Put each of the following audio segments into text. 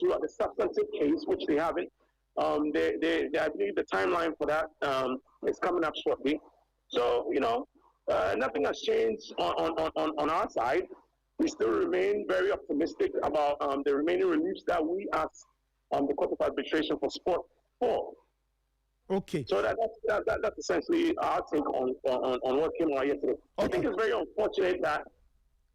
to the substantive case, which they haven't. I believe the timeline for that is coming up shortly. So, nothing has changed on our side. We still remain very optimistic about the remaining reliefs that we ask the Court of Arbitration for Sport for. Okay. So that's essentially our take on what came out yesterday. Okay. I think it's very unfortunate that,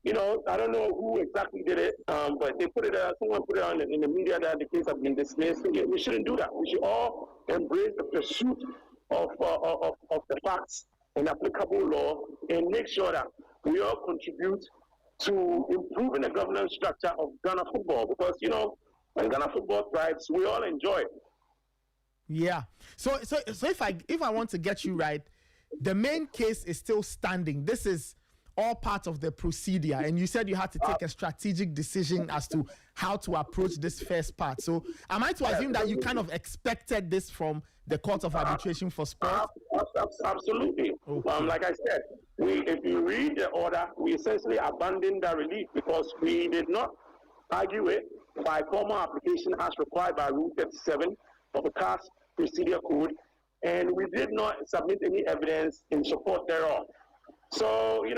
I don't know who exactly did it, but they put it. Someone put it on in the media that the case has been dismissed. We shouldn't do that. We should all embrace the pursuit of the facts and applicable law, and make sure that we all contribute to improving the governance structure of Ghana football. Because when Ghana football thrives, we all enjoy it. Yeah. So if I want to get you right, the main case is still standing. This is all part of the procedure, and you said you had to take a strategic decision as to how to approach this first part. So am I to assume that you kind of expected this from the Court of Arbitration for Sport? Absolutely. Okay. Like I said, if you read the order, we essentially abandoned that relief because we did not argue it by formal application as required by Rule 37 of the CAS Procedure Code, and we did not submit any evidence in support thereof. So it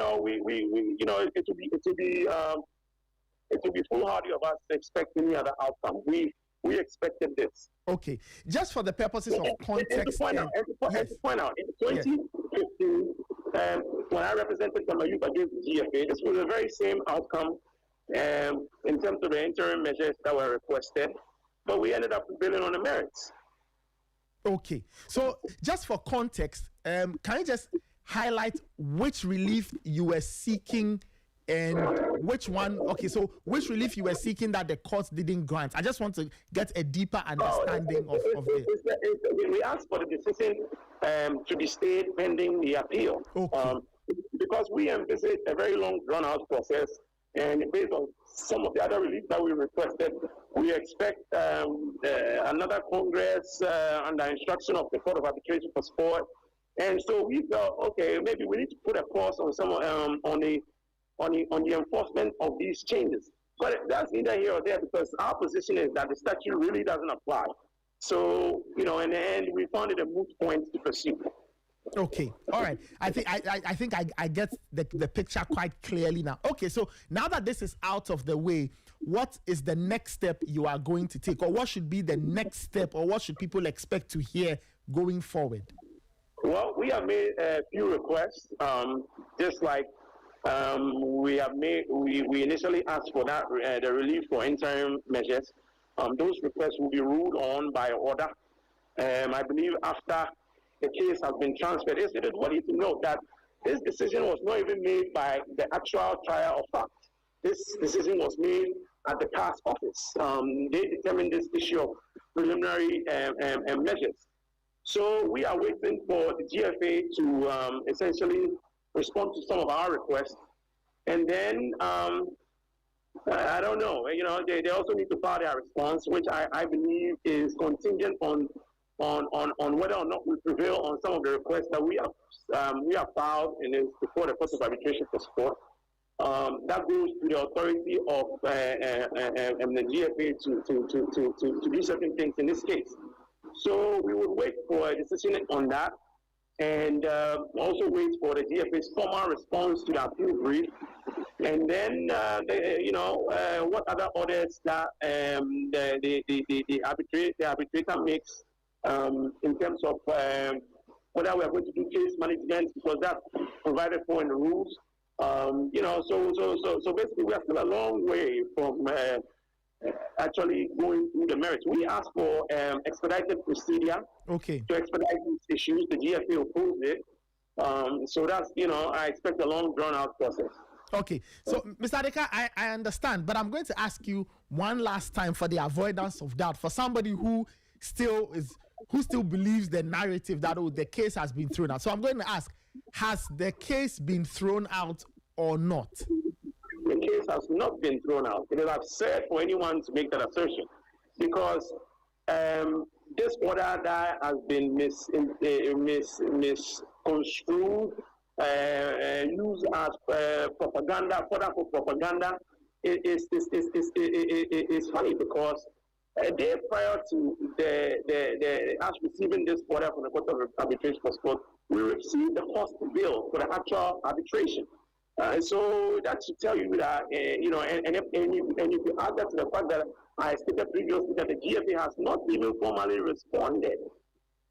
would be foolhardy of us to expect any other outcome. We expected this. Okay, just for the purposes of context. And to point out, in 2015, when I represented Youth against the GFA, this was the very same outcome in terms of the interim measures that were requested, but we ended up prevailing on the merits. Okay, so just for context, can you just highlight which relief you were seeking and which one? Okay, so which relief you were seeking that the court didn't grant? I just want to get a deeper understanding of it. We asked for the decision to be stayed pending the appeal. Okay. Because we envisaged a very long drawn-out process, and based on some of the other relief that we requested, we expect another Congress under instruction of the Court of Arbitration for Sport. And so we felt, okay, maybe we need to put a pause on some on the enforcement of these changes. But that's neither here or there, because our position is that the statute really doesn't apply. So, in the end, we found it a moot point to pursue. Okay, all right. I think I get the picture quite clearly now. Okay, so now that this is out of the way, what is the next step you are going to take, or what should be the next step, or what should people expect to hear going forward? Well, we have made a few requests, just like we initially asked for that the relief for interim measures. Those requests will be ruled on by order. I believe after the case has been transferred. It is worthy to note that this decision was not even made by the actual trier of fact. This decision was made at the CAS office. They determined this issue of preliminary measures. So we are waiting for the GFA to essentially respond to some of our requests. And then, I don't know, they also need to file their response, which I believe is contingent on whether or not we prevail on some of the requests that we have filed and is before the Court of Arbitration for Sport. That goes to the authority of the GFA to do certain things in this case. So we will wait for a decision on that, and also wait for the GFA's formal response to the appeal brief, and then what other orders that the arbitrator makes in terms of whether we are going to do case management, because that's provided for in the rules. So basically we are still a long way from actually going through the merits. We asked for expedited procedure to expedite these issues. The GFA opposed it. So that's, I expect a long drawn-out process. Okay, so Mr. Adeka, I understand, but I'm going to ask you one last time for the avoidance of doubt, for somebody who still believes the narrative that the case has been thrown out. So I'm going to ask, has the case been thrown out or not? The case has not been thrown out. It is absurd for anyone to make that assertion, because this order that has been misconstrued, used as propaganda, fodder for propaganda, is funny, because a day prior to us receiving this order from the Court of Arbitration for Sport, we received the cost bill for the actual arbitration. And so that should tell you that, and if you add that to the fact that I stated previously that the GFA has not even formally responded,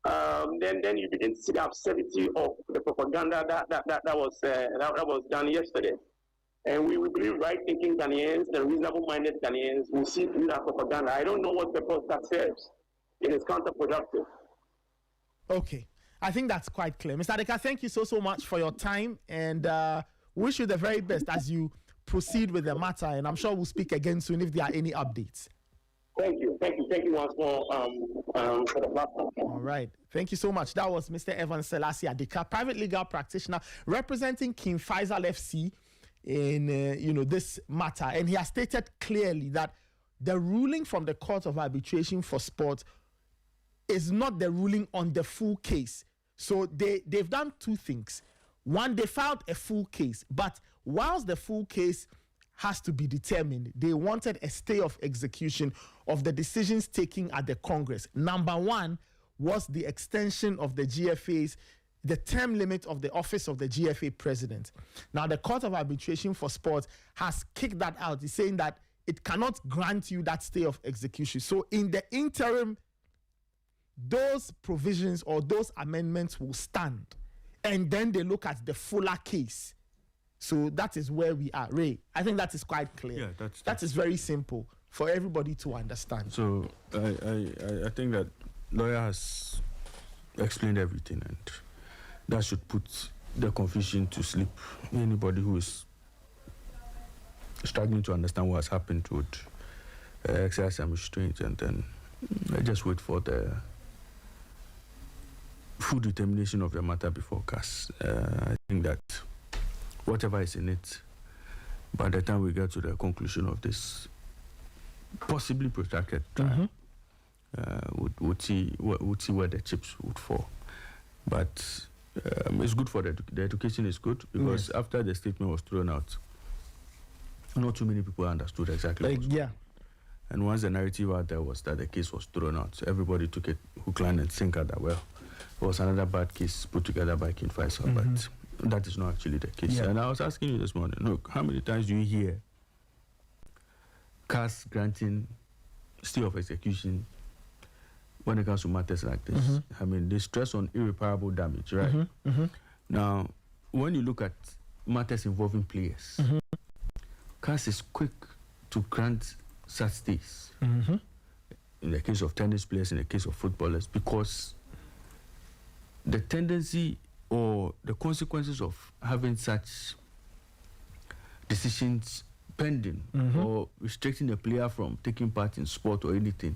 then you begin to see the absurdity of the propaganda that was done yesterday. And we believe right-thinking Ghanaians, the reasonable-minded Ghanaians, will see through that propaganda. I don't know what purpose that serves. It is counterproductive. Okay. I think that's quite clear. Mr. Adeka, thank you so much for your time, and wish you the very best as you proceed with the matter. And I'm sure we'll speak again soon if there are any updates. Thank you once more for the platform. All right. Thank you so much. That was Mr. Evan Selassie Adeka, private legal practitioner representing King Faisal FC in this matter, and he has stated clearly that the ruling from the Court of Arbitration for Sport is not the ruling on the full case. So they've done two things. One, they filed a full case, but whilst the full case has to be determined, they wanted a stay of execution of the decisions taken at the Congress. Number one was the extension of the the term limit of the office of the GFA president. Now, the Court of Arbitration for Sport has kicked that out. It's saying that it cannot grant you that stay of execution. So in the interim, those provisions or those amendments will stand. And then they look at the fuller case. So that is where we are. Ray, I think that is quite clear. Yeah, that is very simple for everybody to understand. So I think that lawyer has explained everything, and that should put the confusion to sleep. Anybody who is struggling to understand what has happened would exercise some restraint, and then just wait for the full determination of the matter before CAS. I think that whatever is in it, by the time we get to the conclusion of this possibly protracted trial, we'll see where the chips would fall. But it's good for the education is good, because after the statement was thrown out, not too many people understood exactly what was going on. And once the narrative out there was that the case was thrown out, everybody took it hook, line, and sinker that, well, it was another bad case put together by King Faisal, but that is not actually the case. And I was asking you this morning, look, how many times do you hear CAS granting stay of execution when it comes to matters like this? I mean, they stress on irreparable damage, right? Now, when you look at matters involving players, CAS is quick to grant such stays. In the case of tennis players, in the case of footballers, because the tendency or the consequences of having such decisions pending or restricting a player from taking part in sport or anything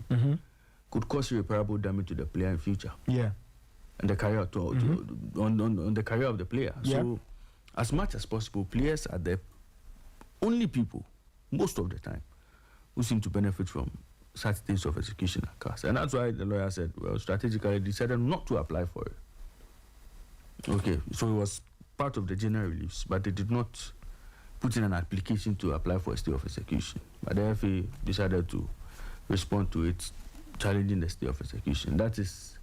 could cause irreparable damage to the player in future. And the career on the career of the player. So as much as possible, players are the only people, most of the time, who seem to benefit from such states of execution at CAS. And that's why the lawyer said, well, strategically decided not to apply for it. Okay, so it was part of the general release, but they did not put in an application to apply for a stay of execution. But the FA decided to respond to it, challenging the stay of execution. That is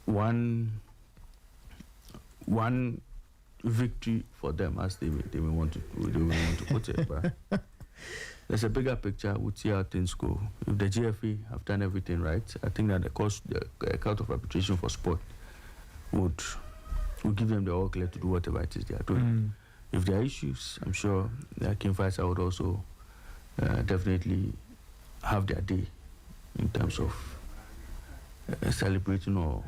one victory for them, as they may want to put it. But there's a bigger picture. We'll see how things go. If the GFA have done everything right, I think that the Court of Arbitration for Sport would give them the all clear to do whatever it is they are doing. If there are issues, I'm sure King Faisal would also definitely have their day in terms of celebrating or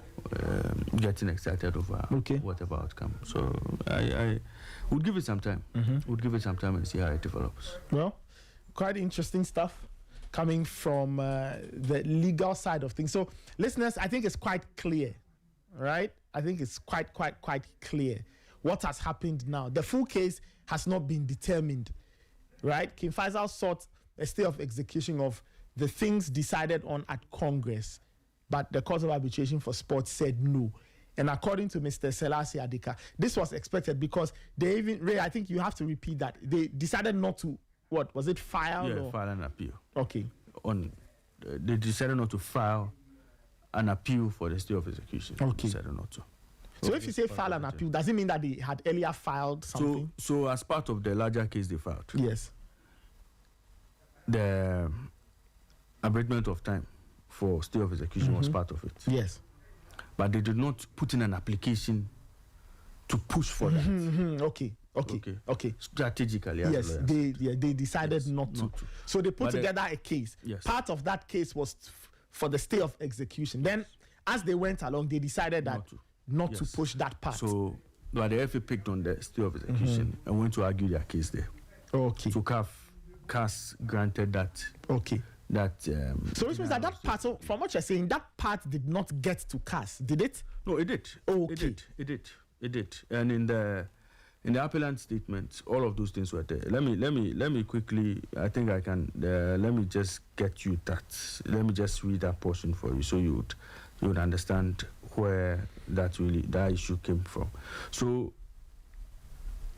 getting excited over whatever outcome. So I would give it some time. Would give it some time and see how it develops. Well, quite interesting stuff coming from the legal side of things. So, listeners, I think it's quite clear, right? I think it's quite clear what has happened now. The full case has not been determined, right? King Faisal sought a stay of execution of the things decided on at Congress, but the Court of Arbitration for Sport said no. And according to Mr. Selassie Adeka, this was expected because they even, Ray, I think you have to repeat that. They decided not to, what, was it file? Yeah, file an appeal. Okay. On they decided not to file an appeal for the stay of execution. Okay. They decided not to. So if you say file an appeal, does it mean that they had earlier filed something? So as part of the larger case they filed, yes, the abridgment of time for stay of execution was part of it. Yes. But they did not put in an application to push for that. Okay. Strategically, yes, they decided not to. So they put together a case. Yes. Part of that case was for the stay of execution. Then, as they went along, they decided that not to push that part. So, but the FA picked on the stay of execution and went to argue their case there. Okay. So CAS granted that. Okay. That. So which means that part, so from what you're saying, that part did not get to CAS, did it? No, it did. Okay. It did. And in the appellant statement, all of those things were there. Let me quickly. I think I can. Let me just get you that. Let me just read that portion for you, so you would understand where that issue came from. So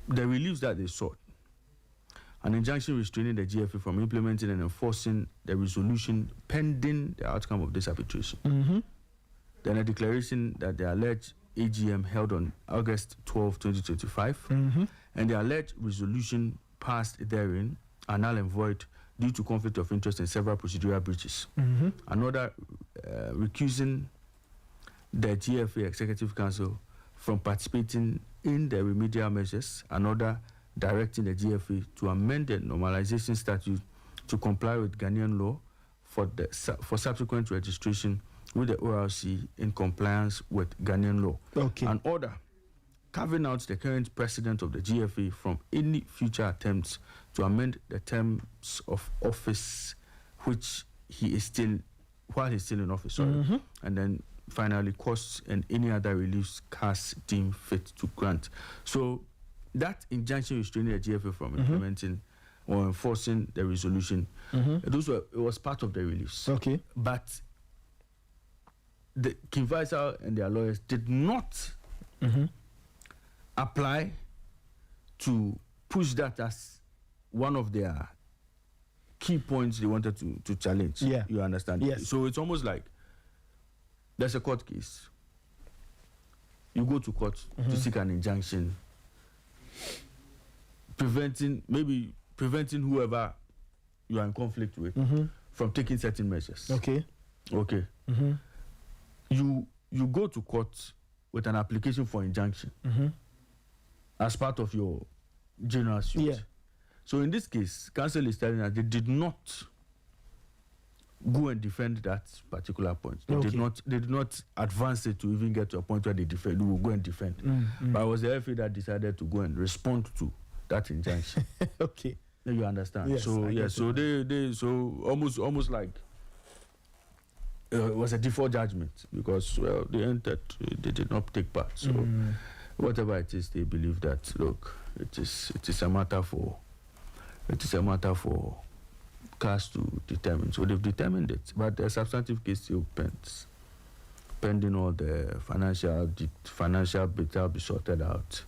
the reliefs that they sought: an injunction restraining the GFA from implementing and enforcing the resolution pending the outcome of this arbitration. Then a declaration that the alleged AGM held on August 12, 2025, and the alleged resolution passed therein are null and void due to conflict of interest and several procedural breaches. Another recusing the GFA Executive Council from participating in the remedial measures. Another directing the GFA to amend the normalization statute to comply with Ghanaian law for subsequent registration with the ORC in compliance with Ghanaian law. Okay. An order carving out the current president of the GFA from any future attempts to amend the terms of office while he's still in office, and then finally costs and any other reliefs CAS deemed fit to grant. So that injunction restraining the GFA from implementing or enforcing the resolution, it was part of the reliefs. Okay. But the King Faisal and their lawyers did not apply to push that as one of their key points they wanted to challenge. Yeah. You understand? Yes. So it's almost like there's a court case. You go to court to seek an injunction preventing whoever you are in conflict with from taking certain measures. Okay. You go to court with an application for injunction as part of your general suit. Yeah. So in this case, counsel is telling us they did not go and defend that particular point. They did not advance it to even get to a point where they will go and defend. But it was the FA that decided to go and respond to that injunction. Okay. You understand? Yes, so they almost like it was a default judgment because they entered, they did not take part. So whatever it is, they believe that look, it is a matter for CAS to determine. So they've determined it, but the substantive case still pending all the financial bit will be sorted out,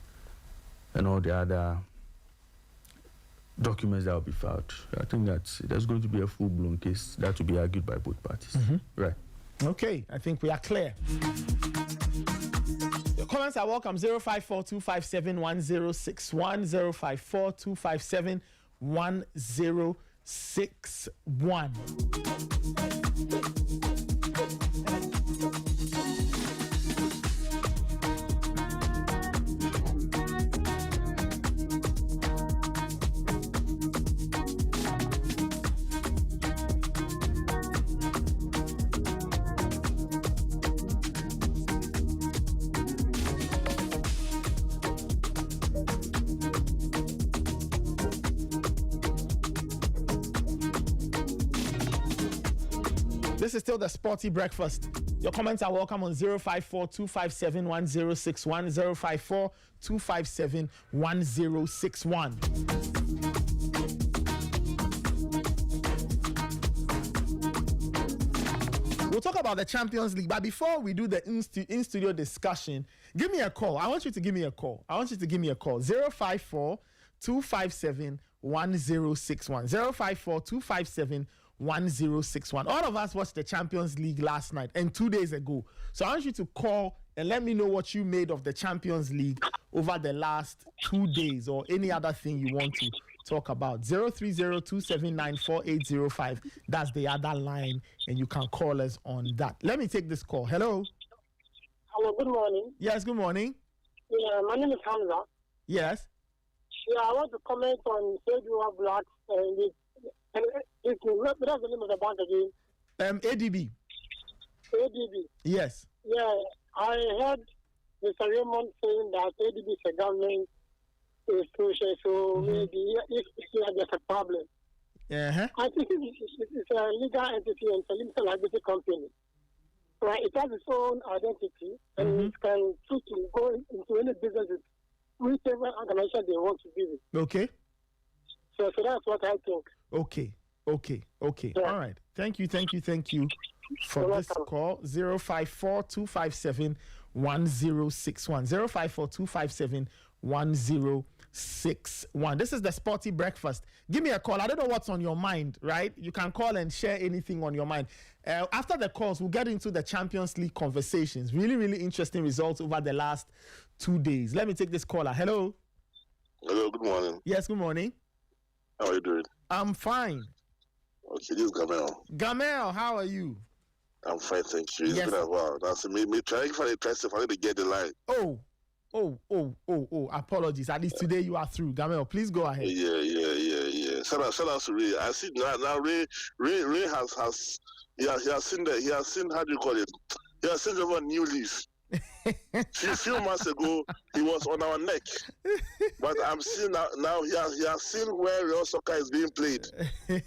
and all the other documents that will be filed. I think there's going to be a full-blown case that will be argued by both parties. Right. Okay, I think we are clear. Your comments are welcome. 054-257-1061, 054-257-1061. This is still the Sporty Breakfast. Your comments are welcome on 054-257-1061, 054-257-1061. We'll talk about the Champions League, but before we do the in-studio discussion, give me a call. I want you to give me a call. 054-257-1061, 1061. All of us watched the Champions League last night and 2 days ago. So I want you to call and let me know what you made of the Champions League over the last 2 days or any other thing you want to talk about. 030-279-4805. That's the other line, and you can call us on that. Let me take this call. Hello. Hello, good morning. Yes, good morning. Yeah, my name is Hamza. Yes. Yeah, I want to comment on Fedua Black and what's the name of the bank again? ADB. ADB. Yes. Yeah, I heard Mr. Raymond saying that ADB is a government institution, so maybe if there's a problem. Uh-huh. I think it's a legal entity and it's a limited liability company. Right, it has its own identity and it can choose to go into any business with whichever organization they want to be with. Okay. So that's what I think. Okay. Yeah. All right. Thank you for this call. 054-257-1061. 054-257-1061. This is the Sporty Breakfast. Give me a call. I don't know what's on your mind, right? You can call and share anything on your mind. After the calls, we'll get into the Champions League conversations. Really, really interesting results over the last 2 days. Let me take this caller. Hello. Hello, good morning. Yes, good morning. How are you doing? I'm fine. Okay, this is Gamel. Gamel, how are you? I'm fine, thank you. It's Yes. been a while. That's me trying to get the line. Oh, apologies. At least today you are through. Gamel, please go ahead. Yeah. Shout out to Ray. I see now Ray has seen how do you call it? He has seen over new leaf. few months ago he was on our neck, but I'm seeing now he has seen where real soccer is being played. I'm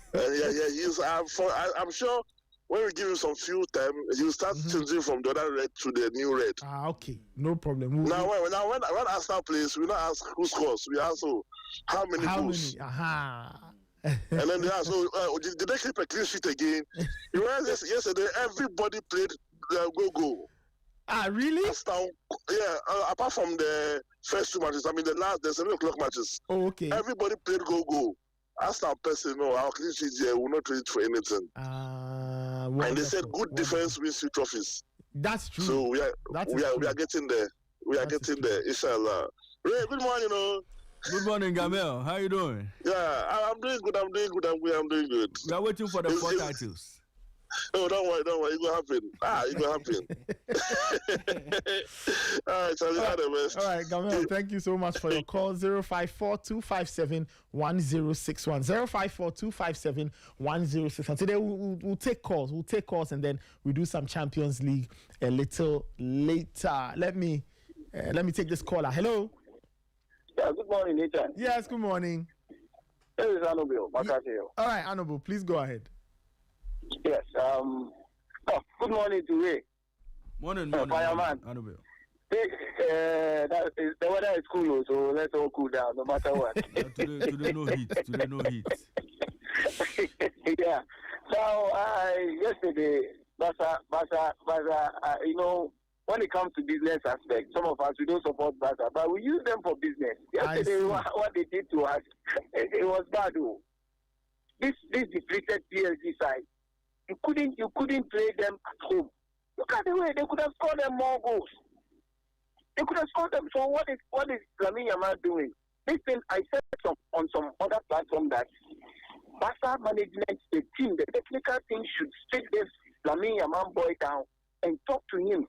sure when we give him some few time, he'll start changing from the other red to the new red. Okay, no problem. When Arsenal plays, we don't ask who scores. We ask how many goals. And then they ask, did they keep a clean sheet again? You realize yesterday everybody played go. Really? Apart from the first two matches, the 7 o'clock matches. Oh, okay. Everybody played go. As our person, our clean sheet here will not trade for anything. And they said good defense wins you trophies. That's true. So we are getting there. We are getting there, inshallah. Ray, good morning, Good morning, Gamel. How you doing? Yeah, I'm doing good. I'm doing good. We are waiting for the 4 titles. Oh, don't worry. It will happen. It will happen. All right, Charlie, all the best. All right, Gamel, thank you so much for your call. 054-257-1061. 054-257-1061. Today we'll take calls. And then we do some Champions League a little later. Let me take this caller. Hello. Yeah, good morning, Nathan. Yes, good morning. This is Anubio. All right, Anubio, please go ahead. Yes. Good morning to Ray. Morning, fireman. Anubio. The weather is cool, so let's all cool down, no matter what. Today no heat. Yeah. So yesterday, Basa, when it comes to business aspect, some of us, we don't support Basa, but we use them for business. Yesterday, what they did to us, it was bad. This depleted PSG side, you couldn't play them at home. Look at the way they could have scored them more goals. They could have scored them. So what is Lamine Yamal doing? This thing I said on some other platform that Barca management, the team, the technical team should sit this Lamine Yamal boy down and talk to him.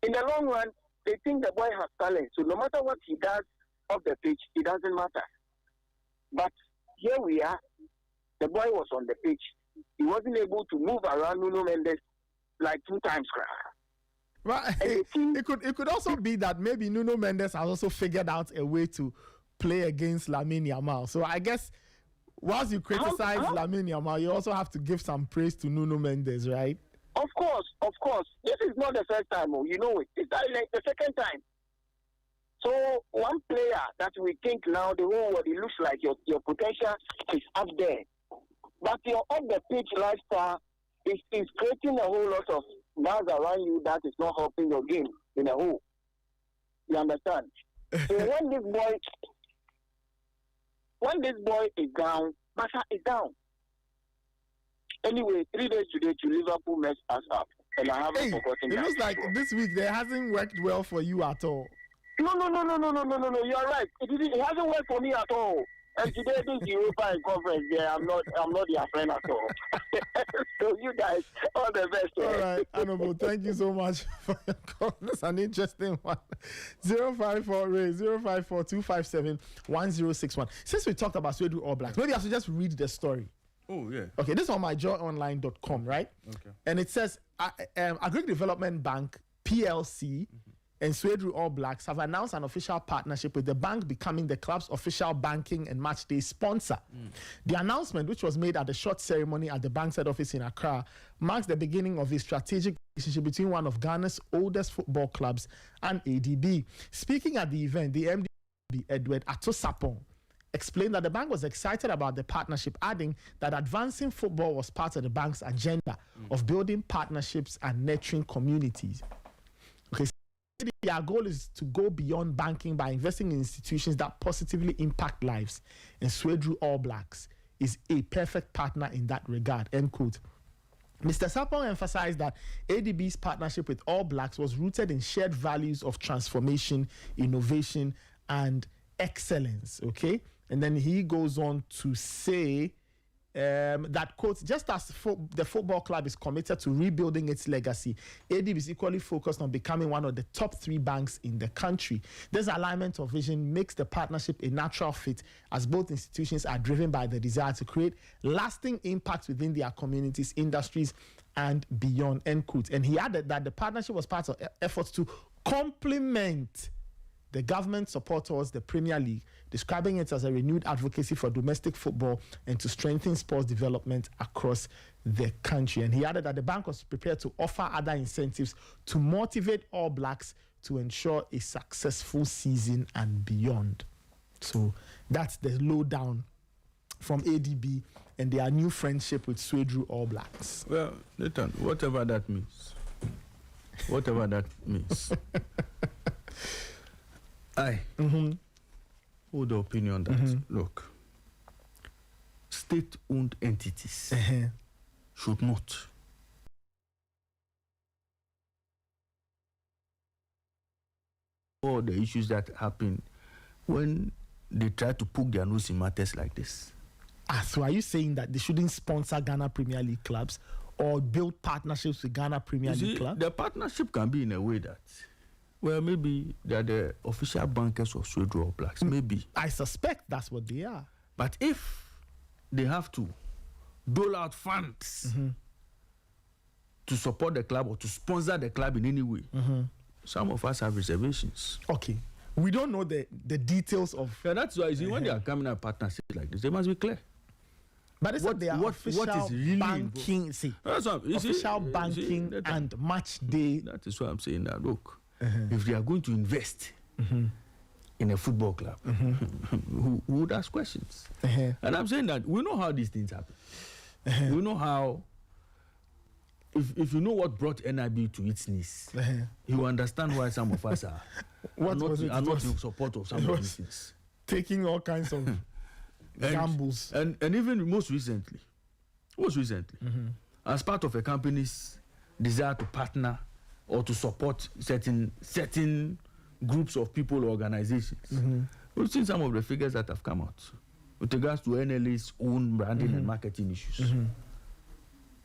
In the long run, they think the boy has talent. So no matter what he does off the pitch, it doesn't matter. But here we are. The boy was on the pitch. He wasn't able to move around Nuno Mendes like 2 times. Right. It could also be that maybe Nuno Mendes has also figured out a way to play against Lamine Yamal. So I guess whilst you criticize Lamine Yamal, you also have to give some praise to Nuno Mendes, right? Of course. This is not the first time, you know it. It's like the second time. So one player that we think now the whole world, it looks like your potential is up there. But your off-the-pitch lifestyle is creating a whole lot of buzz around you that is not helping your game in a whole. You understand? So when this boy is down, Barca is down. Anyway, 3 days today to Liverpool messed us up, and I haven't forgotten that. It looks like this week there hasn't worked well for you at all. No. You're right. It hasn't worked for me at all. And today this GFA Congress, I'm not your friend at all. So you guys, all the best. All right, Honorable, thank you so much for your call. That's an interesting one. 054 Ray 054 257 1061. Since we talked about Sweden All Blacks, maybe I should just read the story. Oh, yeah. Okay, this is on myjoyonline.com, right? Okay. And it says Agric Development Bank PLC and Sweden All Blacks have announced an official partnership, with the bank becoming the club's official banking and match day sponsor. The announcement, which was made at the short ceremony at the bank's head office in Accra, marks the beginning of a strategic relationship between one of Ghana's oldest football clubs and ADB. Speaking at the event, the MD, Edward Atto explained that the bank was excited about the partnership, adding that advancing football was part of the bank's agenda of building partnerships and nurturing communities. Okay, so their goal is to go beyond banking by investing in institutions that positively impact lives, and Sweden All Blacks is a perfect partner in that regard, end quote. Mr. Sapong emphasized that ADB's partnership with All Blacks was rooted in shared values of transformation, innovation, and excellence, okay? And then he goes on to say that, quote, just as the football club is committed to rebuilding its legacy, ADB is equally focused on becoming one of the top 3 banks in the country. This alignment of vision makes the partnership a natural fit, as both institutions are driven by the desire to create lasting impact within their communities, industries, and beyond, end quote. And he added that the partnership was part of efforts to complement the government support towards the Premier League, describing it as a renewed advocacy for domestic football and to strengthen sports development across the country. And he added that the bank was prepared to offer other incentives to motivate All Blacks to ensure a successful season and beyond. So that's the lowdown from ADB and their new friendship with Sweden All Blacks. Well, Nathan, whatever that means. I hold the opinion that, look, state-owned entities should not all the issues that happen when they try to poke their nose in matters like this. So are you saying that they shouldn't sponsor Ghana Premier League clubs or build partnerships with Ghana Premier League clubs? The partnership can be in a way that, well, maybe they're the official bankers of Sweden All Blacks. Maybe. I suspect that's what they are. But if they have to dole out funds to support the club or to sponsor the club in any way, some of us have reservations. Okay. We don't know the details of... Yeah, that's why, you see, when they are coming at partnerships like this, they must be clear. But it's what is really banking, official banking and match day. That is why I'm saying that, look, if they are going to invest in a football club, who would ask questions? And I'm saying that we know how these things happen. We know how, if you know what brought NIB to its knees, you understand why some of us are not in support of some of these things. Taking all kinds of gambles. And even most recently, as part of a company's desire to partner or to support certain groups of people or organizations, we've seen some of the figures that have come out with regards to NLA's own branding and marketing issues.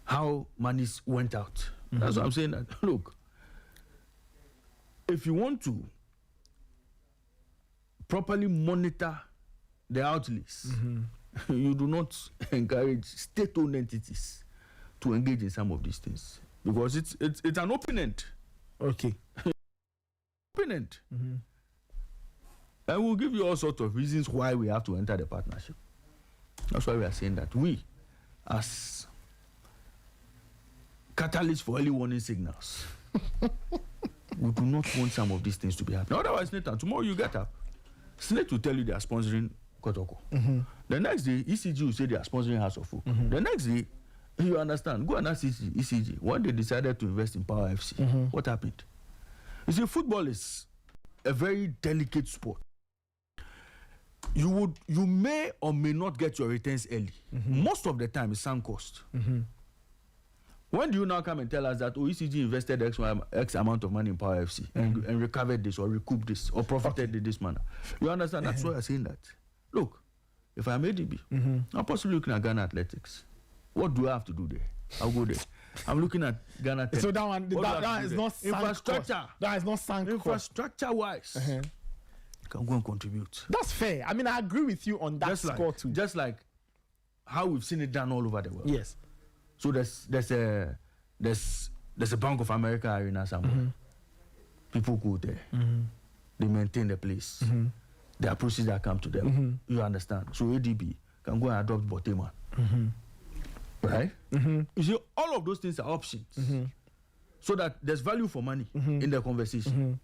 How monies went out. That's what I'm saying. That, look, if you want to properly monitor the outlays, you do not encourage state-owned entities to engage in some of these things, because it's an open end. Okay. Open end. And we'll give you all sorts of reasons why we have to enter the partnership. That's why we are saying that we, as catalysts for early warning signals, we do not want some of these things to be happening. Otherwise, Nathan, tomorrow you get up, Snake will tell you they are sponsoring Kotoko. The next day, ECG will say they are sponsoring House of Folk. The next day, you understand, go and ask ECG. When they decided to invest in Power FC, what happened? You see, football is a very delicate sport. You may or may not get your returns early. Most of the time, it's sunk cost. When do you now come and tell us that ECG invested X amount of money in Power FC and recovered this or recouped this or profited in this manner? You understand? That's why I'm saying that. Look, if I'm ADB, I'm possibly looking at Ghana Athletics. What do I have to do there? I'll go there. I'm looking at Ghana Tech. So that one is not infrastructure. That is not sunk infrastructure-wise. Can go and contribute. That's fair. I mean, I agree with you on that score too. Just like how we've seen it done all over the world. Yes. So there's a Bank of America arena somewhere. People go there. They maintain the place. There are procedures that come to them. You understand? So ADB can go and adopt Boteman. Right? You see, all of those things are options. So that there's value for money in the conversation.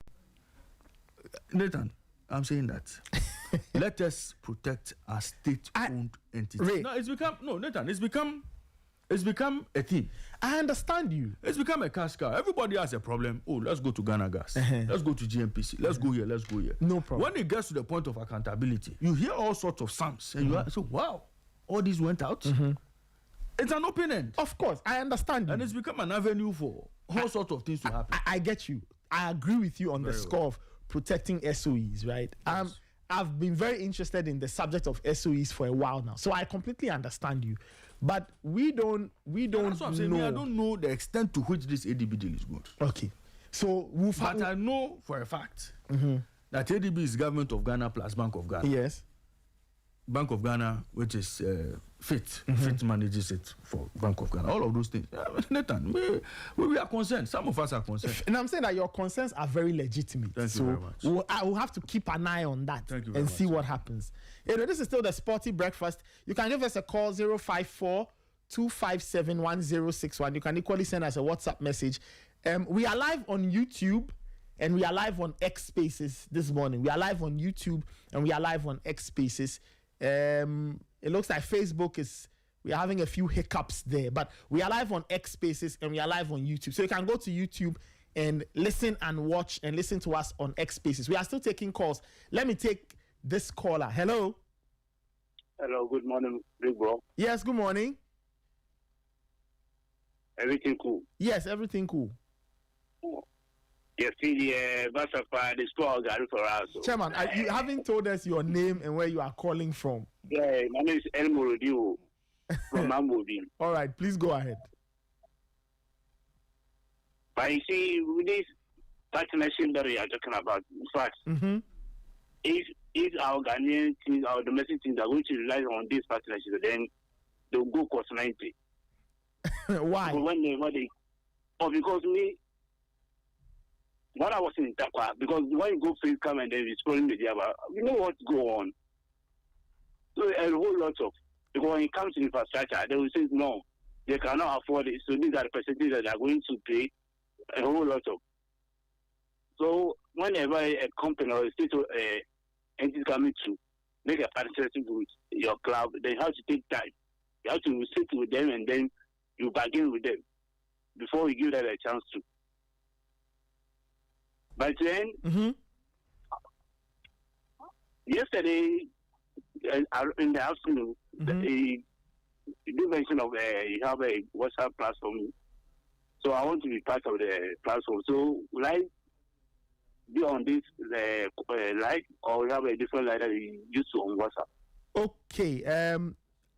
Nathan, I'm saying that. Let us protect our state-owned entity. Nathan, it's become a thing. I understand you. It's become a cash cow. Everybody has a problem. Oh, let's go to Ghana Gas. Let's go to GMPC. Let's go here. Let's go here. No problem. When it gets to the point of accountability, you hear all sorts of sums. And you are, so, wow, all these went out. It's an open end. Of course, I understand you. And it's become an avenue for all sorts of things to happen. I get you. I agree with you on the score of protecting SOEs, right? Yes. I've been very interested in the subject of SOEs for a while now, so I completely understand you. But we don't That's what I'm saying. I don't know the extent to which this ADB deal is going. Okay, so I know for a fact that ADB is Government of Ghana plus Bank of Ghana. Yes. Bank of Ghana, which is FIT. FIT manages it for Bank of Ghana. All of those things. Nathan, we are concerned. Some of us are concerned. And I'm saying that your concerns are very legitimate. Thank you very much. I will have to keep an eye on that and see what happens. You know, this is still the Sporty Breakfast. You can give us a call 054-257-1061. You can equally send us a WhatsApp message. We are live on YouTube and we are live on X Spaces this morning. We are live on YouTube and we are live on X Spaces. It looks like we are having a few hiccups there, but we are live on X Spaces and we are live on YouTube. So you can go to YouTube and listen and watch and listen to us on X Spaces. We are still taking calls. Let me take this caller. Hello. Hello, good morning, big bro. Yes, good morning. Everything cool? Yes, everything cool. You see the the score got it for us. Chairman, you haven't told us your name and where you are calling from. Yeah, my name is El Morodio from Mambobi. All right, please go ahead. But you see, with this partnership that we are talking about, in fact, if our Ghanaian teams, our domestic teams are going to rely on this partnership, then they'll go cost 90. Why? Because when I was in Takwa, because when you go face cam and then it's scrolling the Java, you know what's going on. So a whole lot of, because when it comes to infrastructure, they will say no, they cannot afford it. So these are the percentages that they are going to pay a whole lot of. So whenever a company or a state entity coming to make a partnership with your club, they have to take time. You have to sit with them and then you bargain with them before you give them a chance to. But then, yesterday, in the afternoon, you do mention of you have a WhatsApp platform. So I want to be part of the platform. So will I be on this live or you have a different live that you use on WhatsApp? Okay.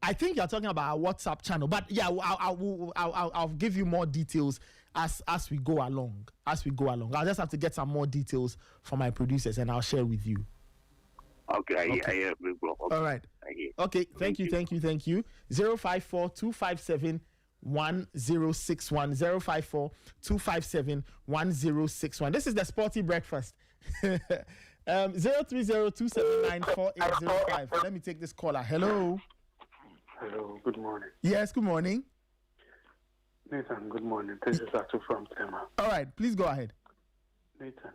I think you're talking about our WhatsApp channel, but yeah, I'll give you more details as we go along. I'll just have to get some more details from my producers and I'll share with you. Okay. I hear, bro. Okay. All right. Okay. Thank you. 054-257-1061. 054-257-1061. This is the Sporty Breakfast. 030-279-4805. Let me take this caller. Hello. Hello, good morning. Yes, good morning. Nathan, good morning. This is Otto from Tema. All right, please go ahead. Nathan,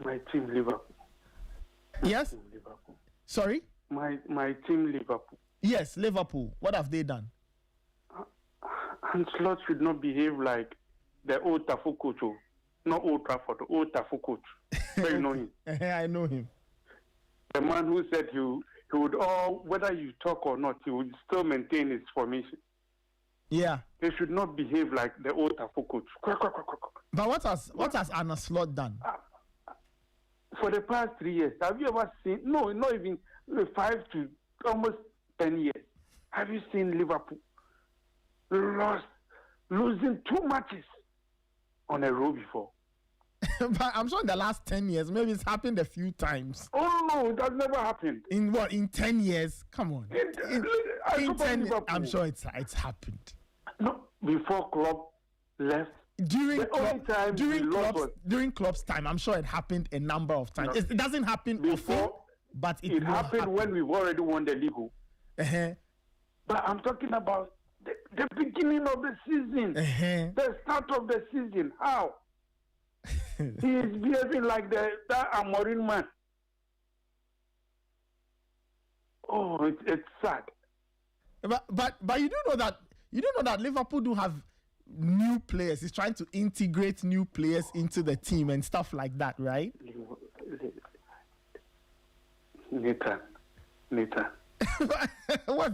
my team Liverpool. Yes? Liverpool. Sorry? My team Liverpool. Yes, Liverpool. What have they done? Ancelotti should not behave like the old Tafu coach. Not Old Trafford, the old Tafu coach. So you know him. I know him. The man who said he would, whether you talk or not, he would still maintain his formation. Yeah. They should not behave like the old Tafu coach. But what has Anna Slot done? For the past 3 years, have you ever seen? No, not even 5 to almost 10 years. Have you seen Liverpool losing 2 matches on a row before? But I'm sure in the last 10 years, maybe it's happened a few times. Oh no, it has never happened. In what? In 10 years? Come on. In 10 years, I'm sure it's happened. No, before Klopp left. During Klopp's time, I'm sure it happened a number of times. No. It doesn't happen before, often, but it happened when we've already won the league. Uh-huh. But I'm talking about the beginning of the season, the start of the season. How? He is behaving like that Amorim man. Oh, it's sad. But you do know that Liverpool do have new players. He's trying to integrate new players into the team and stuff like that, right? Nathan. But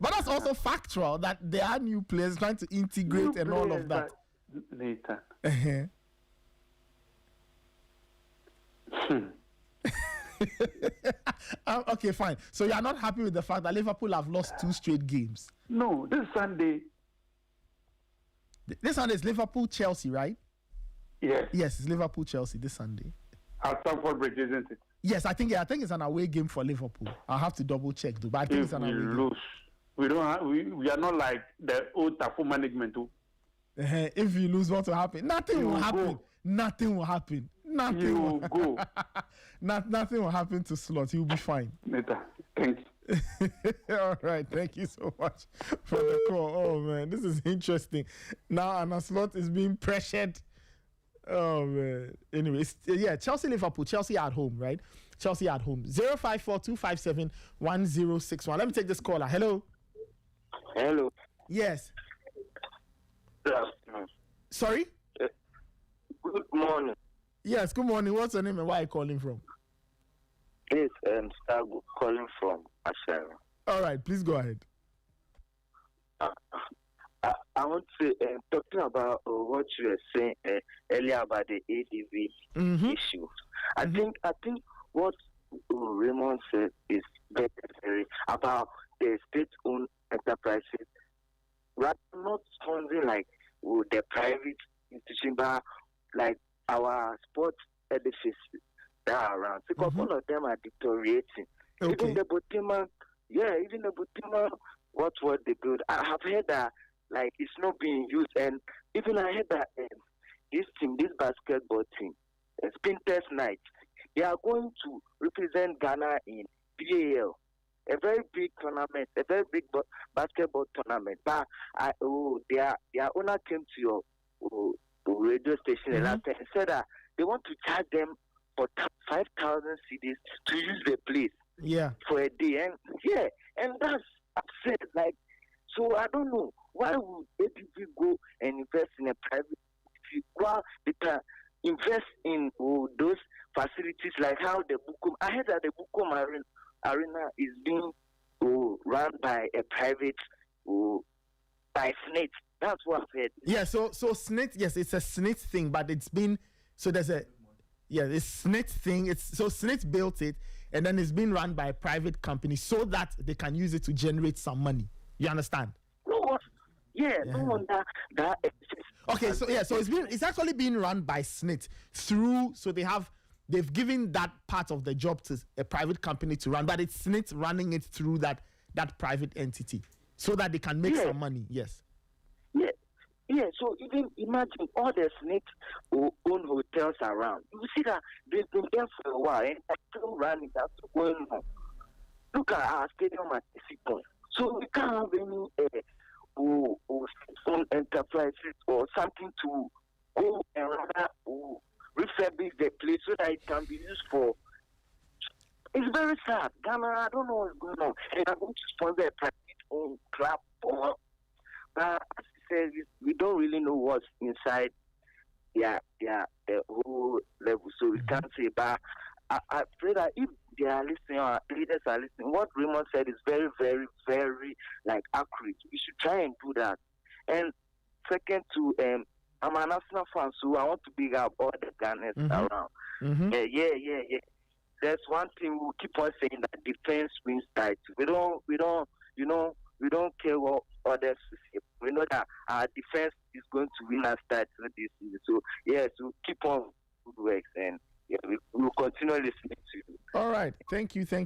that's also factual that there are new players trying to integrate and all of that. Nathan. Okay, fine. So you are not happy with the fact that Liverpool have lost 2 straight games? No, this Sunday. This Sunday is Liverpool-Chelsea, right? Yes. Yes, it's Liverpool-Chelsea this Sunday. At Stamford Bridge, isn't it? Yes, I think it's an away game for Liverpool. I'll have to double check, though. But I think it's an away game. We don't have, we are not like the old Tafu management too. If you lose, what will happen? Nothing will happen. Nothing will happen. Nothing will go. Nothing will happen to Slot. He'll be fine. Later. Thank you. All right, thank you so much for the call. Oh man, this is interesting. Now Anna Slot is being pressured. Oh man. Anyway, Chelsea Liverpool. Chelsea at home, right? Chelsea at home. 054-257-1061. Let me take this caller. Hello. Hello. Yes. Good afternoon. Sorry? Good morning. Yes, good morning. What's your name and where are you calling from? It's Stago calling from Ashara. All right, please go ahead. I want to talking about what you were saying earlier about the ADV issue. I think what Raymond said is very, very about the state-owned enterprises, rather not funding like the private institution, but like our sports edifices that are around. Because all of them are deteriorating. Okay. Even the Botima, what they build. I have heard that like it's not being used, and even I heard that this basketball team, Spinters Night, they are going to represent Ghana in BAL, a very big tournament, a very big basketball tournament. But their owner came to your radio station and last time and said that they want to charge them for 5,000 cedis to use the place. Yeah. For a day, and that's upset. Like, so I don't know why would APP go and invest in a private? Well, they can invest in those facilities like how the Bukom. I heard that the Bukom Arena is being run by a private by SNIT. That's what I've heard. Yeah. So SNIT. Yes, it's a SNIT thing, but it's been there's a it's SNIT thing. So SNIT built it. And then it's been run by a private company so that they can use it to generate some money. You understand? No wonder that. Okay, so it's actually been run by SNIT through. So they've given that part of the job to a private company to run, but it's SNIT running it through that private entity so that they can make some money. Yes. Yeah, so even imagine all the SNIT own hotels around. You see that they've been there for a while and they're still running, that's going on. Look at our stadium at Isipon. So we can't have any own enterprises or something to go and rather refurbish the place so that it can be used for. It's very sad. Ghana, I don't know what's going on. And I'm going to sponsor a private owned club for. But as I said, we don't really know what's inside the whole level, so we can't say. But I pray that if they are listening, our leaders are listening, what Raymond said is very, very, very accurate. We should try and do that. And second to I'm an Arsenal fan, so I want to big up all the Ghanaians around. Yeah. There's one thing we'll keep on saying, that defense wins titles. We don't care what others say. We know that our defense is going to win us titles this season. So yes, we'll keep on good works, and we will continue listening to you. All right. Thank you so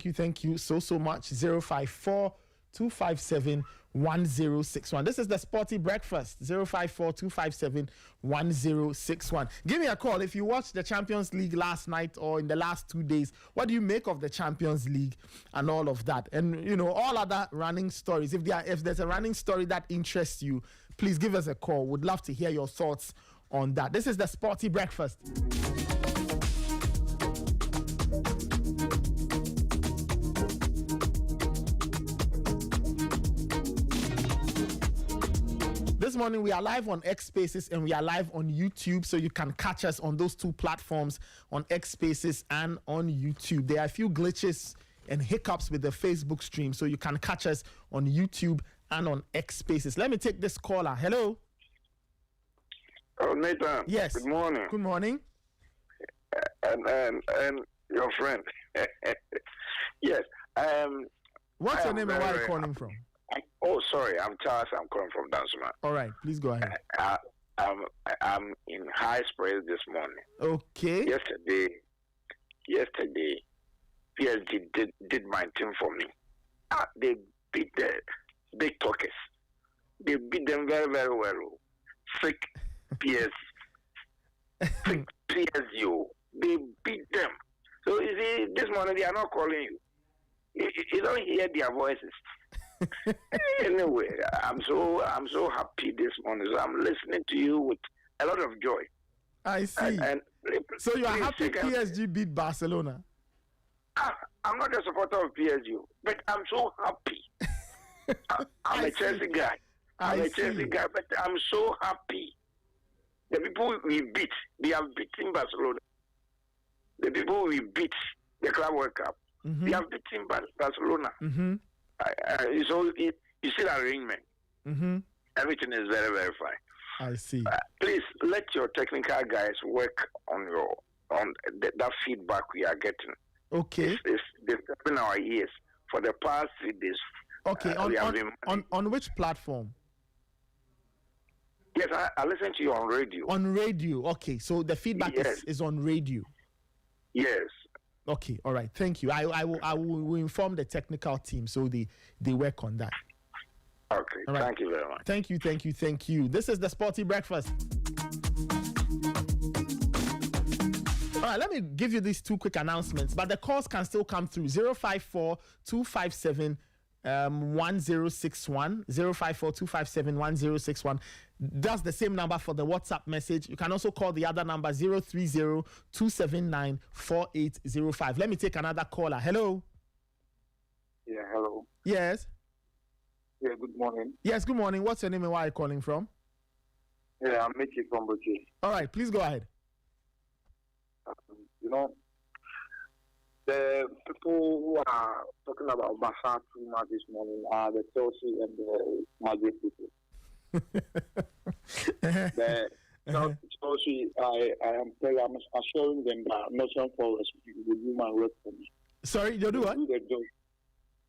much. 054-257-1061. This is the Sporty Breakfast. 054-257-1061. Give me a call if you watched the Champions League last night or in the last 2 days. What do you make of the Champions League and all of that? And all other running stories. If there's a running story that interests you, please give us a call. Would love to hear your thoughts on that. This is the Sporty Breakfast. This morning we are live on X Spaces and we are live on YouTube, so you can catch us on those two platforms, on X Spaces and on YouTube. There are a few glitches and hiccups with the Facebook stream, so you can catch us on YouTube and on X Spaces. Let me take this caller. Hello. Oh, Nathan. Yes. Good morning. Good morning. And your friend. Yes. What's your name and where are you calling from? Sorry, I'm Charles. I'm calling from Dansuma. All right, please go ahead. I'm in high spirits this morning. Okay. Yesterday, PSG did my team for me. They beat the big talkers. They beat them very, very well. Fake PSG. Fake PSG. They beat them. So you see, this morning they are not calling you. You don't hear their voices. Anyway, I'm so happy this morning. So I'm listening to you with a lot of joy. I see. So you are happy PSG beat Barcelona? I'm not a supporter of PSG, but I'm so happy. I'm a Chelsea guy. Chelsea guy, but I'm so happy. The people we beat, they have beaten Barcelona. The people we beat, the Club World Cup, they have beaten Barcelona. So you see the arrangement. Everything is very, very fine. I see. Please let your technical guys work on that feedback we are getting. Okay. It's disturbing our ears for the past 3 days. Okay. On which platform? Yes, I listen to you on radio. On radio. Okay. So the feedback is on radio. Yes. Okay, all right. Thank you. I will inform the technical team so they work on that. Okay. All right. Thank you very much. Thank you. This is the Sporty Breakfast. All right, let me give you these two quick announcements, but the calls can still come through. 054-257 1061 054-257-1061. That's the same number for the WhatsApp message. You can also call the other number 030-279-4805. Let me take another caller. Hello. Yeah, hello. Yes. Yeah, good morning. Yes, good morning. What's your name and where are you calling from? Yeah, I'm Mickey from Bukit. All right, please go ahead. The people who are talking about Barca too much this morning are the Chelsea and the Madrid people. Chelsea, I'm assuring them that Nottingham Forest will do my work for me. Sorry, you'll do what?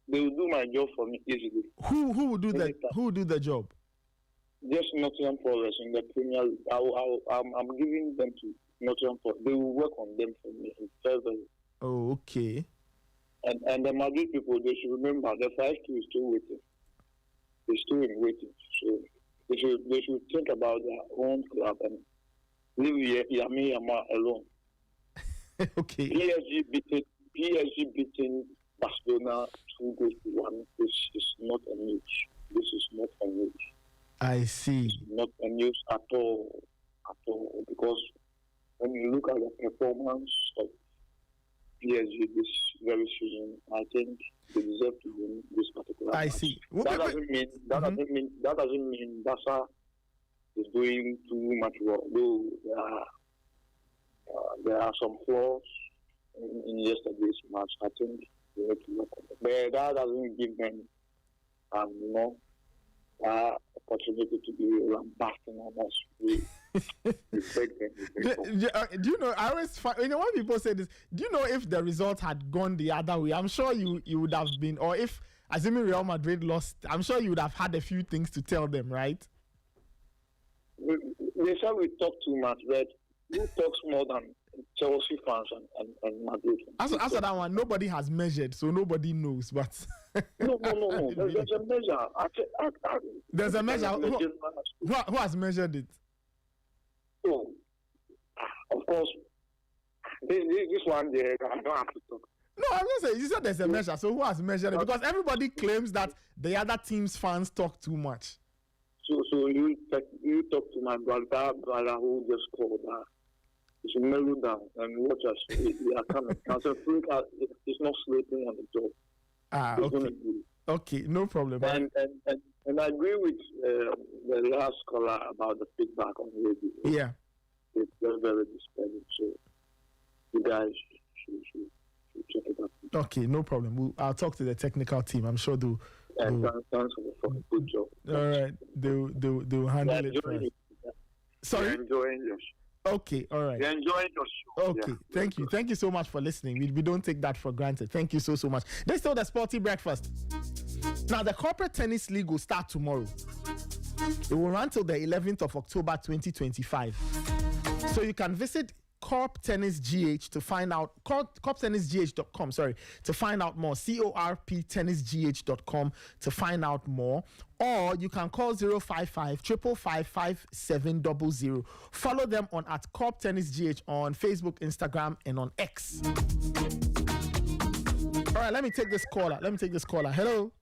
They will do my job for me easily. Who will do that? Who will do the job? Just Nottingham Forest in the Premier League. I'm giving them to Nottingham Forest. They will work on them for me further. Oh, okay. And the Madrid people, they should remember the 5-2 is still waiting. They're still in waiting. So they should think about their own club and leave Yami Yama alone. Okay. PSG beating Barcelona 2-1. This is not a news. This is not a news. I see. It's not a news at all. Because when you look at the performance of PSG this very season, I think they deserve to win this particular match. I see. That doesn't mean Barca is doing too much work. Though there are some flaws in yesterday's match. I think they need to work on it. But that doesn't give them opportunity to be lambasting on us. Do you know? I always find, when people say this, do you know if the result had gone the other way? I'm sure you would have been, or if assuming Real Madrid lost, I'm sure you would have had a few things to tell them, right? They say we talk too much, but who talks more than Chelsea fans and Madrid? After that one, nobody has measured, so nobody knows. But no. There's a measure. There's a measure. Who has measured it? So, of course, this one there, I don't have to talk. No, I'm just saying, you said there's a measure, so who has measured it? Because everybody claims that the other team's fans talk too much. So you talk to my brother who just called her. You should mellow down and watch us. We are coming. Council Freak is not sleeping on the job. Okay. Okay, no problem. And I agree with the last caller about the feedback on radio. Yeah. It's very, very disturbing. So you guys should check it out. Okay, no problem. I'll talk to the technical team. I'm sure they'll thanks for a good job. All right. They'll handle it for us. Sorry? You're enjoying your show. Okay, all right. You're enjoying your show. Okay, thank you. Thank you so much for listening. We don't take that for granted. Thank you so much. This is still the Sporty Breakfast. Now, the Corporate Tennis League will start tomorrow. It will run till the 11th of October 2025. So you can visit Corp Tennis GH to find out, corptennisgh.com, to find out more. corptennisgh.com to find out more. Or you can call 055 555 5700. Follow them on at Corp Tennis GH on Facebook, Instagram, and on X. All right, let me take this caller. Hello.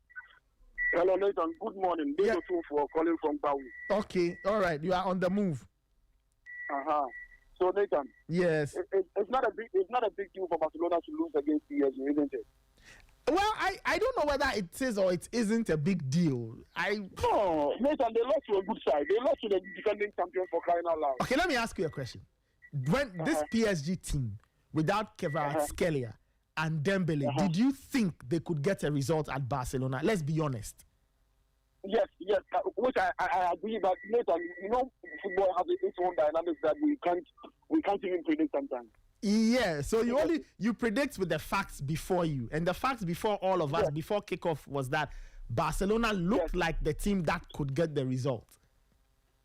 Hello, Nathan. Good morning. This is for calling from Bawu. Okay, all right. You are on the move. So, Nathan. Yes. It's not a big deal for Barcelona to lose against PSG, isn't it? Well, I don't know whether it is or it isn't a big deal. No, Nathan, they lost to a good side. They lost to the defending champions for crying out loud. Okay, let me ask you a question. When this PSG team, without Kvaratskhelia and Dembele, did you think they could get a result at Barcelona? Let's be honest. Yes, which I agree. But Nathan, football has its own dynamics that we can't even predict sometimes. Yeah, so you predict with the facts before you, and the facts before all of us before kickoff was that Barcelona looked like the team that could get the result.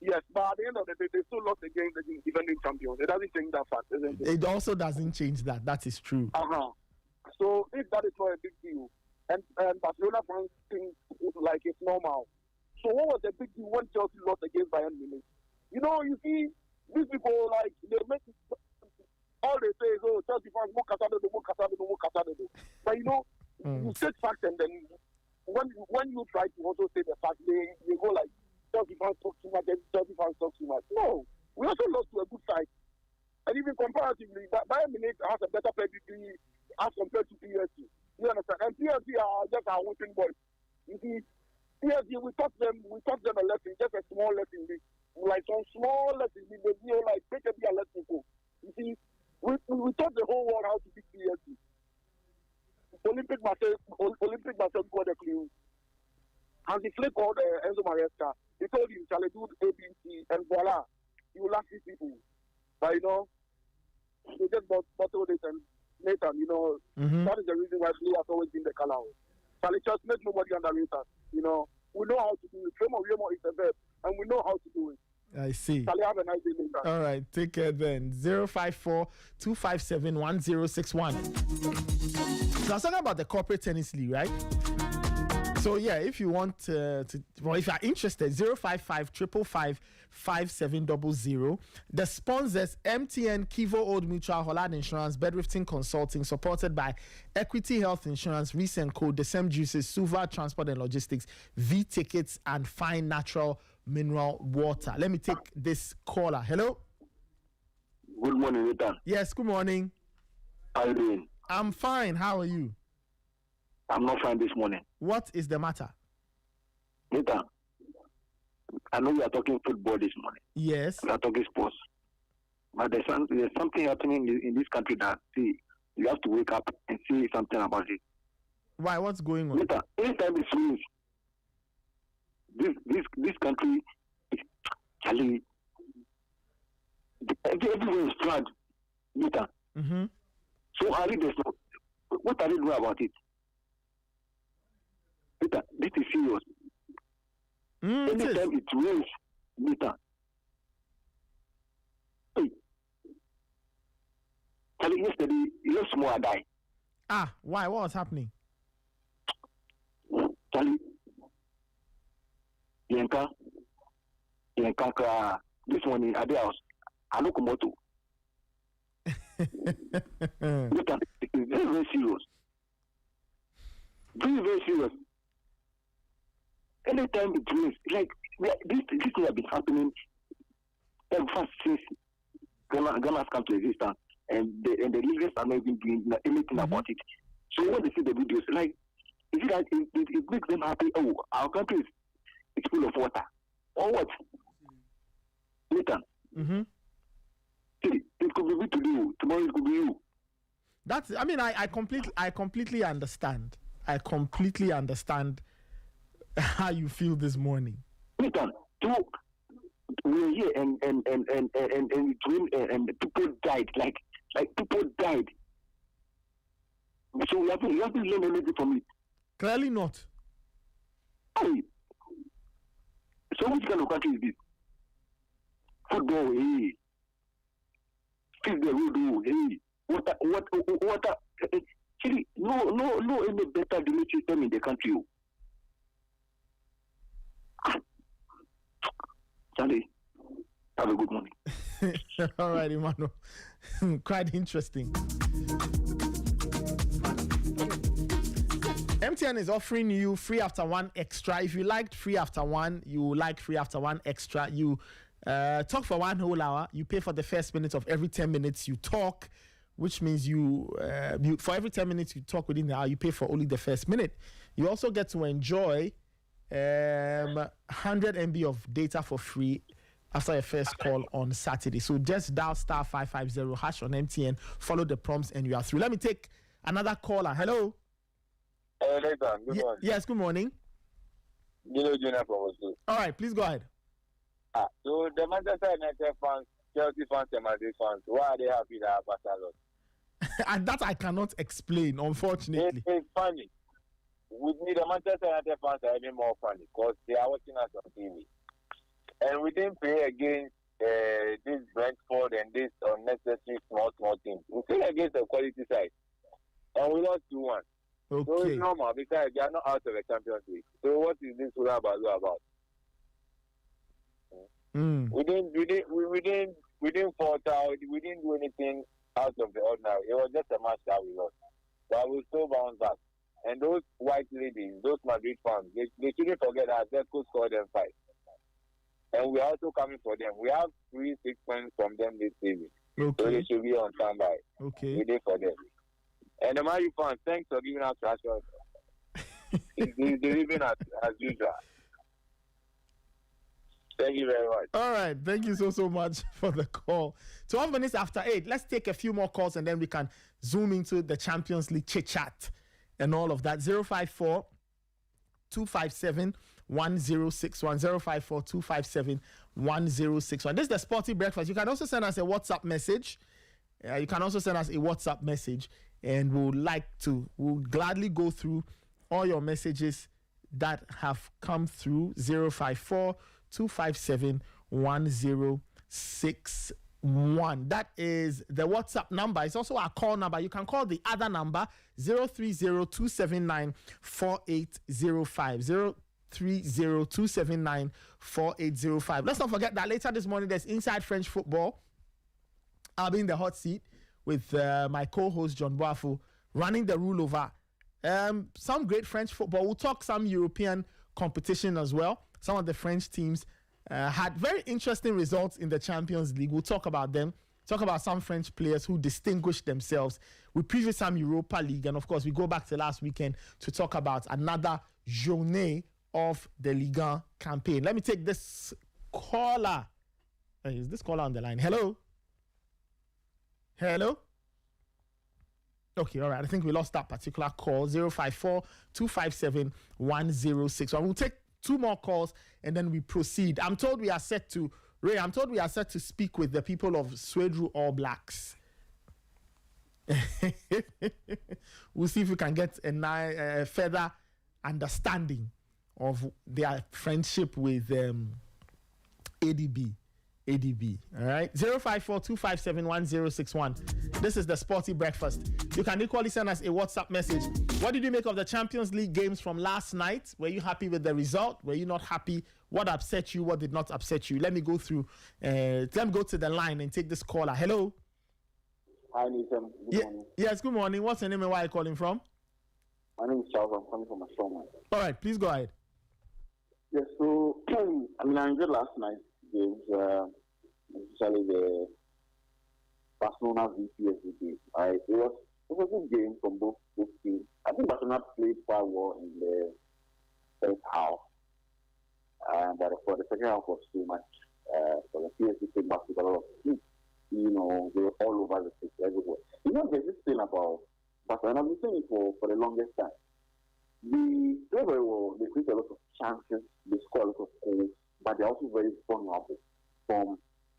Yes, but at the end of the day, they still lost against the defending champions. It doesn't change that fact, isn't it? It also doesn't change that. That is true. So if that is not a big deal, and Barcelona fans think like it's normal. So what was the big deal when Chelsea lost against Bayern Munich? You see, these people, like, they make all they say is, oh, Chelsea fans, more Casado. But you state facts, and then when you try to also say the facts, they go like, Chelsea fans talk too much, Chelsea fans talk too much. No, we also lost to a good side. And even comparatively, Bayern Munich has a better pedigree as compared to PSG. You understand? And PSG are just our whipping boys. You see, PSG, we taught them a lesson, just a small lesson. Like some small lesson, they like take a lesson go. You see, we taught the whole world how to beat PSG. Olympic Marseille got a clue. And the Flick called Enzo Maresca. He told him, shall I do ABC? And voila, you will ask these people. But they just bottled it, and Nathan, that is the reason why Blue has always been the color. Shall I just make nobody underrate us? We know how to do it. Remo is the best, and we know how to do it. I see. Shall I have a nice day, Nathan? All right, take care then. 054-257-1061. So I was talking about the Corporate Tennis League, right? So yeah, if you want if you are interested, 055-555-5700. The sponsors: MTN, Kivo Old Mutual, Holland Insurance, Bedrifting Consulting, supported by Equity Health Insurance, Recent Code, Decem Juices, Suva Transport and Logistics, V Tickets, and Fine Natural Mineral Water. Let me take this caller. Hello. Good morning, Nathan. Yes, good morning. How are you doing? I'm fine. How are you? I'm not fine this morning. What is the matter? Nathan, I know we are talking football this morning. Yes. We are talking sports. But there's something happening in this country that, you have to wake up and see something about it. Why? What's going on? Nathan, anytime it swings, this country is Charlie. Everywhere is flood. Mm-hmm. So hardly there's no. What are they doing about it? This is serious. Anytime it rains, hey, Charlie, yesterday, your small die. Why? What was happening? Charlie, Yanka, this morning at the house, I look moto. It's very, very serious. Very, very serious. Anytime it rains, like this thing has been happening ever since Ghana has come to existence, and the leaders are not even doing anything about it. So when they see the videos, like, is it that it makes them happy? Oh, our country is full of water, or what? Later. Mm-hmm. It could be me today. Tomorrow it could be you. That's. I mean, I completely understand. I completely understand how you feel this morning. Listen, we're here and people died. Like people died. So we haven't learned anything from it. Clearly not. Hey. So which kind of country is this? Football, hey. Fix the road, hey. Water. Actually, no any better drainage system in the country. Charlie, have a good morning. All right, Emmanuel. Quite interesting. MTN is offering you free after one extra. If you liked free after one, you like free after one extra. You talk for 1 whole hour. You pay for the first minute of every 10 minutes you talk, which means you for every 10 minutes you talk within the hour, you pay for only the first minute. You also get to enjoy 100 MB of data for free after your first call on Saturday. So just dial *550# on MTN, follow the prompts, and you are through. Let me take another caller. Hello. Hey, Nathan. Good morning. Yes, good morning. Junior from Oslo. All right, please go ahead. So the Manchester United fans, Chelsea fans, and Madrid fans, why are they happy that Barca lost? And that I cannot explain, unfortunately. It's funny. With me, the Manchester United fans are even more funny because they are watching us on TV. And we didn't play against this Brentford and this unnecessary small teams. We played against a quality side. And we lost 2-1. Okay. So it's normal because they are not out of the Champions League. So what is this Ulabalu about? We didn't fall out. We didn't do anything out of the ordinary. It was just a match that we lost. But we'll still bounce back. And those white ladies, those Madrid fans, they shouldn't forget that Atletico scored them 5. And we're also coming for them. We have 3-6 points from them this season. Okay. So they should be on standby. Okay. We did for them. And the Man U fans, thanks for giving us trash. He's delivering as usual. Thank you very much. All right. Thank you so much for the call. 12 minutes after 8. Let's take a few more calls and then we can zoom into the Champions League chit-chat and all of that. 054 257 1061 054 257 1061. This is the Sporty Breakfast. You can also send us a WhatsApp message. And we'll gladly go through all your messages that have come through. 054 257 1061. That is the WhatsApp number. It's also our call number. You can call the other number 030-279-4805. 030-279-4805. Let's not forget that later this morning there's Inside French Football. I'll be in the hot seat with my co-host John Boafo running the rule over some great French football. We'll talk some European competition as well. Some of the French teams had very interesting results in the Champions League. We'll talk about them. Talk about some French players who distinguished themselves. We preview some Europa League. And, of course, we go back to last weekend to talk about another journée of the Ligue 1 campaign. Let me take this caller. Is this caller on the line? Hello? Hello? Okay, all right. I think we lost that particular call. 054-257-1061. We'll take 2 more calls, and then we proceed. I'm told we are set to speak with the people of Swedru All Blacks. We'll see if we can get a further understanding of their friendship with ADB. All right, 054-257-1061. This is the Sporty Breakfast. You can equally send us a WhatsApp message. What did you make of the Champions League games from last night? Were you happy with the result? Were you not happy? What upset you? What did not upset you? Let me go through. Let me go to the line and take this caller. Hello. Hi, Nathan. Good morning. Yes, good morning. What's your name and where are you calling from? My name is Charles. I'm coming from Ashton. All right, please go ahead. Yes, so I enjoyed last night's games, especially the Barcelona v PSG game. It was a good game from both teams. I think Barcelona played quite well in the first half, but for the second half was too much. For the PSG came back with a lot of heat. They were all over the pitch everywhere. There's this thing about Barcelona. I've been saying it for the longest time. They play very well. They create a lot of chances. They score a lot of goals, but they're also very vulnerable from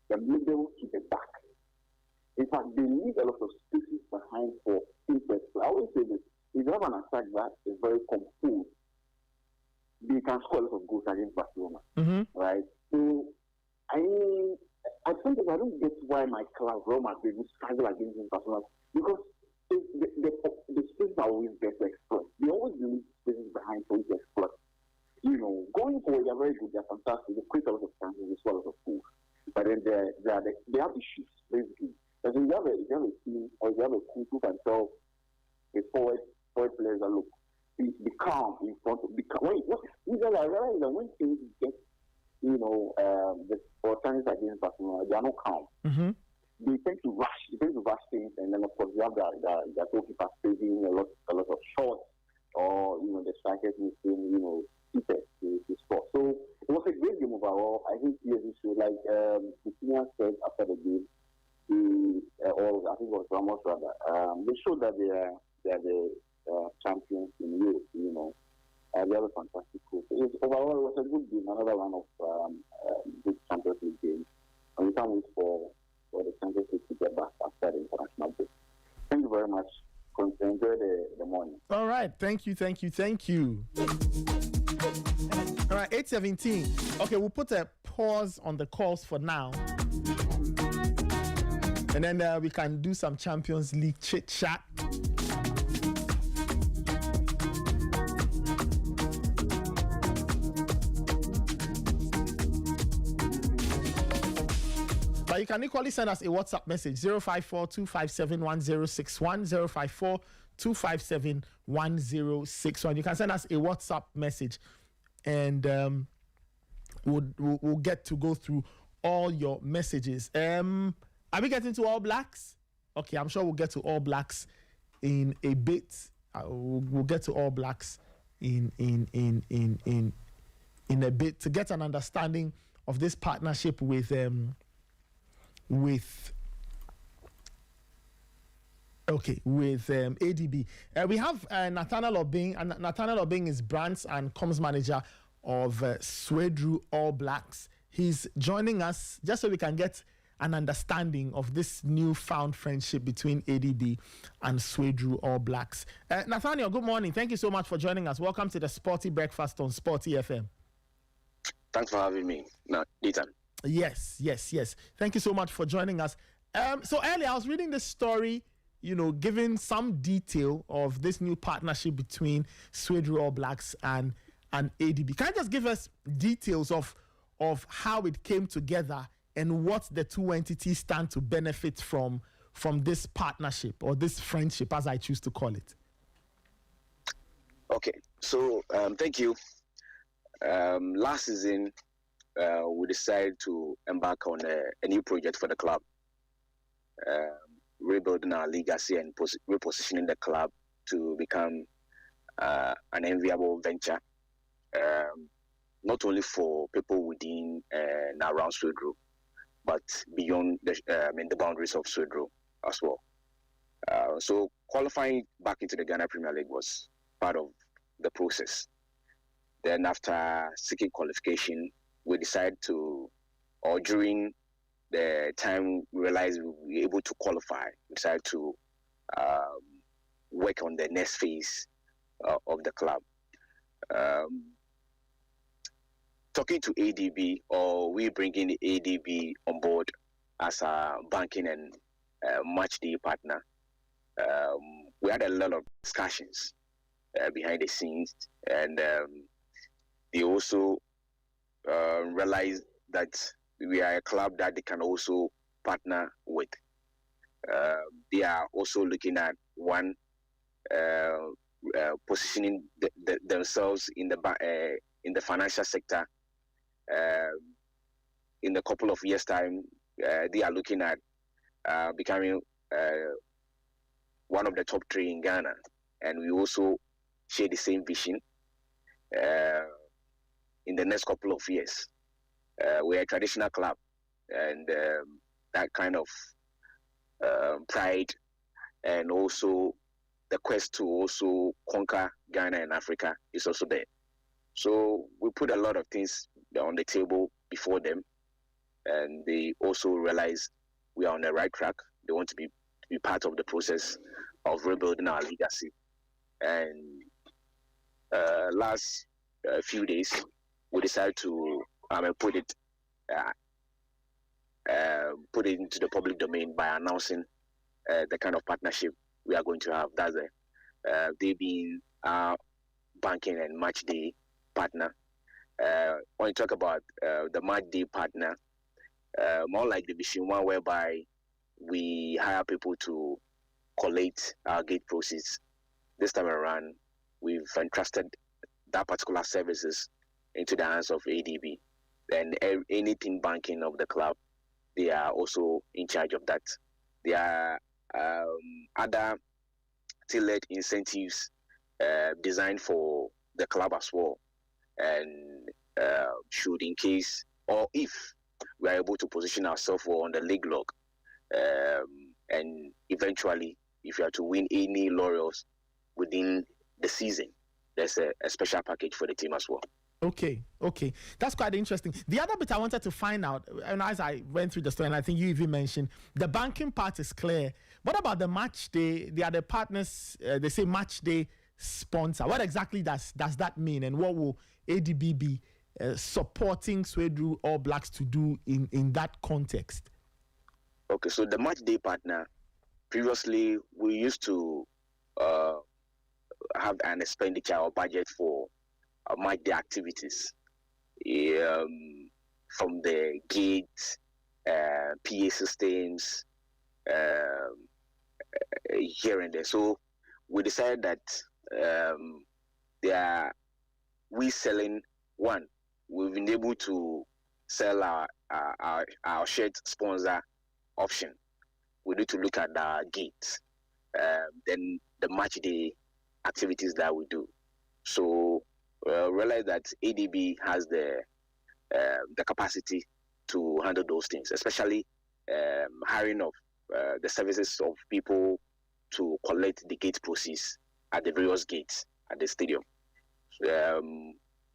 the middle to the back. In fact, they leave a lot of spaces behind for interest. I always say this: if you have an attack that is very composed, they can score a lot of goals against Barcelona, right? So, I think I don't get why my club, Real Madrid, will struggle against Barcelona, because the spaces are always there to exploit. They always leave spaces behind for you to exploit. Going forward, they're very good, they're fantastic, they create a lot of chances, they score a lot of goals. But then they have issues, basically. Because if you have a team, or if you have a coach who can tell the forward players that, look, be calm in front of, I realize that when teams get, the chances against Barcelona, they are not calm. They tend to rush things, and then of course you have their goalkeeper saving a lot of shots, or the strikers missing, keepers to score. So it was a great game overall. I think PSG showed, like the senior said after the game, or I think it was Ramos rather, they showed that they are the champions in Europe. They have a fantastic coach. Overall, it was a good game. Another one of good Champions League games. And we can't wait for the Champions League to get back after the international break. Thank you very much. Enjoy the morning. All right. Thank you. All right, 8:17. Okay, we'll put a pause on the calls for now. And then we can do some Champions League chit-chat. But you can equally send us a WhatsApp message, 054-257-1061, 054-257-1061. You can send us a WhatsApp message, and we'll get to go through all your messages. Are we getting to All Blacks? Okay, I'm sure we'll get to All Blacks in a bit. We'll get to All Blacks in a bit to get an understanding of this partnership with ADB. We have Nathaniel Obing, and Nathaniel Obing is brands and comms manager of Swedru All Blacks. He's joining us just so we can get an understanding of this newfound friendship between ADB and Swedru All Blacks. Nathaniel, good morning. Thank you so much for joining us. Welcome to the Sporty Breakfast on Sporty FM. Thanks for having me, Nathan. Yes. Thank you so much for joining us. So earlier I was reading this story, giving some detail of this new partnership between Swedru All Blacks and ADB. Can you just give us details of how it came together and what the two entities stand to benefit from this partnership, or this friendship, as I choose to call it? Okay, so thank you. Last season, we decided to embark on a new project for the club, rebuilding our legacy and repositioning the club to become an enviable venture, not only for people within and around Swedru, but beyond the boundaries of Swedru as well. So qualifying back into the Ghana Premier League was part of the process. Then after seeking qualification, we decided to, or during the time we realized we were able to qualify, we decided to work on the next phase of the club. Talking to ADB, or we bringing the ADB on board as a banking and match day partner. We had a lot of discussions behind the scenes, and they also realized that we are a club that they can also partner with. They are also looking at one positioning themselves in the financial sector. In a couple of years' time, they are looking at becoming one of the top 3 in Ghana, and we also share the same vision. In the next couple of years, we're a traditional club, and that kind of pride, and also the quest to also conquer Ghana and Africa is also there. So we put a lot of things on the table before them, and they also realize we are on the right track. They want to be part of the process of rebuilding our legacy. And last few days, we decided to put it into the public domain by announcing the kind of partnership we are going to have. That's they being our banking and match day partner. When you talk about the match day partner, more like Division 1, whereby we hire people to collate our gate proceeds. This time around, we've entrusted that particular services into the hands of ADB. And anything banking of the club, they are also in charge of that. There are other tailored incentives designed for the club as well. And should, in case, or if we are able to position ourselves on the league log, and eventually, if you are to win any laurels within the season, there's a special package for the team as well. Okay, that's quite interesting. The other bit I wanted to find out, and as I went through the story, and I think you even mentioned, the banking part is clear. What about the match day? They are the partners. They say match day sponsor. What exactly does that mean, and what will ADB be supporting Swedru All Blacks to do in that context? Okay, so the match day partner, previously we used to have an expenditure or budget for match day activities, from the gates, PA systems, here and there. So we decided that we selling one. We've been able to sell our shirt sponsor option. We need to look at the gates, then the match day activities that we do. So realize that ADB has the capacity to handle those things, especially hiring of the services of people to collect the gate proceeds at the various gates at the stadium.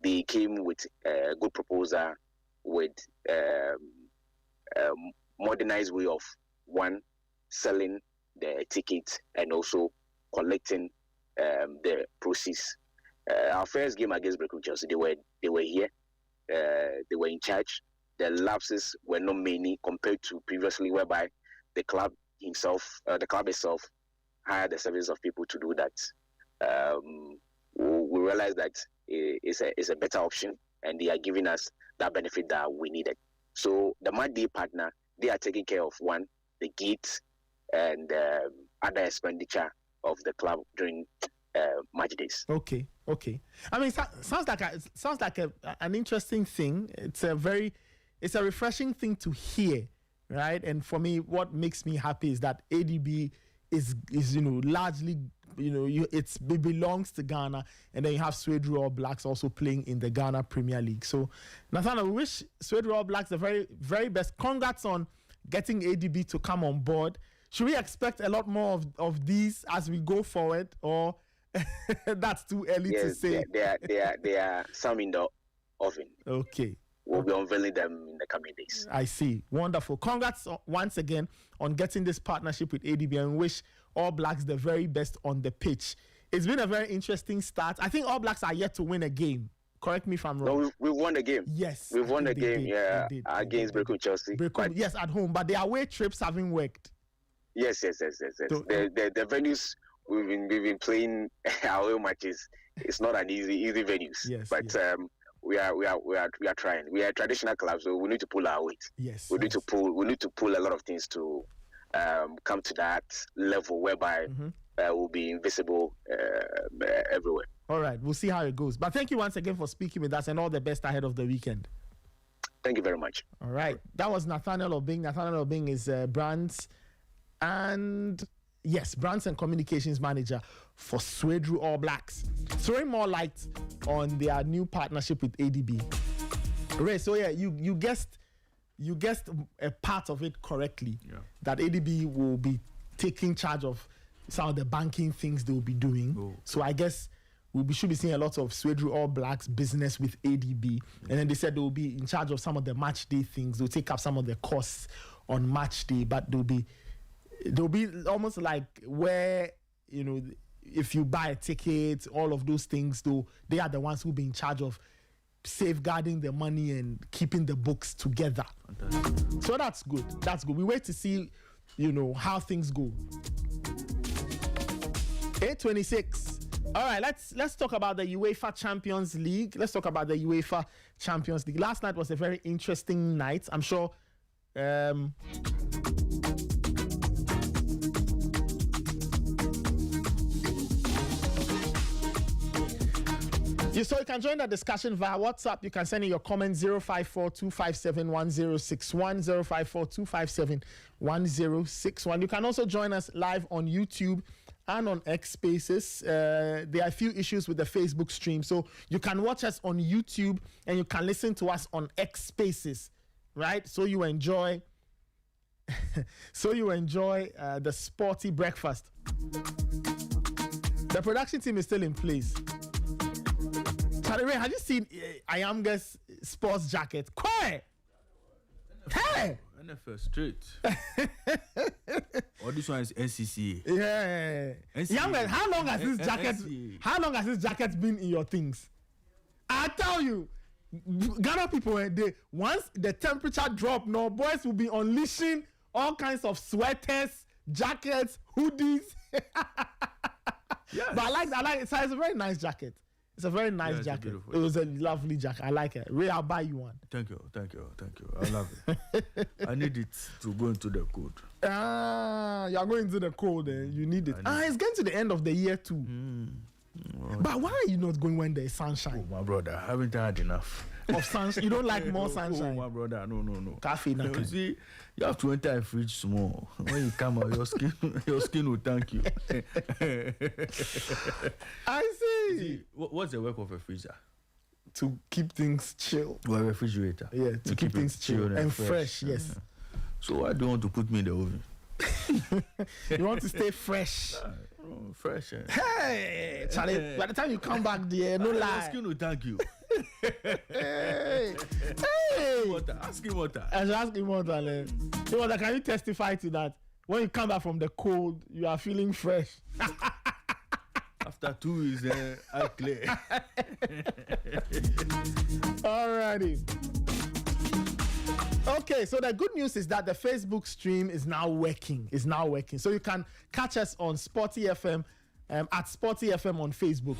They came with a good proposal with modernized way of selling the ticket and also collecting the proceeds. Our first game against Breakthrough Chelsea, they were here, they were in charge. The lapses were not many compared to previously, whereby the club itself hired the service of people to do that. We realized that it's a better option, and they are giving us that benefit that we needed. So the match day partner, they are taking care of the gates and other expenditure of the club during match days. Okay. I mean, sounds like an interesting thing. It's a refreshing thing to hear, right? And for me, what makes me happy is that ADB is largely, it belongs to Ghana, and then you have Swedru All Blacks also playing in the Ghana Premier League. So, Nathaniel, we wish Swedru All Blacks the very, very best. Congrats on getting ADB to come on board. Should we expect a lot more of these as we go forward, or That's too early to say. There are some in the oven. Okay. We'll be unveiling them in the coming days. I see. Wonderful. Congrats once again on getting this partnership with ADB, and wish All Blacks the very best on the pitch. It's been a very interesting start. I think All Blacks are yet to win a game. Correct me if I'm wrong. No, we've won the game. Yes. We've won the game, against Brekum Chelsea. Yes, at home. But the away trips haven't worked. Yes. So, the venues we've been playing our away matches. It's not an easy venues. Yes. But we are trying. We are a traditional club, so we need to pull our weight. Yes. We need to pull a lot of things to come to that level whereby we'll be invisible everywhere. All right, we'll see how it goes. But thank you once again for speaking with us, and all the best ahead of the weekend. Thank you very much. All right, that was Nathaniel Obing. Nathaniel Obing is brands and communications manager for Swedru All Blacks. Throwing more light on their new partnership with ADB. Ray, so yeah, you guessed a part of it correctly. Yeah. That ADB will be taking charge of some of the banking things they will be doing. Oh. So I guess we should be seeing a lot of Swedru All Blacks business with ADB. And then they said they will be in charge of some of the match day things. They'll take up some of the costs on match day, but they'll be almost like where, if you buy a ticket, all of those things, though, they are the ones who be in charge of safeguarding the money and keeping the books together. Fantastic. So that's good. That's good. We wait to see, how things go. 8:26. All right, let's talk about the UEFA Champions League. Last night was a very interesting night. I'm sure you can join the discussion via WhatsApp. You can send in your comments 054-257-1061, 054-257-1061. You can also join us live on YouTube and on X Spaces. There are a few issues with the Facebook stream, so you can watch us on YouTube and you can listen to us on X Spaces, right? So you enjoy the Sporty breakfast. The production team is still in place. Ray, have you seen Ayamga's sports jacket? Quiet! Hey! NFL straight. This one is NCCA. Yeah. Ayamga, how long has this jacket been in your things? I tell you, Ghana people, once the temperature drop, boys will be unleashing all kinds of sweaters, jackets, hoodies. Yes. But I like it. So it's a very nice jacket. It's a very nice jacket. It was a lovely jacket. I like it. Ray, I'll buy you one. Thank you. I love it. I need it to go into the cold. You're going into the cold. You need it. It's getting to the end of the year too. But why are you not going when there's sunshine? Oh, my brother, I haven't had enough. Of sunshine? You don't like more sunshine? Oh, my brother, no. Coffee, no. You see, you have to enter a fridge small. When you come out, your skin will thank you. I see. What's the work of a freezer? To keep things chill. Or a refrigerator? Yeah, to keep things chill and fresh, yes. Yeah. So why do you want to put me in the oven? You want to stay fresh. Fresh. Hey, Charlie, by the time you come back there, no lie. Your skin will thank you. Hey. Ask him water. I should ask him water. Can you testify to that? When you come back from the cold, you are feeling fresh. After 2 weeks, I clear. Alrighty. Okay, so the good news is that the Facebook stream is now working. So you can catch us on Sporty FM, at Sporty FM on Facebook.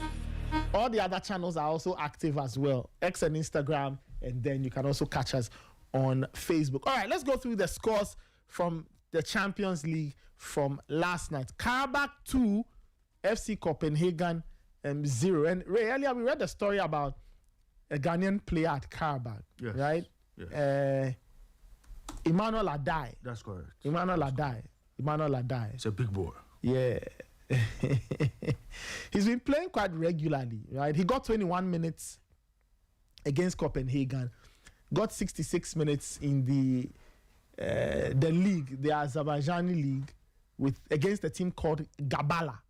All the other channels are also active as well, X and Instagram, and then you can also catch us on Facebook. All right, let's go through the scores from the Champions League from last night. Karabakh 2, FC Copenhagen 0. And Ray, earlier we read the story about a Ghanaian player at Karabakh, right? Yes. Emmanuel Adai. That's correct. Emmanuel Adai. It's a big boy. Yeah. He's been playing quite regularly, right? He got 21 minutes against Copenhagen, got 66 minutes in the league, the Azerbaijani league, against a team called Gabala.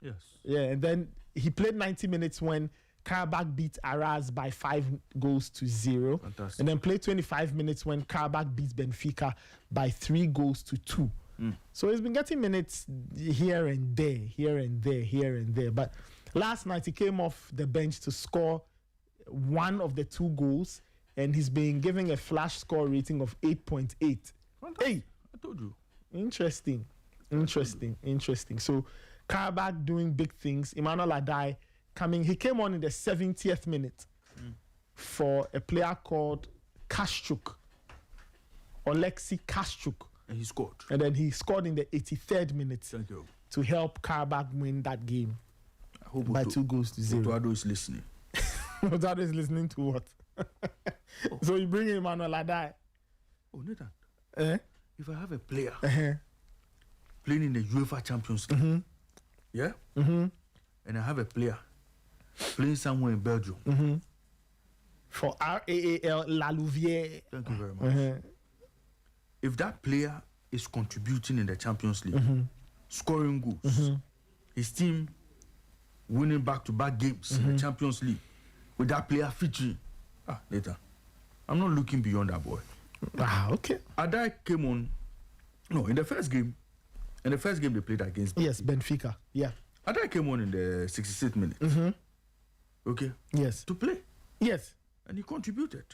Yes. Yeah, and then he played 90 minutes when Karabakh beat Araz by 5-0. Fantastic. And then played 25 minutes when Karabakh beat Benfica by 3-2. So he's been getting minutes here and there. But last night he came off the bench to score one of the 2 goals, and he's been giving a flash score rating of 8.8. Hey, I told you. Interesting. So Karabakh doing big things. Emmanuel Adai he came on in the 70th minute for a player called Kashchuk, Oleksiy Kashchuk. And he scored. And then he scored in the 83rd minute. Thank you. To help Karabakh win that game by 2-0. Otto Addo is listening. Otto Addo is listening to what? So you bring in Emmanuel Adai. Oh, Nathan. If I have a player playing in the UEFA Champions League, yeah? And I have a player playing somewhere in Belgium. For RAAL La Louvière. Thank you very much. If that player is contributing in the Champions League, scoring goals, his team winning back-to-back games in the Champions League, with that player featuring, later, I'm not looking beyond that boy. Okay. Adai came on, in the first game they played against Benfica. Yes, Benfica, yeah. Adai came on in the 66th minute. Okay? Yes. To play. Yes. And he contributed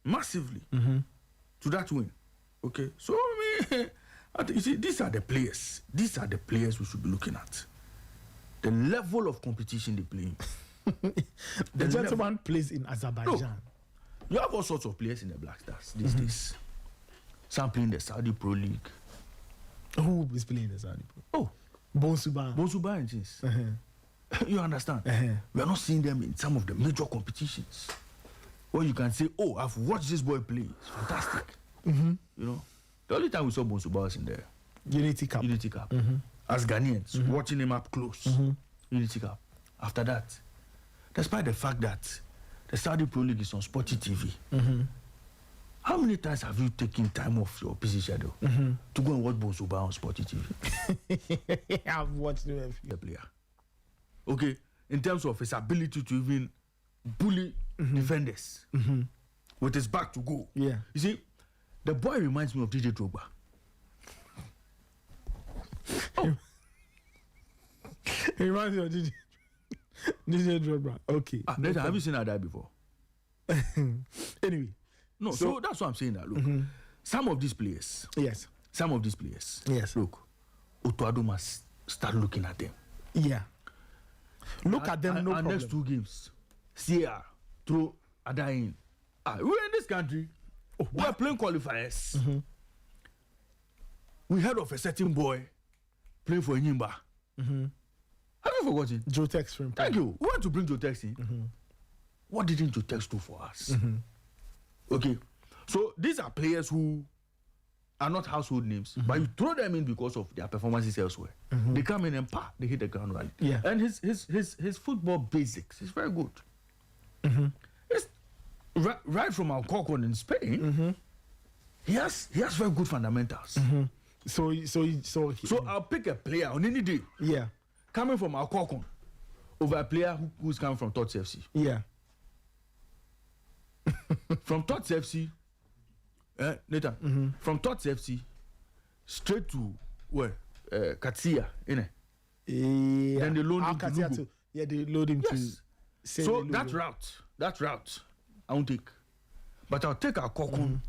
massively to that win. Okay? So, you see, these are the players. These are the players we should be looking at. The level of competition they play in. The gentleman plays in Azerbaijan. No. You have all sorts of players in the Black Stars these days. Some playing the Saudi Pro League. Who is playing the Saudi Pro? Oh, Bonsuba and things. You understand? We are not seeing them in some of the major competitions where you can say, "Oh, I've watched this boy play. It's fantastic." You know, the only time we saw Bonsuba was in the Unity Cup. As Ghanaians, watching him up close. Unity Cup. After that, despite the fact that the Saudi Pro League is on Sporty TV, how many times have you taken time off your busy schedule to go and watch Bonsuba on Sporty TV? I've watched him. The player. Okay, in terms of his ability to even bully defenders with his back to goal. Yeah. You see, the boy reminds me of DJ Drogba. He reminds me of DJ Drogba. Okay. Nathan, have you seen Adai before? Anyway. No, so that's what I'm saying. That look, some of these players. Yes. Some of these players. Yes. Look, Otto Addo must start looking at them. Yeah. Look at them. No our problem. Next 2 games, CR throw Adai in. We're in this country. We're playing qualifiers. We heard of a certain boy playing for Enyimba. Have you forgotten? Jotex from Thank you. We want to bring Jotex in. What didn't Jotex do for us? Okay. So these are players who are not household names, but you throw them in because of their performances elsewhere. They come in and they hit the ground running. Yeah. And his football basics is very good. It's right from Alcorcon in Spain. He has very good fundamentals. So I'll pick a player on any day. Yeah. Coming from Alcorcon over a player who's coming from Tots FC. Yeah. From Tots FC, Nathan, from Tots FC straight to where? Katsia, innit? Yeah. Then they load him to Lugo. Yeah, they load him to. So that route, I won't take. But I'll take Alcorcon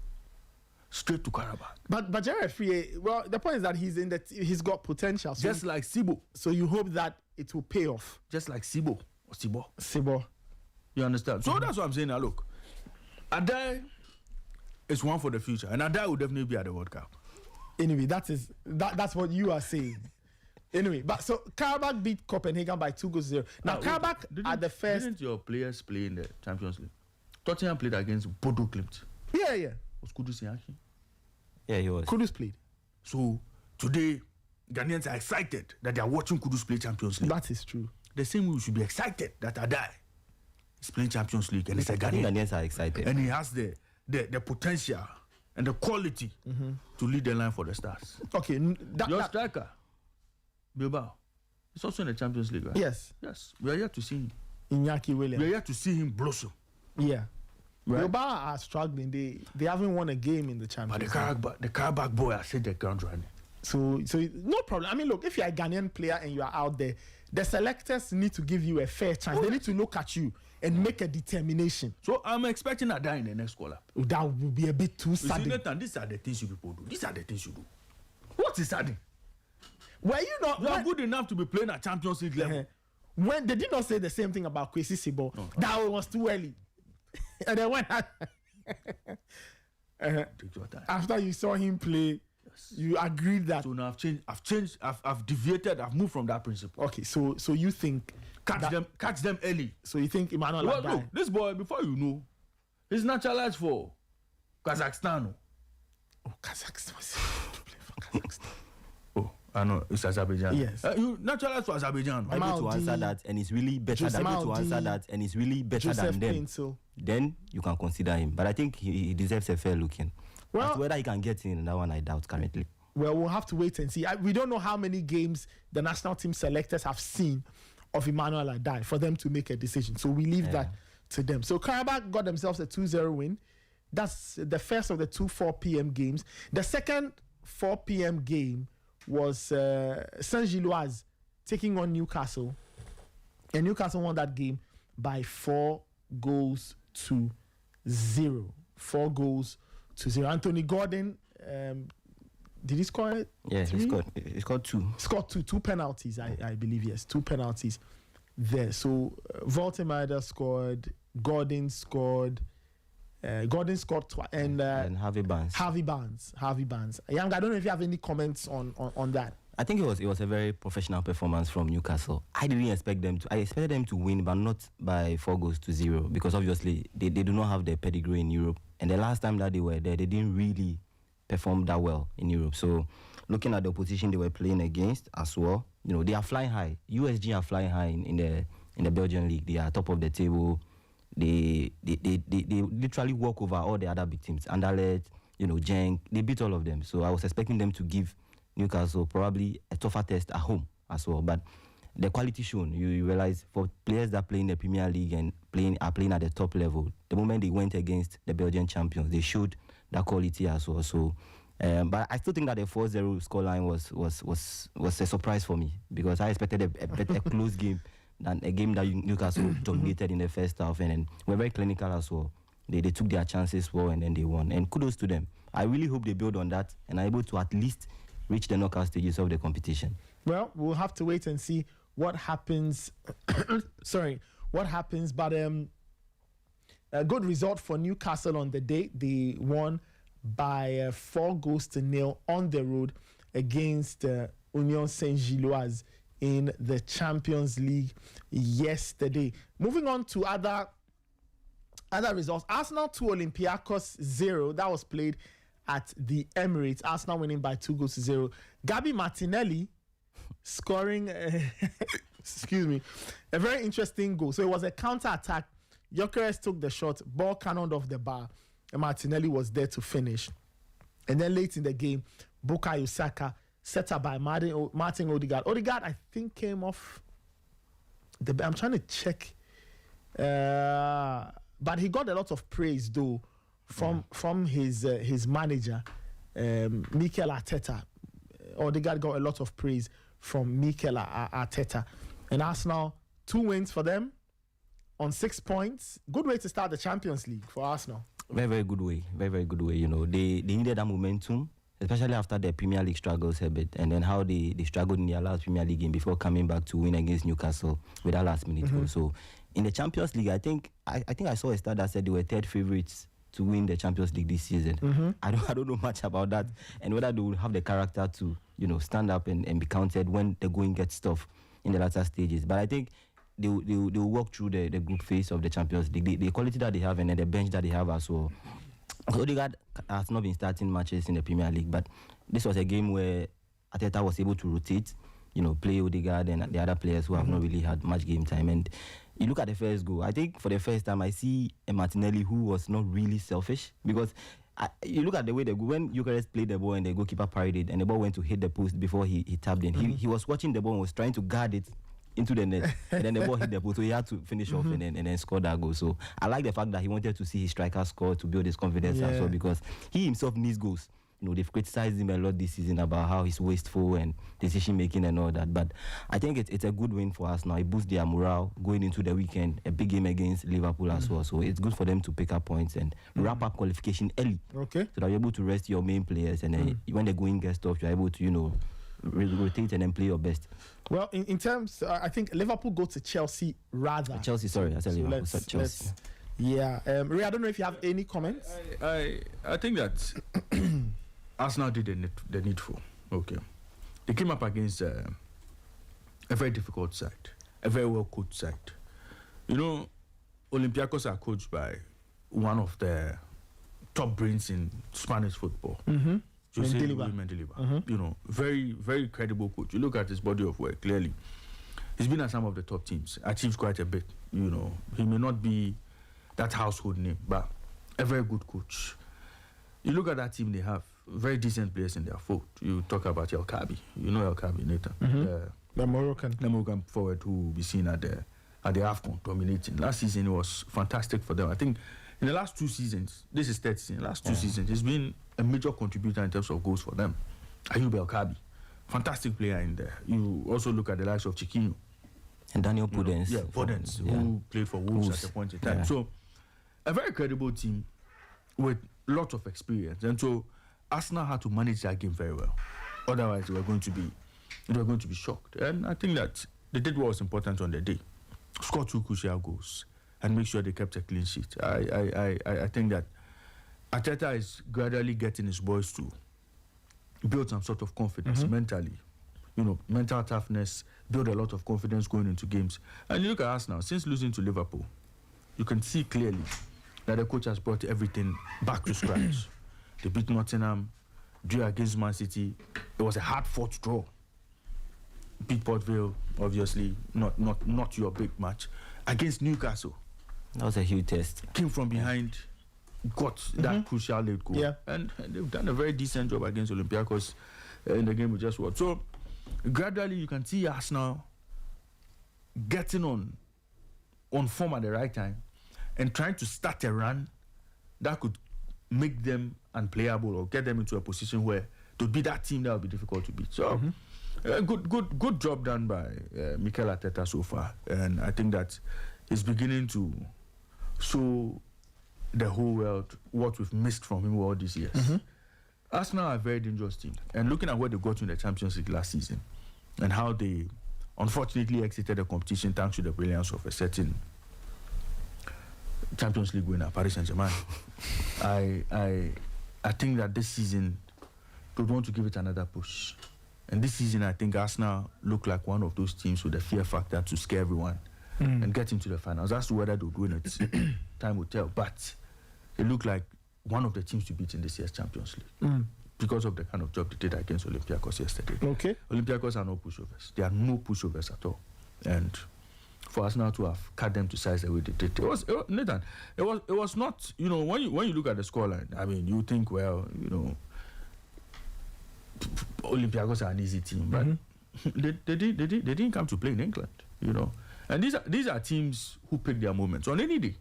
straight to Karabakh. But Jerry, well, the point is that he's got potential. So just like Sibo. So you hope that it will pay off. Just like Sibo or Sibo. You understand? So that's what I'm saying now. Look, Adai is one for the future, and Adai will definitely be at the World Cup. Anyway, that's what you are saying. Anyway, but so Karabakh beat Copenhagen by 2-0. Now Karabakh at the first. Didn't your players play in the Champions League? Tottenham played against Bodo Klimt. Yeah. Was Kudus in action? Yeah, he was. Kudus played. So today, Ghanaians are excited that they are watching Kudus play Champions League. That is true. The same way we should be excited that Adai is playing Champions League and it's a Ghanaian. Ghanaians are excited. And he has the potential and the quality to lead the line for the Stars. Okay. Your striker, Bilbao, He's also in the Champions League, right? Yes. Yes. We are here to see him. Iñaki Williams. We are here to see him blossom. Yeah. Right. Bilbao are struggling. They haven't won a game in the Champions League. But the Karabakh boy has said the ground running. So no problem. I mean, look, if you're a Ghanaian player and you are out there, the selectors need to give you a fair chance. They need to look at you and make a determination. So I'm expecting a die in the next call-up. That would be a bit too sudden. Nathan, these are the things you people do. These are the things you do. What is sudden? Were you not? You are good enough to be playing at Champions League level. When they did not say the same thing about Kwesi Sibo, that was too early. And then when take your time. After you saw him play, you agreed that. So now I've changed, I've deviated, I've moved from that principle. Okay, so you think catch them early. So you think Emmanuel look, this boy, before you know, he's naturalized for Kazakhstan. Oh, Kazakhstan. Kazakhstan. Oh, I know it's Azerbaijan. Yes. You naturalized for Azerbaijan. I'm able to answer that, and it's really better than them. Then you can consider him. But I think he deserves a fair looking. Well, whether he can get in that one, I doubt currently. Well, we'll have to wait and see. We don't know how many games the national team selectors have seen of Emmanuel Adai for them to make a decision. So we leave that to them. So Karabakh got themselves a 2-0 win. That's the first of the 2 4 p.m. games. The second 4 p.m. game was Saint-Gilloise taking on Newcastle. And Newcastle won that game by 4 goals to 0. 4 goals to 0. Anthony Gordon, did he score it? Yeah, he scored 2. Scored 2 penalties, I believe, yes. 2 penalties there. So Voltemada scored, Gordon scored twice, and Harvey Barnes. Young, I don't know if you have any comments on that. I think it was a very professional performance from Newcastle. I expected them to win, but not by 4 goals to 0, because obviously they do not have the pedigree in Europe. And the last time that they were there, they didn't really perform that well in Europe. So looking at the opposition they were playing against as well, they are flying high. USG are flying high in the Belgian league. They are top of the table. They literally walk over all the other big teams. Anderlecht, Genk, they beat all of them. So I was expecting them to give Newcastle probably a tougher test at home as well. But the quality shown, you realize for players that play in the Premier League and are playing at the top level, the moment they went against the Belgian champions, they showed that quality as well. So, but I still think that the 4-0 scoreline was a surprise for me, because I expected a close game than a game that Newcastle dominated in the first half, and then were very clinical as well. They took their chances well, and then they won. And kudos to them. I really hope they build on that and are able to at least reach the knockout stages of the competition. Well, we'll have to wait and see what happens. What happens? But a good result for Newcastle on the day. They won by 4 goals to 0 on the road against Union Saint-Gilloise in the Champions League yesterday. Moving on to other results. Arsenal 2, Olympiacos 0. That was played at the Emirates. Arsenal winning by 2 goals to 0. Gabi Martinelli scoring a very interesting goal. So it was a counter-attack. Gyökeres took the shot, ball cannoned off the bar, and Martinelli was there to finish. And then late in the game, Bukayo Saka set up by Martin Odegaard. Odegaard, I think, came off the... I'm trying to check. But he got a lot of praise, though, from his manager, Mikel Arteta. Odegaard got a lot of praise from Mikel Arteta. And Arsenal, 2 wins for them on 6 points. Good way to start the Champions League for Arsenal. Very, very good way. Very, very good way. They needed that momentum, especially after their Premier League struggles a bit, and then how they struggled in their last Premier League game before coming back to win against Newcastle with that last minute goal. So in the Champions League, I think I saw a stat that said they were 3rd favourites to win the Champions League this season. I don't know much about that, and whether they will have the character to stand up and be counted when the going gets tough in the latter stages. But I think they will walk through the group phase of the Champions League. The quality that they have and the bench that they have as well. Odegaard has not been starting matches in the Premier League, but this was a game where Arteta was able to rotate, play Odegaard and the other players who have not really had much game time. And you look at the first goal, I think for the first time I see a Martinelli who was not really selfish, because you look at the way they go when Eucharist played the ball and the goalkeeper parried it and the ball went to hit the post before he tapped in. He was watching the ball and was trying to guard it into the net, and then the ball hit the post, so he had to finish off and then score that goal. So I like the fact that he wanted to see his striker score to build his confidence as well, because he himself needs goals. They've criticized him a lot this season about how he's wasteful and decision making and all that. But I think it's a good win for us now. It boosts their morale going into the weekend, a big game against Liverpool as well. So it's good for them to pick up points and wrap up qualification early. Okay. So that you're able to rest your main players, and then when the going gets tough, you're able to, rotate and then play your best. Well, in terms, I think Liverpool go to Chelsea rather. Chelsea, sorry, I said Liverpool. Chelsea. Yeah. Ray, I don't know if you have any comments. I think that Arsenal did the needful. Okay. They came up against a very difficult side, a very well-coached side. Olympiacos are coached by one of the top brains in Spanish football. Jose Mendilibar. Very, very credible coach. You look at his body of work, clearly. He's been at some of the top teams, achieved quite a bit. He may not be that household name, but a very good coach. You look at that team they have, very decent players in their fold. You talk about El Kabi. You know El Kabi, Nathan. The Moroccan forward who will be seen at the AFCON dominating. Last season it was fantastic for them. I think in the last 2 seasons, this is third season, last 2 seasons, he's been a major contributor in terms of goals for them. Ayub El Kabi, fantastic player in there. You also look at the likes of Chiquinho. And Daniel Podence. Podence, who played for Wolves at a point in time. So, a very credible team with lots of experience. And so, Arsenal had to manage that game very well. Otherwise, they were going to be shocked. And I think that they did what was important on the day. Score 2 crucial goals and make sure they kept a clean sheet. I think that Arteta is gradually getting his boys to build some sort of confidence mentally. Mental toughness, build a lot of confidence going into games. And you look at Arsenal, since losing to Liverpool, you can see clearly that the coach has brought everything back to scratch. They beat Nottingham, drew against Man City. It was a hard-fought draw. Beat Port Vale, obviously, not your big match. Against Newcastle. That was a huge test. Came from behind, got that crucial late goal. Yeah. And they've done a very decent job against Olympiacos in the game we just watched. So, gradually, you can see Arsenal getting on form at the right time and trying to start a run that could make them unplayable or get them into a position where to be that team that will be difficult to beat. So, good job done by Mikel Arteta so far, and I think that he's beginning to show the whole world what we've missed from him all these years. Arsenal are a very dangerous team, and looking at where they got to in the Champions League last season, and how they unfortunately exited the competition thanks to the brilliance of a certain Champions League winner, Paris Saint-Germain. I think that this season they want to give it another push. And this season, I think Arsenal look like one of those teams with a fear factor to scare everyone and get into the finals. As to whether they'll win it, time will tell. But they look like one of the teams to beat in this year's Champions League because of the kind of job they did against Olympiacos yesterday. Okay. Olympiacos are no pushovers. There are no pushovers at all. And for Arsenal to have cut them to size the way they did, Nathan, it was not, when you look at the scoreline, I mean, you think, well, Olympiacos are an easy team, but they didn't come to play in England, And these are teams who pick their moments. On any day,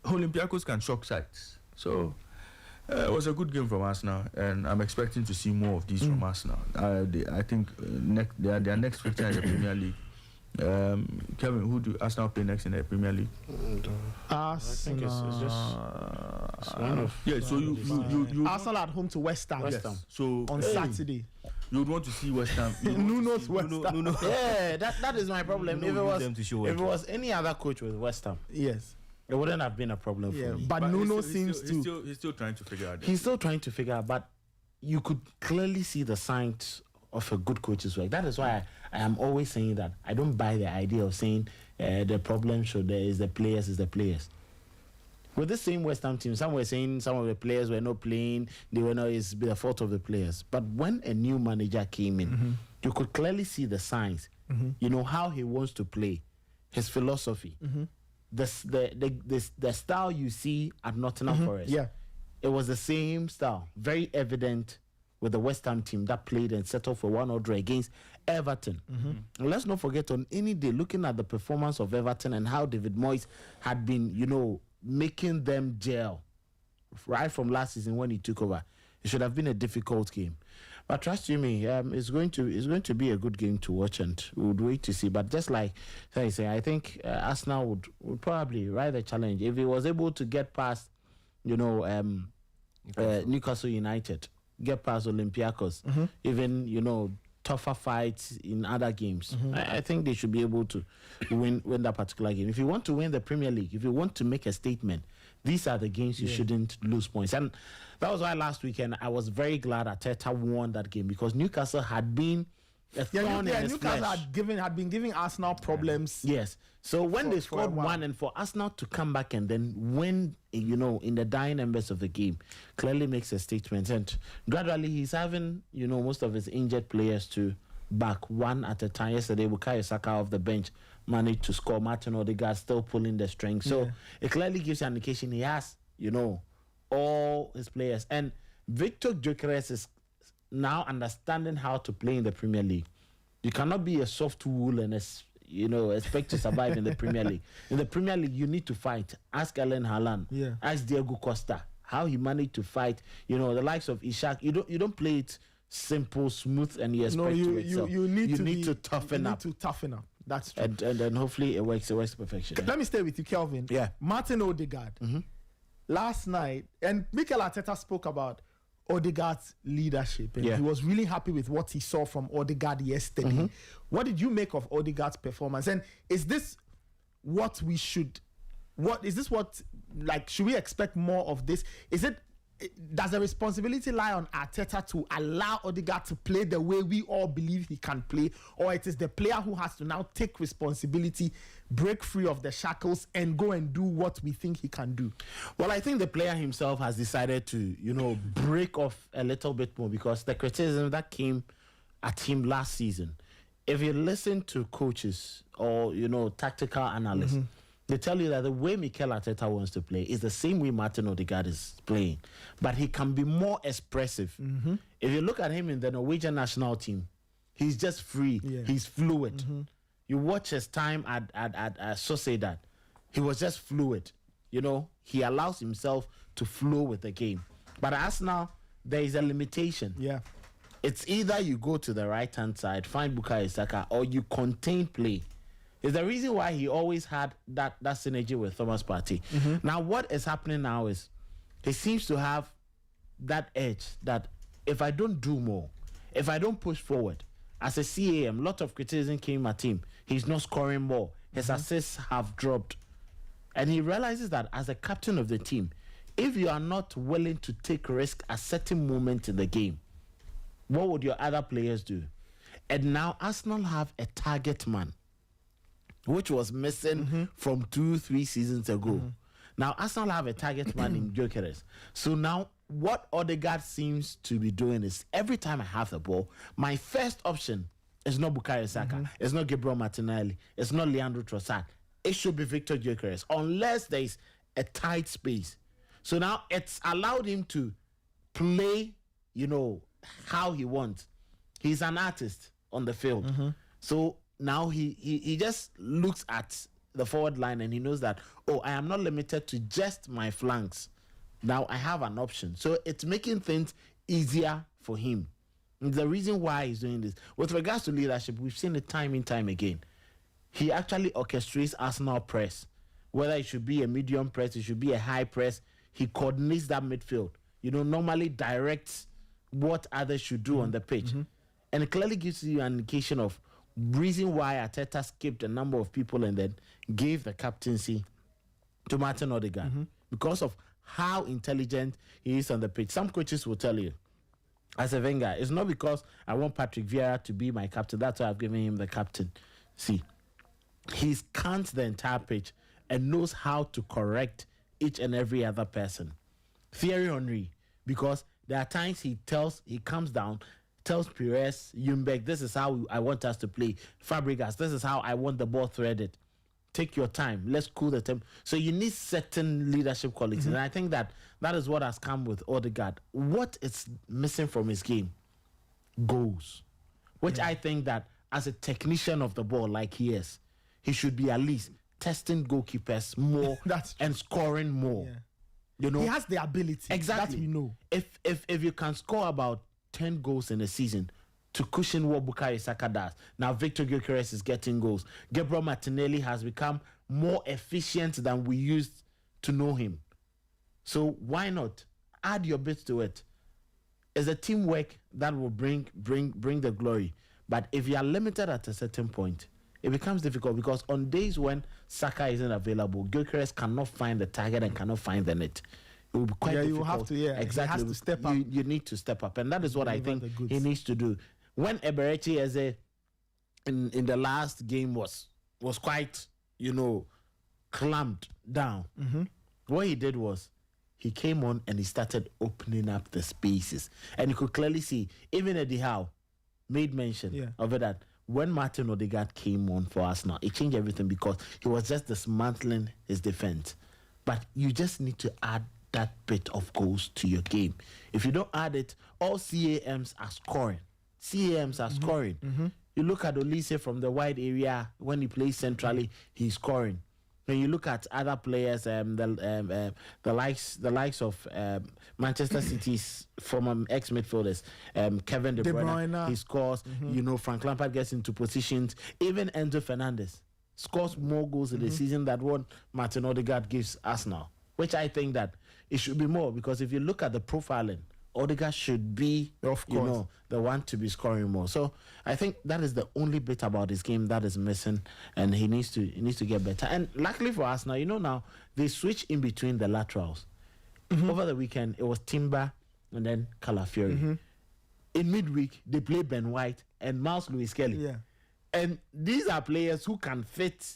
Olympiacos can shock sides. So it was a good game from Arsenal, and I'm expecting to see more of these from Arsenal. I think their next fixture in the Premier League. Kevin, who do Arsenal play next in the Premier League? Arsenal. I think it's just one of. Yeah, so you Arsenal at home to West Ham. Yes. So on Saturday. You would want to see West Ham. Nuno's West Ham. Yeah, that is my problem. If it was any other coach with West Ham, yes, it wouldn't have been a problem for me. But Nuno he's still trying to figure out. He's still trying to figure out, but you could clearly see the signs of a good coach's work. That is why I am always saying that I don't buy the idea of saying the problem is the players. With the same West Ham team, some were saying some of the players were not playing, it's the fault of the players. But when a new manager came in, you could clearly see the signs. How he wants to play, his philosophy, the style you see at Nottingham Forest. Yeah. it was the same style, very evident with the West Ham team that played and settled for 1-0 draw against Everton. And let's not forget, on any day, looking at the performance of Everton and how David Moyes had been, making them gel right from last season when he took over. It should have been a difficult game. But trust you me, it's going to be a good game to watch, and we would wait to see. But just like I say, I think Arsenal would probably ride the challenge if he was able to get past, Newcastle United, get past Olympiacos, even tougher fights in other games. I think they should be able to win that particular game. If you want to win the Premier League, if you want to make a statement, these are the games you shouldn't lose points. And that was why last weekend I was very glad Arteta won that game, because Newcastle had been a thorn in his Newcastle flesh. had been giving Arsenal problems. Yes. So when they scored one, and for Arsenal to come back and then win, in the dying embers of the game, clearly makes a statement. And gradually he's having, most of his injured players to back one at a time. Yesterday, Bukayo Saka off the bench managed to score. Martin Odegaard still pulling the string. So it clearly gives you an indication he has, all his players. And Victor Gyökeres is now understanding how to play in the Premier League. You cannot be a soft wool and expect to survive in the Premier League. In the Premier League, you need to fight. Ask Erling Haaland. Ask Diego Costa how he managed to fight. The likes of Ishak. You don't play it simple, smooth, and you expect you need to toughen up. That's true. And then hopefully it works to perfection. Let me stay with you, Kelvin. Yeah. Martin Odegaard. Last night, and Mikel Arteta spoke about Odegaard's leadership, and he was really happy with what he saw from Odegaard yesterday. What did you make of Odegaard's performance? And is this what we should? Should we expect more of this? Does the responsibility lie on Arteta to allow Odegaard to play the way we all believe he can play, or it is the player who has to now take responsibility, break free of the shackles, and go and do what we think he can do? Well, I think the player himself has decided to, break off a little bit more, because the criticism that came at him last season, if you listen to coaches or, tactical analysts, they tell you that the way Mikel Arteta wants to play is the same way Martin Odegaard is playing, but he can be more expressive. If you look at him in the Norwegian national team, he's just free. He's fluid. You watch his time at Sociedad, he was just fluid. He allows himself to flow with the game. But at Arsenal, there is a limitation. It's either you go to the right-hand side, find Bukayo Saka, or you contain play. It's the reason why he always had that synergy with Thomas Partey. Now, what is happening now is he seems to have that edge that if I don't do more, if I don't push forward, as a CAM, a lot of criticism came at him. He's not scoring more. His assists have dropped. And he realizes that as a captain of the team, if you are not willing to take risk at certain moments in the game, what would your other players do? And now Arsenal have a target man, which was missing from 2-3 seasons ago. Now, Arsenal have a target man in Gyökeres. So now, what Odegaard seems to be doing is, every time I have the ball, my first option is not Bukayo Saka, it's not Gabriel Martinelli, it's not Leandro Trossard. It should be Victor Gyökeres, unless there is a tight space. So now, it's allowed him to play, how he wants. He's an artist on the field. So now he just looks at the forward line and he knows that, I am not limited to just my flanks. Now I have an option. So it's making things easier for him. And the reason why he's doing this, with regards to leadership, we've seen it time and time again. He actually orchestrates Arsenal press. Whether it should be a medium press, it should be a high press, he coordinates that midfield. Normally directs what others should do on the pitch. And it clearly gives you an indication of reason why Arteta skipped a number of people and then gave the captaincy to Martin Odegaard, because of how intelligent he is on the pitch. Some coaches will tell you, as a Wenger, it's not because I want Patrick Vieira to be my captain, that's why I've given him the captain. See, he scans the entire pitch and knows how to correct each and every other person. Thierry Henry, because there are times he comes down, tells Pires, Ljungberg, this is how I want us to play. Fabregas, this is how I want the ball threaded. take your time. Let's cool the temp. So you need certain leadership qualities. And I think that is what has come with Odegaard. What is missing from his game? Goals. Which I think that as a technician of the ball like he is, he should be at least testing goalkeepers more and scoring more. Yeah. You know, he has the ability. Exactly. That we know. If you can score about 10 goals in a season, to cushion what Bukayo Saka does. Now Victor Gyökeres is getting goals. Gabriel Martinelli has become more efficient than we used to know him. So why not add your bit to it? It's a teamwork that will bring the glory. But if you are limited at a certain point, it becomes difficult because on days when Saka isn't available, Gyökeres cannot find the target and cannot find the net. It will be quite difficult. You have to, exactly. He has to step up. You need to step up, and that is what I think he needs to do. When Eberechi Eze in the last game was quite, clamped down, what he did was he came on and he started opening up the spaces. And you could clearly see, even Eddie Howe made mention of it, that when Martin Odegaard came on for Arsenal, it changed everything because he was just dismantling his defense. But you just need to add that bit of goals to your game. If you don't add it, all CAMs are scoring. Scoring. You look at Olise from the wide area when he plays centrally, he's scoring. When you look at other players, the likes of Manchester City's former ex-midfielders, Kevin De Bruyne, he scores. Frank Lampard gets into positions. Even Enzo Fernandez scores more goals in the season than what Martin Odegaard gives Arsenal, which I think that it should be more, because if you look at the profiling, Odegaard should be, the one to be scoring more. So I think that is the only bit about his game that is missing, and he needs to get better. And luckily for us now, now they switch in between the laterals. Over the weekend, it was Timber and then Calafiori. In midweek, they play Ben White and Miles Lewis-Kelly. Yeah. And these are players who can fit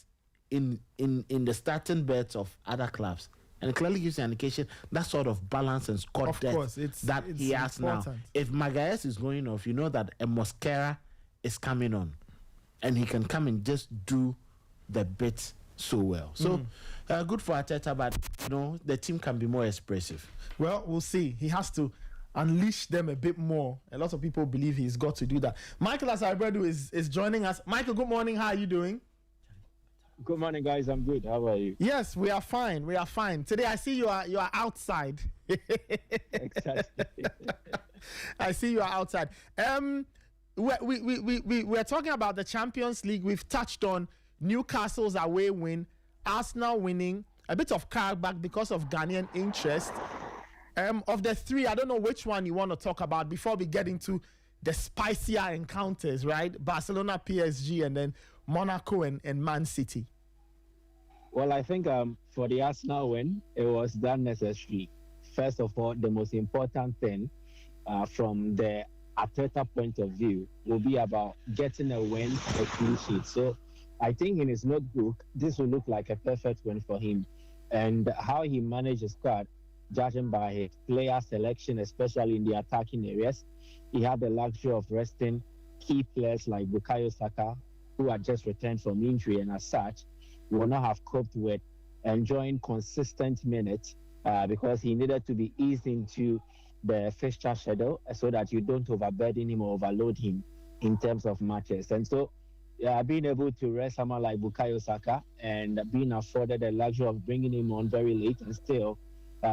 in the starting bets of other clubs. And it clearly gives an indication that sort of balance and squad depth that he has important now. If Magalhaes is going off, you know that a Mosquera is coming on. And he can come and just do the bit so well. So, good for Arteta, but, the team can be more expressive. Well, we'll see. He has to unleash them a bit more. A lot of people believe he's got to do that. Michael Asaribredu is joining us. Michael, good morning. How are you doing? Good morning, guys. I'm good. How are you? Yes, we are fine. Today, I see you are outside. Exactly. I see you are outside. We're talking about the Champions League. We've touched on Newcastle's away win, Arsenal winning, a bit of cardback because of Ghanaian interest. Of the three, I don't know which one you want to talk about before we get into the spicier encounters, right? Barcelona, PSG, and then Monaco and Man City. Well, I think for the Arsenal win, it was that necessary. First of all, the most important thing from the Arteta point of view will be about getting a win, a clean sheet. So I think in his notebook, this will look like a perfect win for him. And how he managed his squad, judging by his player selection, especially in the attacking areas, he had the luxury of resting key players like Bukayo Saka, who had just returned from injury, and as such, will not have coped with enjoying consistent minutes because he needed to be eased into the fixture schedule so that you don't overburden him or overload him in terms of matches. And so being able to rest someone like Bukayo Saka and being afforded the luxury of bringing him on very late and still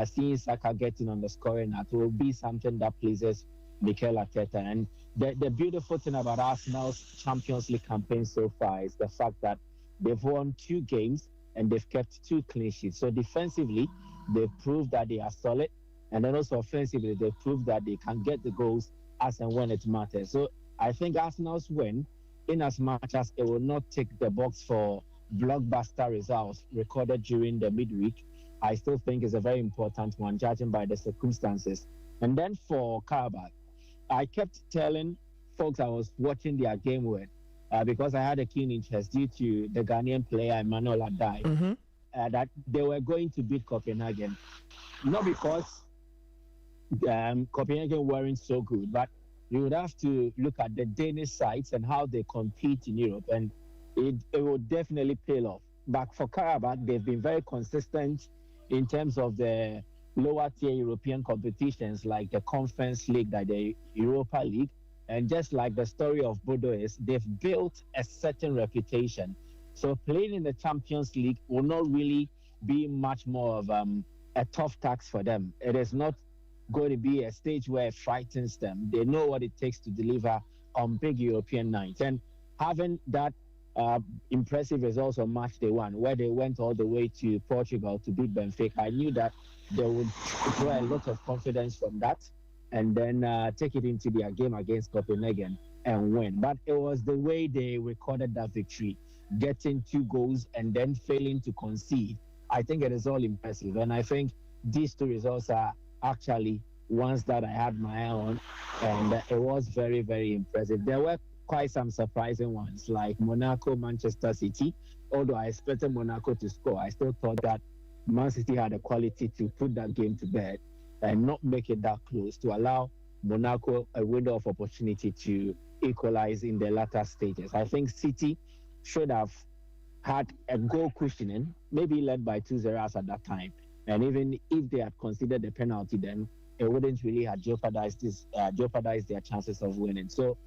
seeing Saka getting on the scoring at will be something that pleases Mikel Arteta. And the beautiful thing about Arsenal's Champions League campaign so far is the fact that they've won 2 games and they've kept 2 clean sheets. So defensively, they've proved that they are solid. And then also offensively, they've proved that they can get the goals as and when it matters. So I think Arsenal's win, in as much as it will not tick the box for blockbuster results recorded during the midweek, I still think is a very important one, judging by the circumstances. And then for Karabakh, I kept telling folks I was watching their game with because I had a keen interest due to the Ghanaian player Emmanuel Adai, that they were going to beat Copenhagen. Not because Copenhagen weren't so good, but you would have to look at the Danish sides and how they compete in Europe, and it will definitely pay off. but for Carabao, they've been very consistent in terms of the lower tier European competitions like the Conference League, like the Europa League. And just like the story of Bodo is, they've built a certain reputation. So playing in the Champions League will not really be much more of a tough task for them. It is not going to be a stage where it frightens them. They know what it takes to deliver on big European nights. And having that impressive results on match day one, where they went all the way to Portugal to beat Benfica, I knew that they would draw a lot of confidence from that and then take it into their game against Copenhagen and win. But it was the way they recorded that victory, getting 2 goals and then failing to concede. I think it is all impressive. And I think these 2 results are actually ones that I had my eye on, and it was very, very impressive. There were quite some surprising ones, like Monaco, Manchester City. Although I expected Monaco to score, I still thought that Man City had the quality to put that game to bed and not make it that close, to allow Monaco a window of opportunity to equalize in the latter stages. I think City should have had a goal cushioning, maybe led by 2-0 at that time. And even if they had considered the penalty, then it wouldn't really have jeopardized their chances of winning. So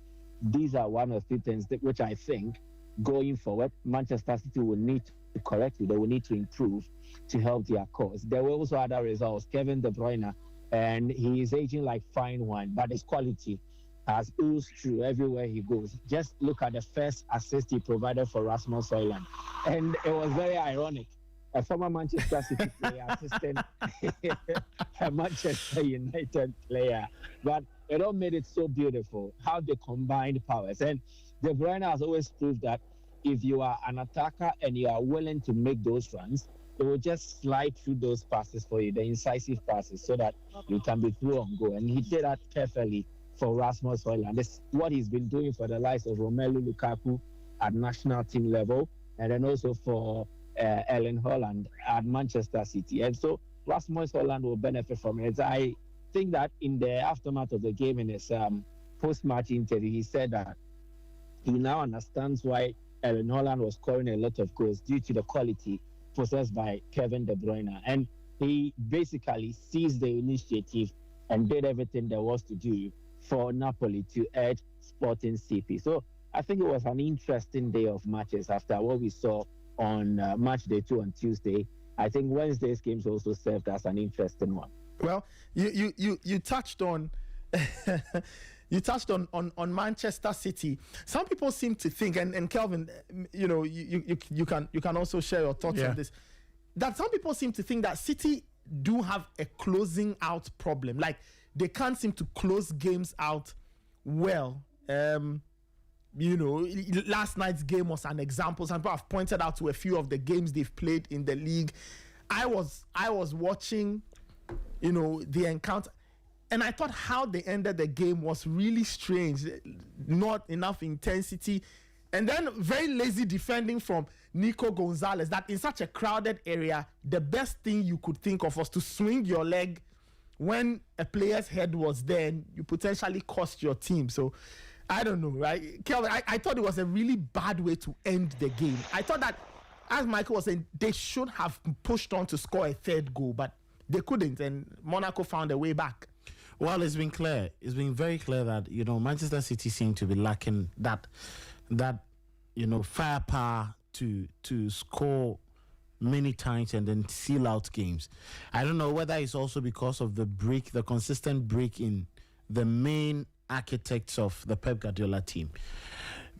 these are one of the things which I think going forward, Manchester City will need to correct. They will need to improve to help their cause. There were also other results. Kevin De Bruyne, and he is aging like fine wine, but his quality has oozed through everywhere he goes. Just look at the first assist he provided for Rasmus Højlund. And it was very ironic. A former Manchester City player assisting a Manchester United player. But it all made it so beautiful, how they combined powers. And De Bruyne has always proved that if you are an attacker and you are willing to make those runs, it will just slide through those passes for you, the incisive passes, so that you can be through on goal. And he did that perfectly for Rasmus Højlund. That's what he's been doing for the likes of Romelu Lukaku at national team level, and then also for Erling Haaland at Manchester City. And so Rasmus Højlund will benefit from it. I think that in the aftermath of the game, in his post-match interview, he said that he now understands why Erling Haaland was scoring a lot of goals, due to the quality possessed by Kevin De Bruyne. And he basically seized the initiative and did everything there was to do for Napoli to edge Sporting CP. So I think it was an interesting day of matches after what we saw on match day 2 on Tuesday. I think Wednesday's games also served as an interesting one. Well, you touched on you touched on Manchester City. Some people seem to think, and Kelvin, you know, you can also share your thoughts on this, that some people seem to think that City do have a closing out problem. Like, they can't seem to close games out well. You know, last night's game was an example. Some people have pointed out to a few of the games they've played in the league. I was watching, you know, the encounter, and I thought how they ended the game was really strange. Not enough intensity, and then very lazy defending from Nico Gonzalez, that in such a crowded area, the best thing you could think of was to swing your leg when a player's head was there, and you potentially cost your team. So I don't know, right? Kelvin, I thought it was a really bad way to end the game. I thought that, as Michael was saying, they should have pushed on to score a third goal, but they couldn't, and Monaco found a way back. Well, it's been clear. It's been very clear that, you know, Manchester City seem to be lacking that you know, firepower to score many times and then seal out games. I don't know whether it's also because of the consistent break in the main architects of the Pep Guardiola team.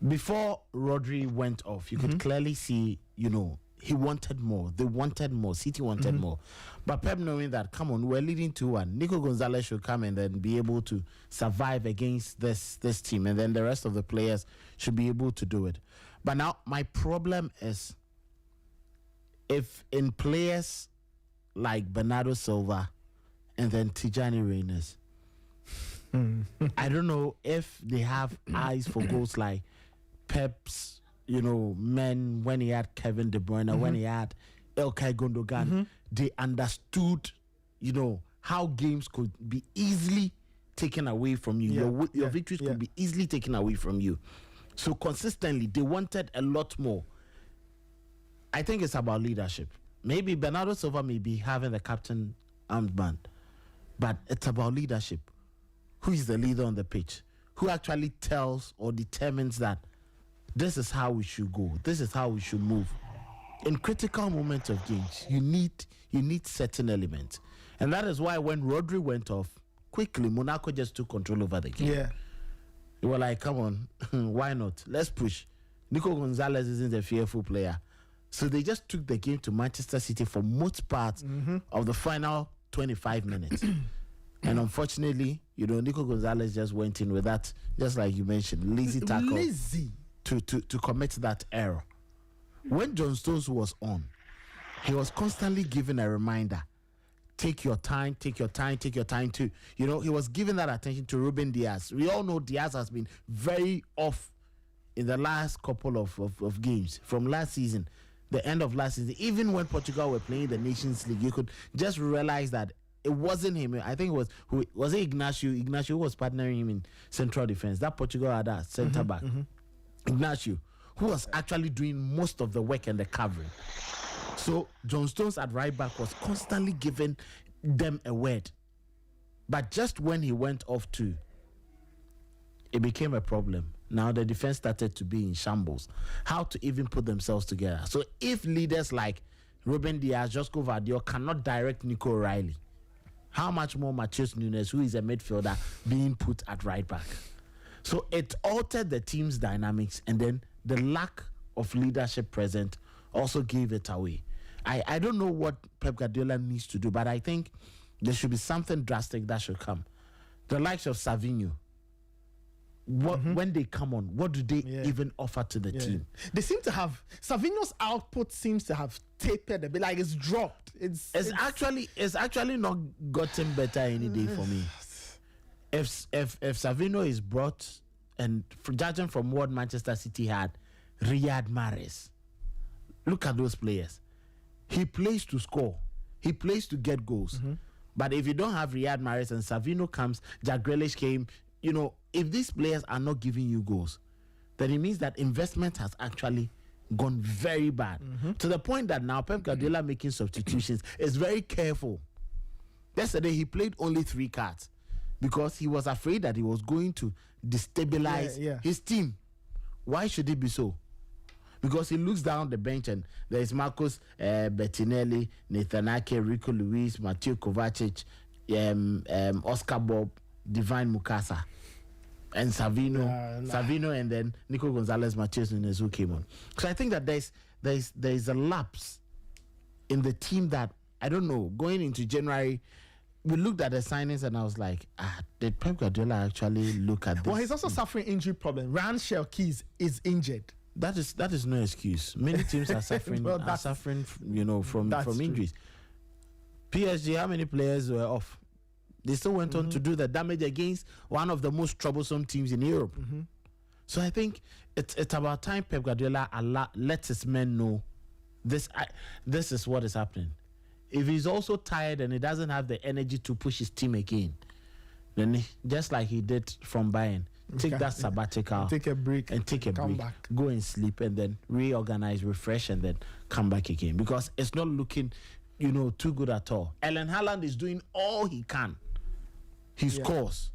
Before Rodri went off, you could clearly see, you know, he wanted more. They wanted more. City wanted more. But Pep, knowing that, come on, we're leading 2-1. Nico Gonzalez should come and then be able to survive against this team, and then the rest of the players should be able to do it. But now my problem is, if in players like Bernardo Silva and then Tijani Reyners, I don't know if they have eyes for goals like Pep's, you know, men when he had Kevin De Bruyne, when he had Ilkay Gundogan. They understood, you know, how games could be easily taken away from you. Your victories could be easily taken away from you. So consistently, they wanted a lot more. I think it's about leadership. Maybe Bernardo Silva may be having the captain armband, but it's about leadership. Who is the leader on the pitch? Who actually tells or determines that this is how we should go, this is how we should move? In critical moments of games, you need certain elements. And that is why when Rodri went off, quickly, Monaco just took control over the game. Yeah. They were like, come on, why not? Let's push. Nico Gonzalez isn't a fearful player. So they just took the game to Manchester City for most parts of the final 25 minutes. And unfortunately, Nico Gonzalez just went in with that, just like you mentioned, lazy tackle. To commit that error. When John Stones was on, he was constantly given a reminder. Take your time too. He was giving that attention to Ruben Diaz. We all know Diaz has been very off in the last couple of games from last season, the end of last season. Even when Portugal were playing the Nations League, you could just realize that it wasn't him. I think it was it Ignacio? Ignacio was partnering him in central defense. That Portugal had that centre back. Ignacio, who was actually doing most of the work and the covering. So John Stones at right back was constantly giving them a word. But just when he went off too, it became a problem. Now the defense started to be in shambles. How to even put themselves together. So if leaders like Ruben Diaz, Josko Vardio cannot direct Nico O'Reilly, how much more Matheus Nunes, who is a midfielder, being put at right back? So it altered the team's dynamics, and then the lack of leadership present also gave it away. I don't know what Pep Guardiola needs to do, but I think there should be something drastic that should come. The likes of Savinho, when they come on, what do they even offer to the team? They seem to have, Savinho's output seems to have tapered a bit, like it's dropped. It's actually not gotten better any day for me. If Savinho is brought, and judging from what Manchester City had, Riyad Mahrez, look at those players. He plays to score. He plays to get goals. But if you don't have Riyad Mahrez and Savinho comes, Jack Grealish came, if these players are not giving you goals, then it means that investment has actually gone very bad. To the point that now Pep Guardiola making substitutions is very careful. Yesterday he played only 3 cards because he was afraid that he was going to destabilize his team. Why should it be so? Because he looks down the bench and there is Marcos Bettinelli, Nathan Ake, Rico Luis, Mateo Kovacic, Oscar Bob, Divine Mukasa, and Savinho, and then Nico Gonzalez, Matheus Nunes, who came on. So I think that there is a lapse in the team that, I don't know, going into January, we looked at the signings and I was like, did Pep Guardiola actually look at this? Well, he's also suffering injury problem. Ryan Shelkeys is injured. That is no excuse. Many teams are suffering from injuries. PSG, how many players were off? They still went on to do the damage against one of the most troublesome teams in Europe. So I think it's about time Pep Guardiola lets his men know this is what is happening. If he's also tired and he doesn't have the energy to push his team again, then just like he did from Bayern, take that sabbatical, take a break, back. Go and sleep, and then reorganize, refresh, and then come back again, because it's not looking, too good at all. Erling Haaland is doing all he can. He scores,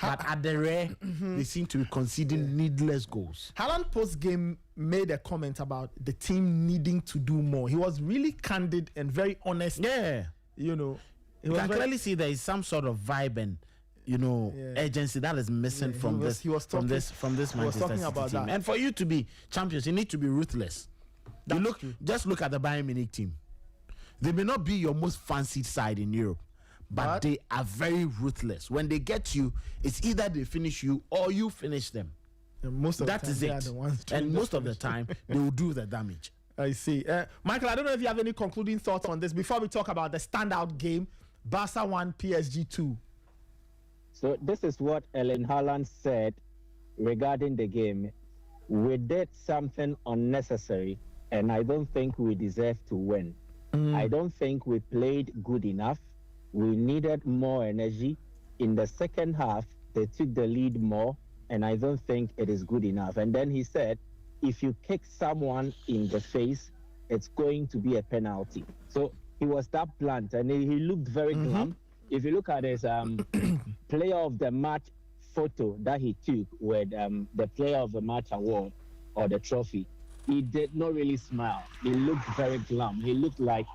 but at the rare, they seem to be conceding needless goals. Haaland post-game made a comment about the team needing to do more. He was really candid and very honest. Yeah, you can clearly see there is some sort of vibe and urgency that is missing from this Manchester City team. And for you to be champions, you need to be ruthless. Just look at the Bayern Munich team. They may not be your most fancied side in Europe, but they are very ruthless. When they get you, it's either they finish you or you finish them. And most of that the time, is they it. are the ones and most of the time, they will do the damage. I see. Michael, I don't know if you have any concluding thoughts on this before we talk about the standout game, Barca 1, PSG 2. So this is what Erling Haaland said regarding the game. We did something unnecessary, and I don't think we deserve to win. I don't think we played good enough. We needed more energy. In the second half, they took the lead more, and I don't think it is good enough. And then he said, if you kick someone in the face, it's going to be a penalty. So he was that blunt, and he looked very glum. If you look at his player of the match photo that he took with the player of the match award or the trophy, he did not really smile. He looked very glum. He looked like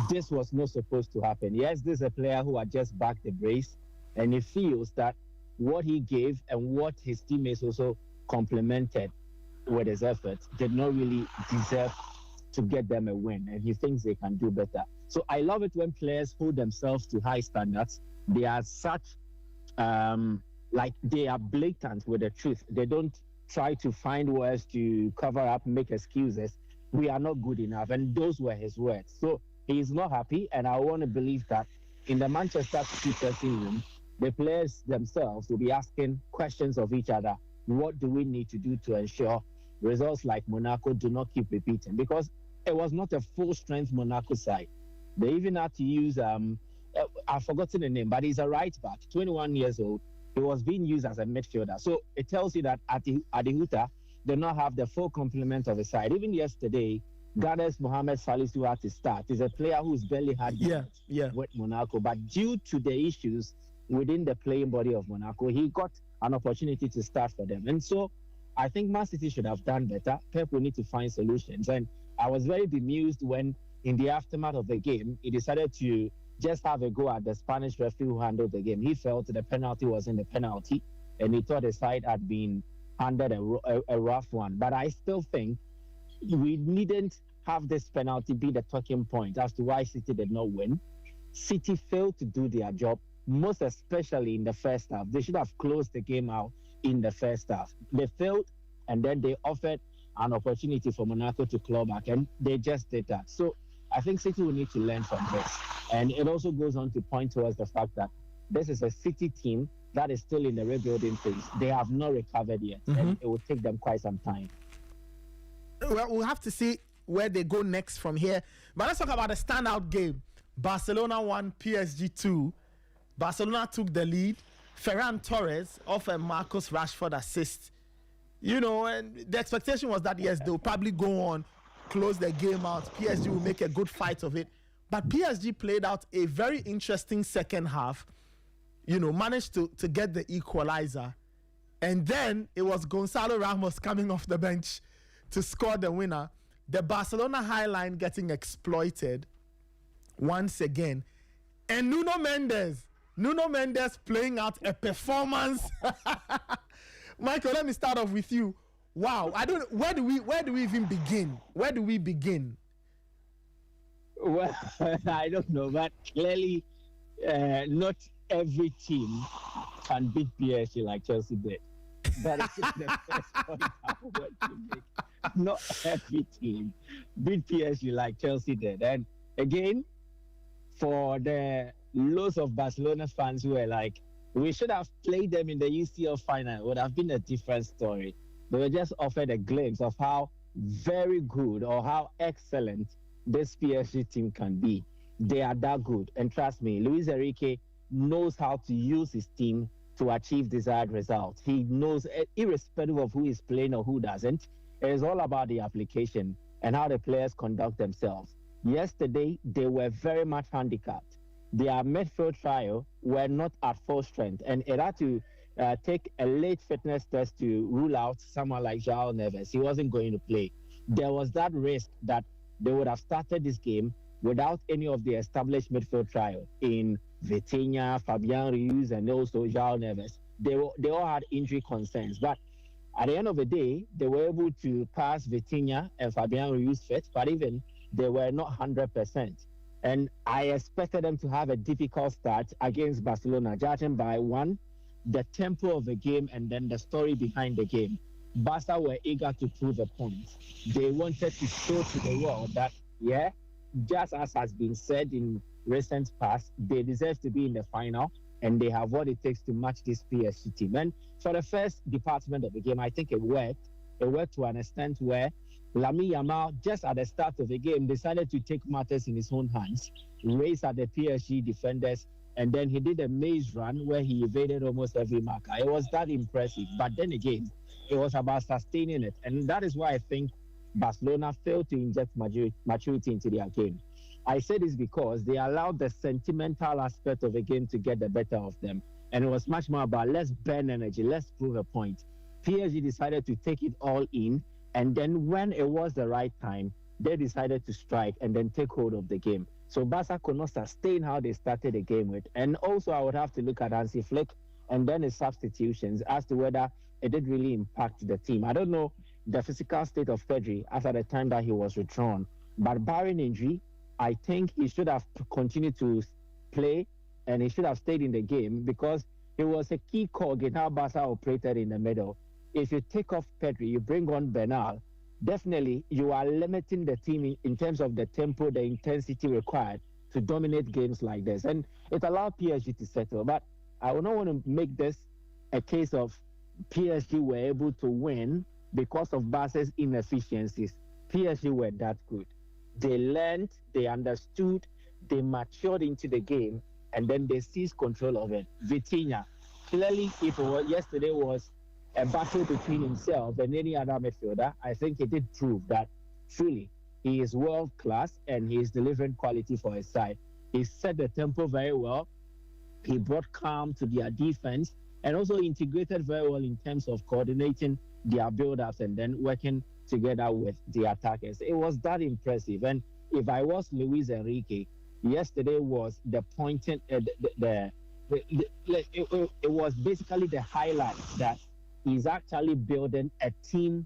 this was not supposed to happen. Yes, this is a player who had just backed the brace, and he feels that what he gave and what his teammates also complimented with his efforts did not really deserve to get them a win, and he thinks they can do better. So I love it when players hold themselves to high standards. They are such, like they are blatant with the truth. They don't try to find words to cover up, make excuses. We are not good enough, and those were his words. So he's not happy, and I want to believe that in the Manchester City dressing room, the players themselves will be asking questions of each other. What do we need to do to ensure results like Monaco do not keep repeating? Because it was not a full-strength Monaco side. They even had to use, I've forgotten the name, but he's a right back, 21 years old. He was being used as a midfielder. So it tells you that Adihuta did not have the full complement of the side. Even yesterday, Ghana's Mohamed Salisu had to start. He's a player who's barely had with Monaco. But due to the issues within the playing body of Monaco, he got an opportunity to start for them. And so I think Man City should have done better. Pep will need to find solutions. And I was very bemused when, in the aftermath of the game, he decided to just have a go at the Spanish referee who handled the game. He felt the penalty wasn't a penalty, and he thought the side had been handed a rough one. But I still think we needn't have this penalty be the talking point as to why City did not win. City failed to do their job, most especially in the first half. They should have closed the game out in the first half. They failed, and then they offered an opportunity for Monaco to claw back, and they just did that. So I think City will need to learn from this. And it also goes on to point towards the fact that this is a City team that is still in the rebuilding phase. They have not recovered yet, and it will take them quite some time. Well, we'll have to see where they go next from here. But let's talk about a standout game. Barcelona 1, PSG 2. Barcelona took the lead. Ferran Torres off a Marcus Rashford assist. You know, and the expectation was that, yes, they'll probably go on, close the game out. PSG will make a good fight of it. But PSG played out a very interesting second half, you know, managed to get the equalizer. And then it was Gonzalo Ramos coming off the bench to score the winner. The Barcelona high line getting exploited once again. And Nuno Mendes playing out a performance. Michael, let me start off with you. Wow, where do we even begin? Where do we begin? Well, I don't know, but clearly not every team can beat PSG like Chelsea did. That is the first point I want to make. Not every team beat PSG like Chelsea did. And again, for the loads of Barcelona fans who were like, we should have played them in the UCL final, it would have been a different story. They were just offered a glimpse of how very good or how excellent this PSG team can be. They are that good. And trust me, Luis Enrique knows how to use his team to achieve desired results. He knows, irrespective of who is playing or who doesn't, it is all about the application and how the players conduct themselves. Yesterday, they were very much handicapped. Their midfield trio were not at full strength, and it had to take a late fitness test to rule out someone like João Neves. He wasn't going to play. There was that risk that they would have started this game without any of the established midfield trio in Vitinha, Fabian Ruiz, and also João Neves. They all had injury concerns, but at the end of the day, they were able to pass Vitinha and Fabian Ruiz fit, but even they were not 100%. And I expected them to have a difficult start against Barcelona, judging by one, the tempo of the game, and then the story behind the game. Barca were eager to prove a point. They wanted to show to the world that, yeah, just as has been said in recent past, they deserve to be in the final, and they have what it takes to match this PSG team. And for the first department of the game, I think it worked. It worked to an extent where Lamine Yamal, just at the start of the game, decided to take matters in his own hands, race at the PSG defenders, and then he did a maze run where he evaded almost every marker. It was that impressive. But then again, it was about sustaining it. And that is why I think Barcelona failed to inject maturity into their game. I say this because they allowed the sentimental aspect of a game to get the better of them. And it was much more about let's burn energy, let's prove a point. PSG decided to take it all in. And then when it was the right time, they decided to strike and then take hold of the game. So Barca could not sustain how they started the game with. And also I would have to look at Hansi Flick and then his substitutions as to whether it did really impact the team. I don't know the physical state of Pedri as at the time that he was withdrawn. But barring injury, I think he should have continued to play and he should have stayed in the game because it was a key cog in how Barca operated in the middle. If you take off Pedri, you bring on Bernal, definitely you are limiting the team in terms of the tempo, the intensity required to dominate games like this. And it allowed PSG to settle. But I would not want to make this a case of PSG were able to win because of Barca's inefficiencies. PSG were that good. They learned, they understood, they matured into the game, and then they seized control of it. Vitinha, clearly, if yesterday was a battle between himself and any other midfielder, I think he did prove that truly he is world class and he is delivering quality for his side. He set the tempo very well. He brought calm to their defense and also integrated very well in terms of coordinating their build-ups and then working together with the attackers. It was that impressive. And if I was Luis Enrique, yesterday was the pointing, it was basically the highlight that he's actually building a team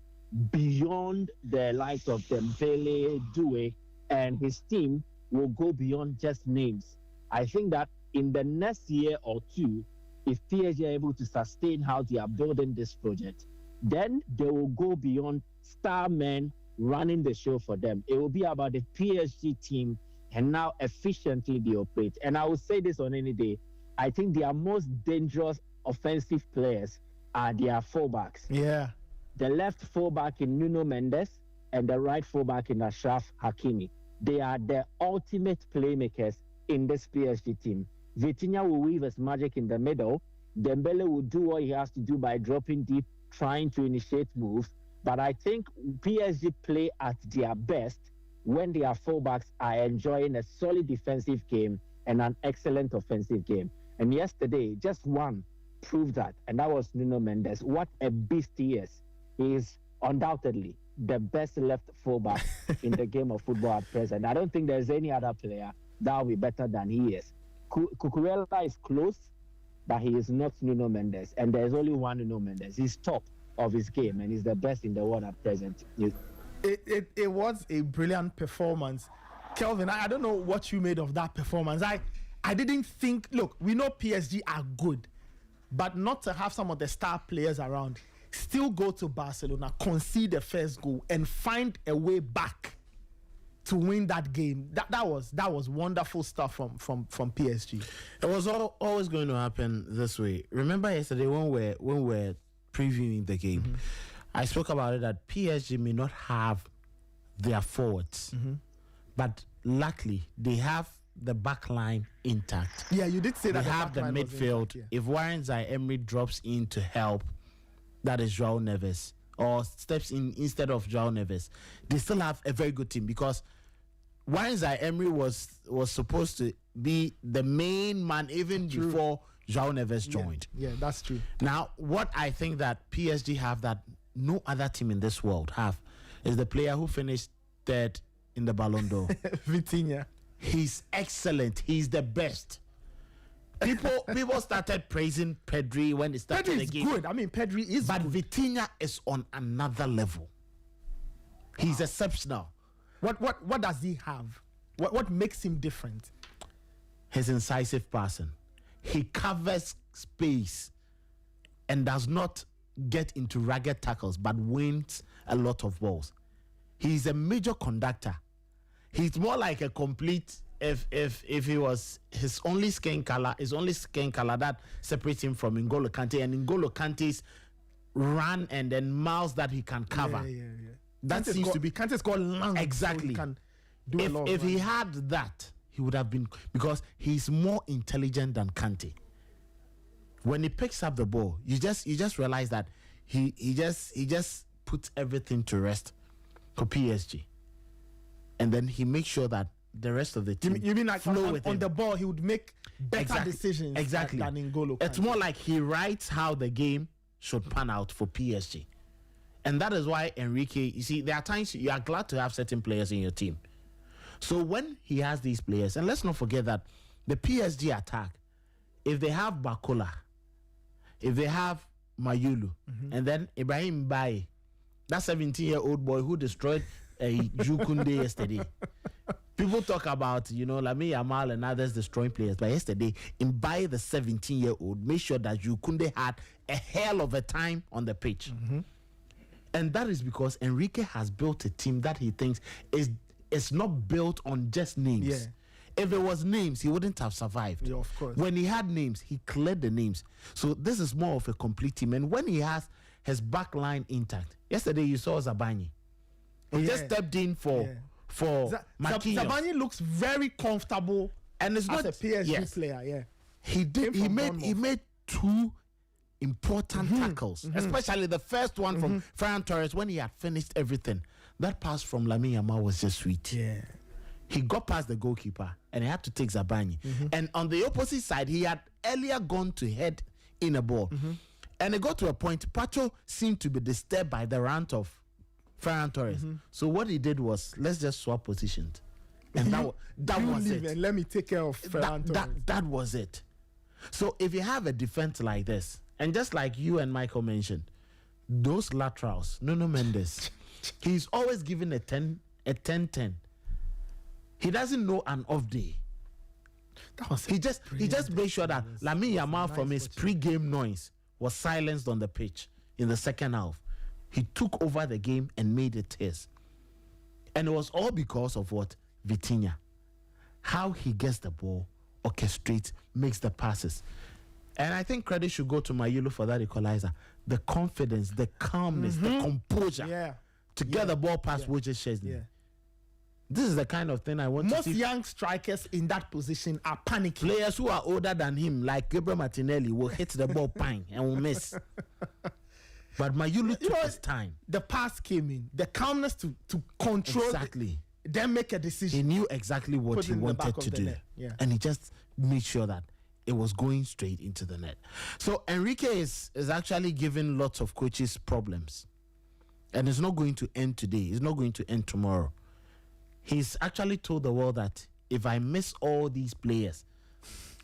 beyond the likes of Dembele, Doué, and his team will go beyond just names. I think that in the next year or two, if PSG are able to sustain how they are building this project, then they will go beyond star men running the show for them. It will be about the PSG team and how efficiently they operate. And I will say this on any day, I think their most dangerous offensive players are their fullbacks. Yeah. The left fullback in Nuno Mendes and the right fullback in Achraf Hakimi. They are the ultimate playmakers in this PSG team. Vitinha will weave his magic in the middle. Dembele will do what he has to do by dropping deep, trying to initiate moves. But I think PSG play at their best when their fullbacks are enjoying a solid defensive game and an excellent offensive game. And yesterday, just one proved that, and that was Nuno Mendes. What a beast he is. He is undoubtedly the best left fullback in the game of football at present. I don't think there's any other player that will be better than he is. Cucurella is close, but he is not Nuno Mendes. And there's only one Nuno Mendes. He's top of his game, and he's the best in the world at present. It was a brilliant performance. Kelvin, I don't know what you made of that performance. I didn't think, look, we know PSG are good, but not to have some of the star players around, still go to Barcelona, concede the first goal, and find a way back to win that game. That was wonderful stuff from PSG. It was always going to happen this way. Remember yesterday when we're previewing the game, I spoke about it that PSG may not have their forwards, but luckily they have the back line intact. Yeah, you did say that. They have the midfield. Intact, yeah. If Warren Zaïre-Emery drops in to help, that is João Neves, or steps in instead of João Neves, they still have a very good team because Warren Zaïre-Emery was supposed to be the main man even before João Neves joined. Yeah, that's true. Now, what I think that PSG have that no other team in this world have is the player who finished third in the Ballon d'Or. Vitinha. He's excellent. He's the best. People started praising Pedri when they started the game. Pedri is good. I mean, Pedri is but good. Vitinha is on another level. He's exceptional. What does he have? What makes him different? His incisive passing. He covers space and does not get into ragged tackles, but wins a lot of balls. He's a major conductor. He's more like a complete. If he was his only skin color that separates him from N'Golo Kante, and N'Golo Kante's run and then miles that he can cover. Yeah. That Kante's seems to be Kante's called long. Exactly. So he can do a lot if he had that, he would have been, because he's more intelligent than Kante. When he picks up the ball, you just realize that he just puts everything to rest. for PSG. And then he makes sure that the rest of the team you mean like flow on the ball, he would make better decisions exactly. than N'Golo. It's more like he writes how the game should pan out for PSG. And that is why Enrique, you see, there are times you are glad to have certain players in your team. So when he has these players, and let's not forget that the PSG attack, if they have Bakola, if they have Mayulu, and then Ibrahim Baye, that 17-year-old boy who destroyed Jukunde yesterday. People talk about, Lamine Yamal and others destroying players, but yesterday, Mbaye, the 17-year-old, made sure that Jukunde had a hell of a time on the pitch. And that is because Enrique has built a team that he thinks is not built on just names. Yeah. If it was names, he wouldn't have survived. Yeah, of course. When he had names, he cleared the names. So this is more of a complete team. And when he has his back line intact, yesterday you saw Zabani. He just stepped in for Marquinhos. Zabani looks very comfortable, and it's as not a PSG player. Yeah, he made two important tackles, especially the first one from Ferran Torres when he had finished everything. That pass from Lamine Yamal was just sweet. Yeah, he got past the goalkeeper and he had to take Zabani. And on the opposite side, he had earlier gone to head in a ball, and it got to a point. Pacho seemed to be disturbed by the rant of Ferran Torres. So what he did was, let's just swap positions. And that was it. And let me take care of Ferran Torres. That was it. So if you have a defense like this, and just like you and Michael mentioned, those laterals, Nuno Mendes, he's always given a 10-10. He doesn't know an off day. He just made sure that Lamine Yamal from his pre-game noise was silenced on the pitch in the second half. He took over the game and made it his. And it was all because of what? Vitinha. How he gets the ball, orchestrates, makes the passes. And I think credit should go to Mayulu for that equalizer. The confidence, the calmness, the composure to get the ball past Wojciech Szczesny. This is the kind of thing I want to see. Most young strikers in that position are panicking. Players who are older than him, like Gabriel Martinelli, will hit the ball pang and will miss. But Mayulu took his time. The pass came in. The calmness to control. Exactly. Then make a decision. He knew exactly what he wanted to do. And he just made sure that it was going straight into the net. So Enrique is actually giving lots of coaches problems. And it's not going to end today. It's not going to end tomorrow. He's actually told the world that if I miss all these players,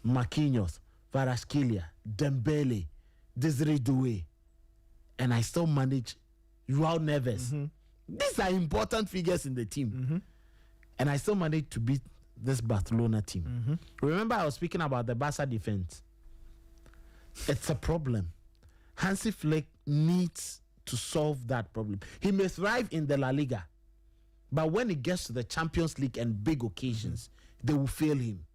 Marquinhos, Kvaratskhelia, Dembele, Desiree Doué, and I still manage João Neves. These are important figures in the team. And I still managed to beat this Barcelona team. Remember, I was speaking about the Barca defense. It's a problem. Hansi Flick needs to solve that problem. He may thrive in the La Liga, but when it gets to the Champions League and big occasions, they will fail him.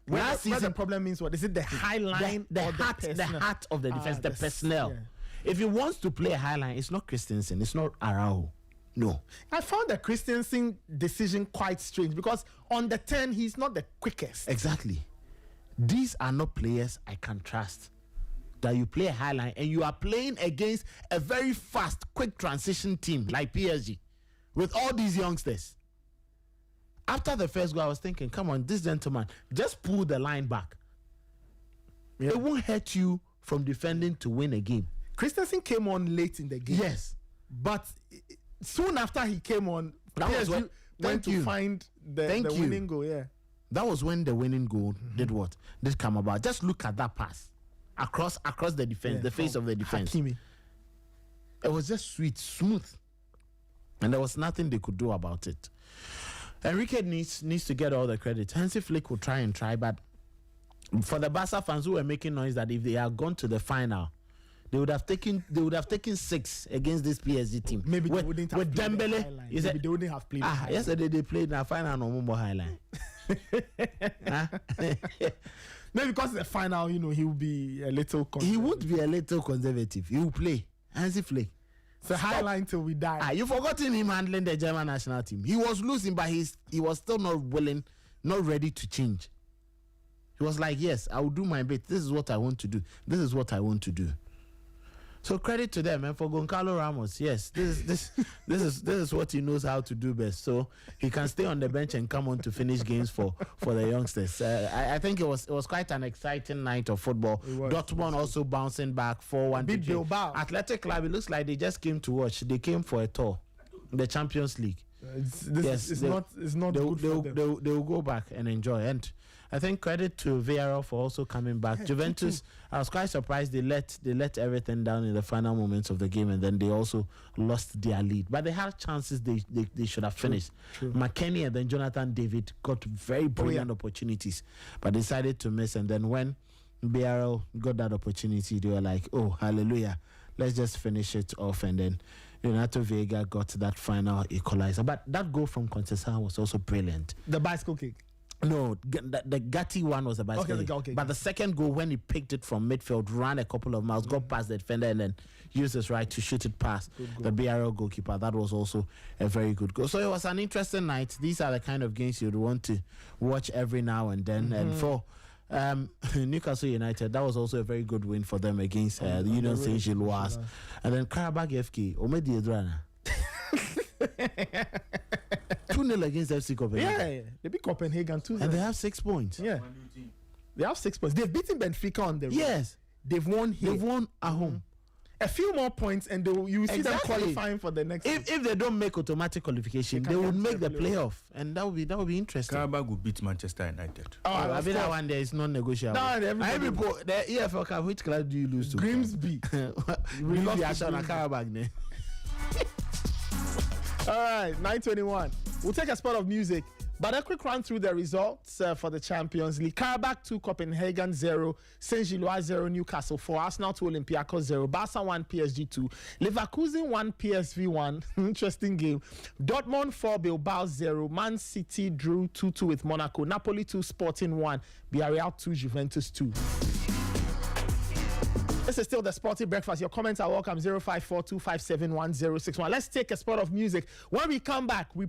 Where the problem means what? Is it the high line? The heart of the defense, the personnel. Yeah. If he wants to play a high line, it's not Christensen, it's not Araujo. No. I found the Christensen decision quite strange because on the 10, he's not the quickest. Exactly. These are not players I can trust. That you play a high line and you are playing against a very fast, quick transition team like PSG with all these youngsters. After the first goal, I was thinking, come on, this gentleman, just pull the line back. It won't hurt you from defending to win a game. Christensen came on late in the game. Yes. But soon after he came on, PSG went to find the winning goal. Yeah. That was when the winning goal did what? Did come about. Just look at that pass. Across the defense, the face of the defense. Hakimi. It was just sweet, smooth. And there was nothing they could do about it. Enrique needs to get all the credit. Hansi Flick will try, but for the Barca fans who were making noise that if they had gone to the final, they would have taken 6 against this PSG tean. Maybe they wouldn't have with played Dembele. Maybe they wouldn't have played. Yesterday they played in the final no more highline. Maybe because the final, he will be a little conservative. He won't be a little conservative. He will play. Hansi Flick. So highline till we die. You've forgotten him handling the German national team. He was losing, but he was still not willing, not ready to change. He was like, yes, I will do my bit. This is what I want to do. This is what I want to do. So credit to them, and for Goncalo Ramos, yes, this is what he knows how to do best. So he can stay on the bench and come on to finish games for the youngsters. I think it was quite an exciting night of football. Dortmund also bouncing back 4-1 to Bilbao. Athletic Club. It looks like they just came to watch. They came for a tour, the Champions League. It's not good for them. They will go back and enjoy. And I think credit to Villarreal for also coming back. Yeah, Juventus, I was quite surprised they let everything down in the final moments of the game, and then they also lost their lead. But they had chances they should have finished. True. McKennie and then Jonathan David got very brilliant opportunities, but decided to miss. And then when Villarreal got that opportunity, they were like, oh, hallelujah, let's just finish it off. And then Renato Vega got that final equalizer. But that goal from Conceição was also brilliant. The bicycle kick. No, the Gatti one was a bicycle. Okay. But the second goal, when he picked it from midfield, ran a couple of miles, got past the defender, and then used his right to shoot it past the BRL goalkeeper. That was also a very good goal. So it was an interesting night. These are the kind of games you'd want to watch every now and then. And for Newcastle United, that was also a very good win for them against the Union Saint-Gilloise. And then Karabakh FK, Omedi Edrana. 2-0 against FC Copenhagen. Yeah, they beat Copenhagen 2-0. And they have 6 points. Yeah. They have 6 points. They've beaten Benfica on the road. Yes. They've won here. They've won at home. A few more points and you see them qualifying for the next if they don't make automatic qualification, they would make the playoff. And that would be interesting. Karabakh will beat Manchester United. I mean that one there is non-negotiable. The EFL Cup, which club do you lose to? Grimsby. We lost to Karabakh. All right, 9:21. We'll take a spot of music, but a quick run through the results for the Champions League. Karabakh 2, Copenhagen 0, Saint-Gilloise 0, Newcastle 4, Arsenal 2, Olympiacos 0, Barca 1, PSG 2, Leverkusen 1, PSV 1. Interesting game. Dortmund 4, Bilbao 0, Man City drew 2-2 with Monaco, Napoli 2, Sporting 1, Villarreal 2, Juventus 2. This is still the Sporty Breakfast. Your comments are welcome. 0542571061. Let's take a spot of music. When we come back, we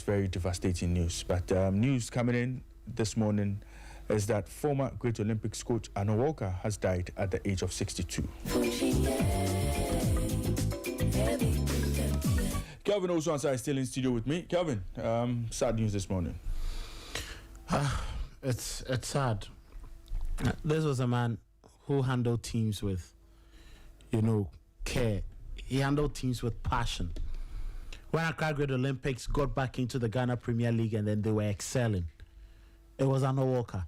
very devastating news. But news coming in this morning is that former Great Olympics coach Anna Walker has died at the age of 62. Kelvin also is still in studio with me. Kelvin, sad news this morning. It's sad. This was a man who handled teams with, care. He handled teams with passion. When Accra Great Olympics got back into the Ghana Premier League and then they were excelling, it was Anna Walker.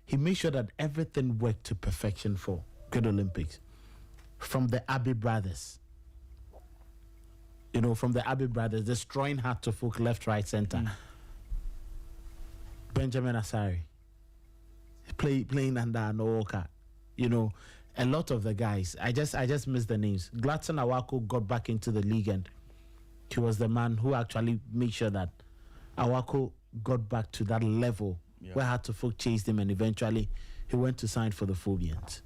He made sure that everything worked to perfection for Great Olympics. From the Abbey brothers. From the Abbey brothers, destroying Hard to Folk left, right, center. Benjamin Asari playing under Anna Walker. A lot of the guys. I just missed the names. Gladson Awako got back into the league and he was the man who actually made sure that Awako got back to that level where Hard to Folk chased him and eventually he went to sign for the Phobians.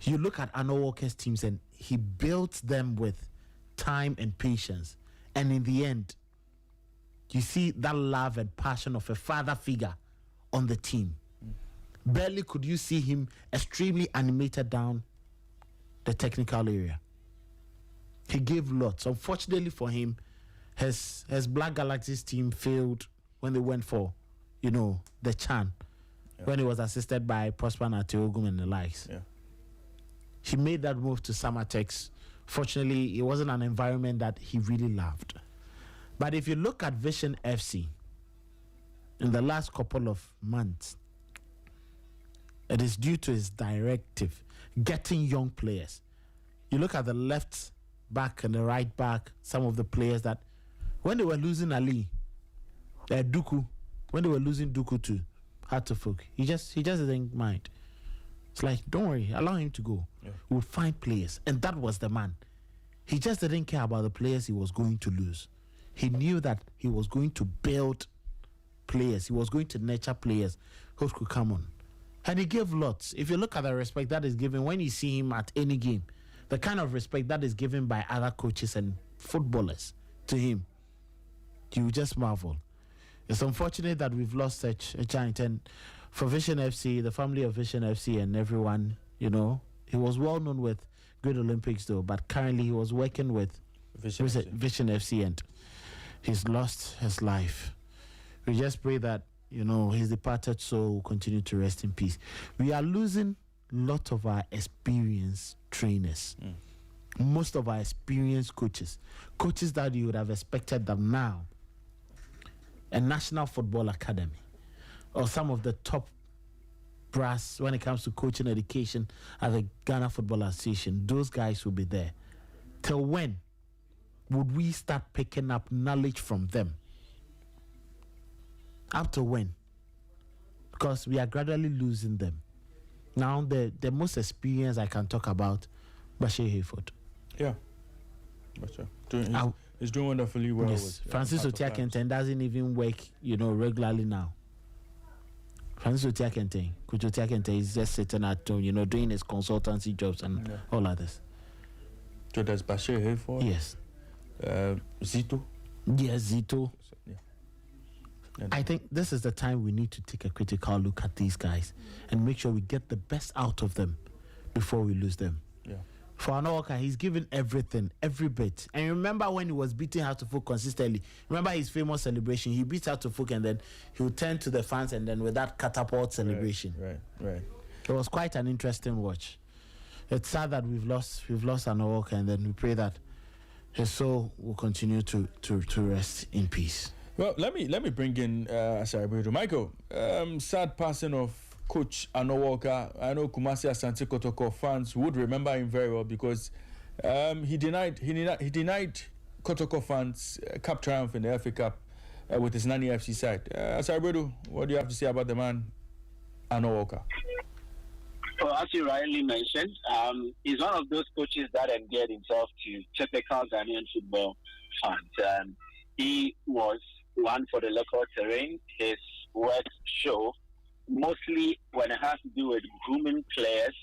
You look at Anna Walker's teams and he built them with time and patience. And in the end, you see that love and passion of a father figure on the team. Barely could you see him extremely animated down the technical area. He gave lots. Unfortunately for him, his Black Galaxies team failed when they went for, the Chan, when he was assisted by Prosper Natiogum and the likes. Yeah. He made that move to Samatex. Fortunately, it wasn't an environment that he really loved. But if you look at Vision FC, in the last couple of months, it is due to his directive, getting young players. You look at the left back and the right back, some of the players that, when they were losing Ali, Duku, when they were losing Duku to Hard to Folk, he just didn't mind. It's like, don't worry, allow him to go. Yeah. We'll find players. And that was the man. He just didn't care about the players he was going to lose. He knew that he was going to build players. He was going to nurture players who could come on. And he gave lots. If you look at the respect that is given when you see him at any game, the kind of respect that is given by other coaches and footballers to him, you just marvel. It's unfortunate that we've lost such a giant. And for Vision FC, the family of Vision FC and everyone, he was well known with Great Olympics though, but currently he was working with Vision FC and he's lost his life. We just pray that, his departed soul will continue to rest in peace. We are losing a lot of our experienced trainers. Most of our experienced coaches that you would have expected them now. A National Football Academy or some of the top brass when it comes to coaching education at the Ghana Football Association, those guys will be there. Till when would we start picking up knowledge from them? Up to when? Because we are gradually losing them. Now, the most experienced I can talk about, Bashir Hayford. Yeah. Bashir. He's doing wonderfully well. Yes. Francis Otiakenten doesn't even work, regularly now. Francis Otiakenten, Coach Otiakenten is just sitting at home, doing his consultancy jobs and all others. So there's Bashir Hayford? Yes. Zito? Yes, Zito. Yeah. I think this is the time we need to take a critical look at these guys and make sure we get the best out of them before we lose them. Yeah. For Anna Walker, he's given everything, every bit. And remember when he was beating Hard to Folk consistently? Remember his famous celebration? He beats Hard to Folk and then he would turn to the fans and then with that catapult celebration. Right. It was quite an interesting watch. It's sad that we've lost Anna Walker, and then we pray that his soul will continue to rest in peace. Well, let me bring in Michael. Sad passing of Coach Anna Walker. I know Kumasi Asante Kotoko fans would remember him very well because he denied Kotoko fans cup triumph in the FA Cup with his Nani FC side. Asaribedu, what do you have to say about the man Anna Walker? Well, as you rightly mentioned, he's one of those coaches that endeared himself to typical Ghanaian football fans. He was one for the local terrain. His work show mostly when it has to do with grooming players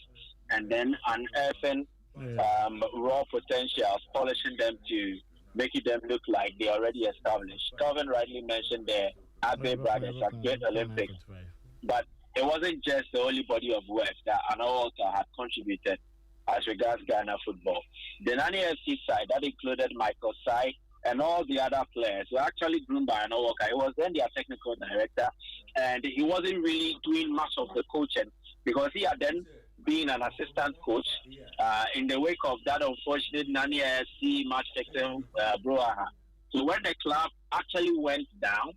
and then unearthing raw potentials, polishing them to making them look like they already established. Calvin rightly mentioned the Abe brothers at Great Olympics, but it wasn't just the only body of work that Anawalka had contributed as regards Ghana football. The Nani FC side, that included Michael Sai and all the other players, were actually groomed by Anawalka. He was then their technical director, and he wasn't really doing much of the coaching because he had then been an assistant coach in the wake of that unfortunate Nani FC match fixing brouhaha. So when the club actually went down,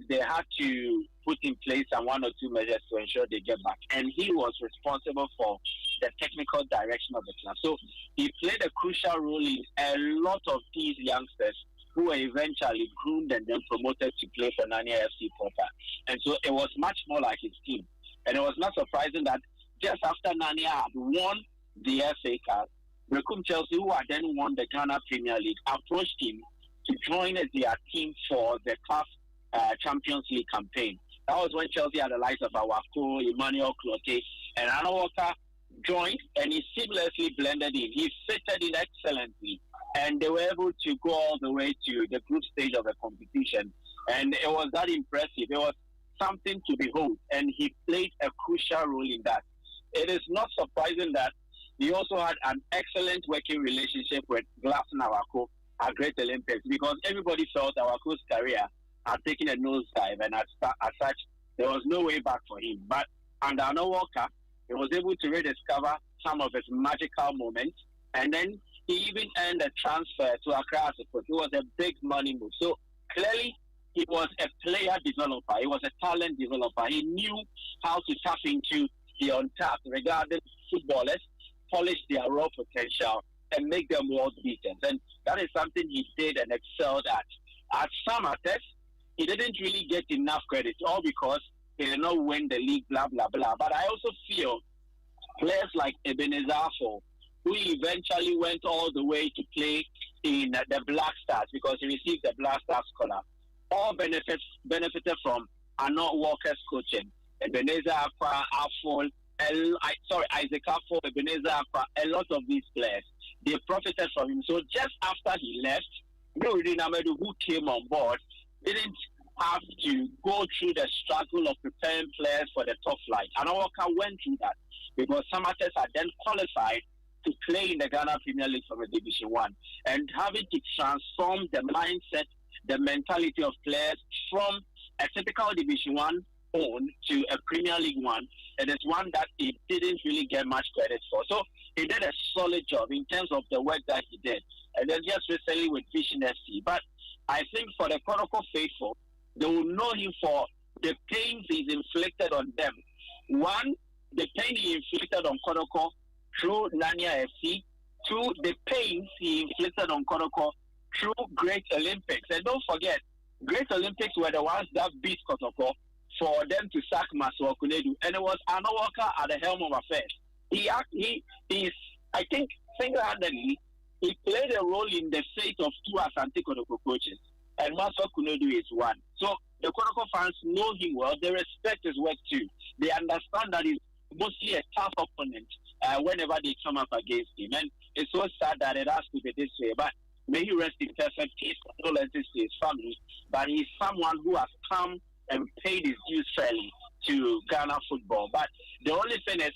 they had to put in place some 1 or 2 measures to ensure they get back. And he was responsible for the technical direction of the club. So he played a crucial role in a lot of these youngsters who were eventually groomed and then promoted to play for Nani FC proper. And so it was much more like his team. And it was not surprising that just after Nani had won the FA Cup, Bekum Chelsea, who had then won the Ghana Premier League, approached him to join as their team for the CAF Champions League campaign. That was when Chelsea had the likes of Awako, Emmanuel Clote, and Anawalka joined, and he seamlessly blended in. He fitted in excellently, and they were able to go all the way to the group stage of the competition. And it was that impressive. It was something to behold, and he played a crucial role in that. It is not surprising that he also had an excellent working relationship with Glasson Awako at Great Olympics, because everybody felt Awako's career had taken a nosedive, and as such, there was no way back for him. But under Anawalka, he was able to rediscover some of his magical moments, and then he even earned a transfer to Accra as a coach. It was a big money move. So clearly, he was a player developer. He was a talent developer. He knew how to tap into the untapped regarding footballers, polish their raw potential, and make them world beaters. And that is something he did and excelled at. At some matters, he didn't really get enough credit, all because he did not win the league, blah, blah, blah. But I also feel players like Ebenezer Afo, who eventually went all the way to play in the Black Stars because he received the Black Stars scholar, all benefited from Arnold Walker's coaching. Ebenezer Afo, Isaac Afo, Ebenezer Afo, a lot of these players, they profited from him. So just after he left, Nurudin Amedu, who came on board, didn't have to go through the struggle of preparing players for the top flight. Anawalka went through that because Samates had then qualified to play in the Ghana Premier League from the Division 1, and having to transform the mindset, the mentality of players from a typical Division 1 own to a Premier League one, it is one that he didn't really get much credit for. So he did a solid job in terms of the work that he did. And then just recently with Vision FC. But I think for the Kodoko faithful, they will know him for the pains he's inflicted on them. One, the pain he inflicted on Kodoko through Nania FC. Two, the pains he inflicted on Kodoko through Great Olympics. And don't forget, Great Olympics were the ones that beat Kodoko for them to sack Maswa Kunedu. And it was Anawalka at the helm of affairs. He's, I think, single-handedly, he played a role in the fate of 2 Asante Kodoko coaches, and Maswa Kunedu is one. So the Kodoko fans know him well. They respect his work too. They understand that he's mostly a tough opponent whenever they come up against him. And it's so sad that it has to be this way. But may he rest in perfect peace, condolences to his family. But he's someone who has come and paid his dues fairly to Ghana football. But the only thing is,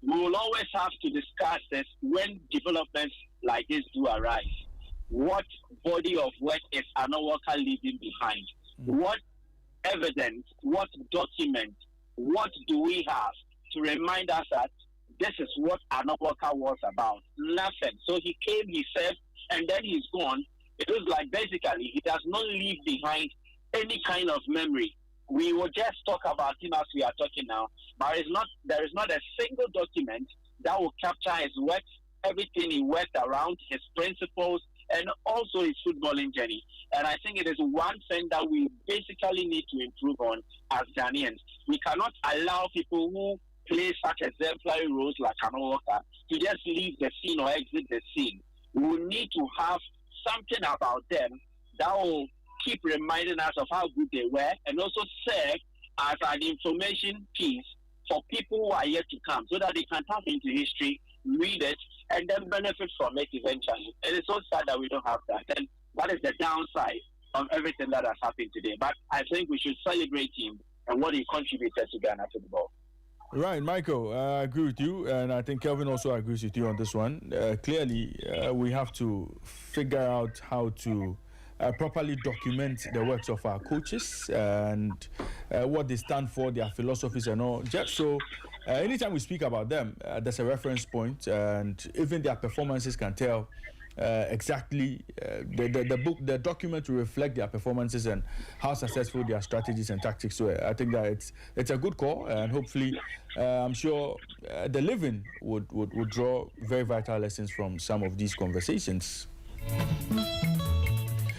we will always have to discuss this when developments like this do arise. What body of work is Anawalka leaving behind? What evidence, what document, what do we have to remind us that this is what Anawalka was about? Nothing. So he came, he served, and then he's gone. It was like basically he does not leave behind any kind of memory. We will just talk about him as we are talking now, but there is not a single document that will capture his work, everything he worked around, his principles, and also his footballing journey. And I think it is one thing that we basically need to improve on as Ghanaians. We cannot allow people who play such exemplary roles like Anawalka to just leave the scene or exit the scene. We will need to have something about them that will keep reminding us of how good they were, and also serve as an information piece for people who are yet to come, so that they can tap into history, read it, and then benefit from it eventually. It is so sad that we don't have that. And that is the downside of everything that has happened today. But I think we should celebrate him and what he contributed to Ghana football. Right, Michael, I agree with you, and I think Kelvin also agrees with you on this one. Clearly, we have to figure out how to properly document the works of our coaches and what they stand for, their philosophies and all. Just so anytime we speak about them, there's a reference point, and even their performances can tell exactly the document will reflect their performances and how successful their strategies and tactics were. I think that it's a good call, and hopefully I'm sure the living would draw very vital lessons from some of these conversations.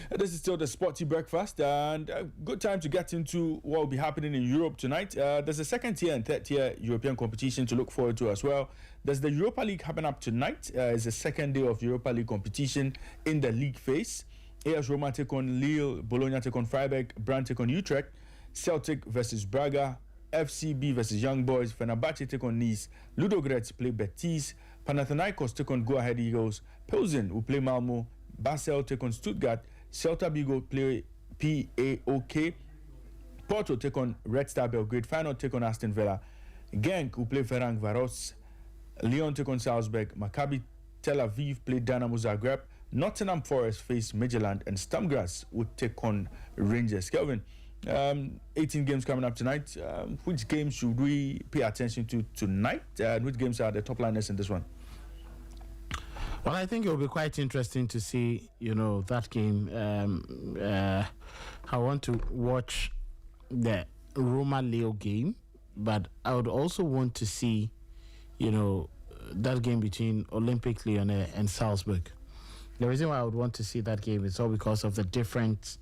This is still the Sporty Breakfast, and a good time to get into what will be happening in Europe tonight. There's a second tier and third tier European competition to look forward to as well. There's the Europa League happening up tonight. It's the second day of Europa League competition in the league phase. AS Roma take on Lille, Bologna take on Freiburg, Brandt take on Utrecht, Celtic versus Braga, FCB versus Young Boys, Fenerbahce take on Nice, Ludogorets play Betis, Panathinaikos take on Go Ahead Eagles, Pilsen will play Malmo, Basel take on Stuttgart, Celta Vigo play PAOK, Porto take on Red Star Belgrade, Feyenoord take on Aston Villa, Genk will play Ferencvaros, Lyon take on Salzburg, Maccabi Tel Aviv play Dynamo Zagreb, Nottingham Forest face Midtjylland, and Stamgras would take on Rangers. Kelvin, 18 games coming up tonight. Which games should we pay attention to tonight? Which games are the top liners in this one? Well, I think it will be quite interesting to see, that game. I want to watch the Roma-Leo game, but I would also want to see, that game between Olympique Lyonnais and Salzburg. The reason why I would want to see that game is all because of the different,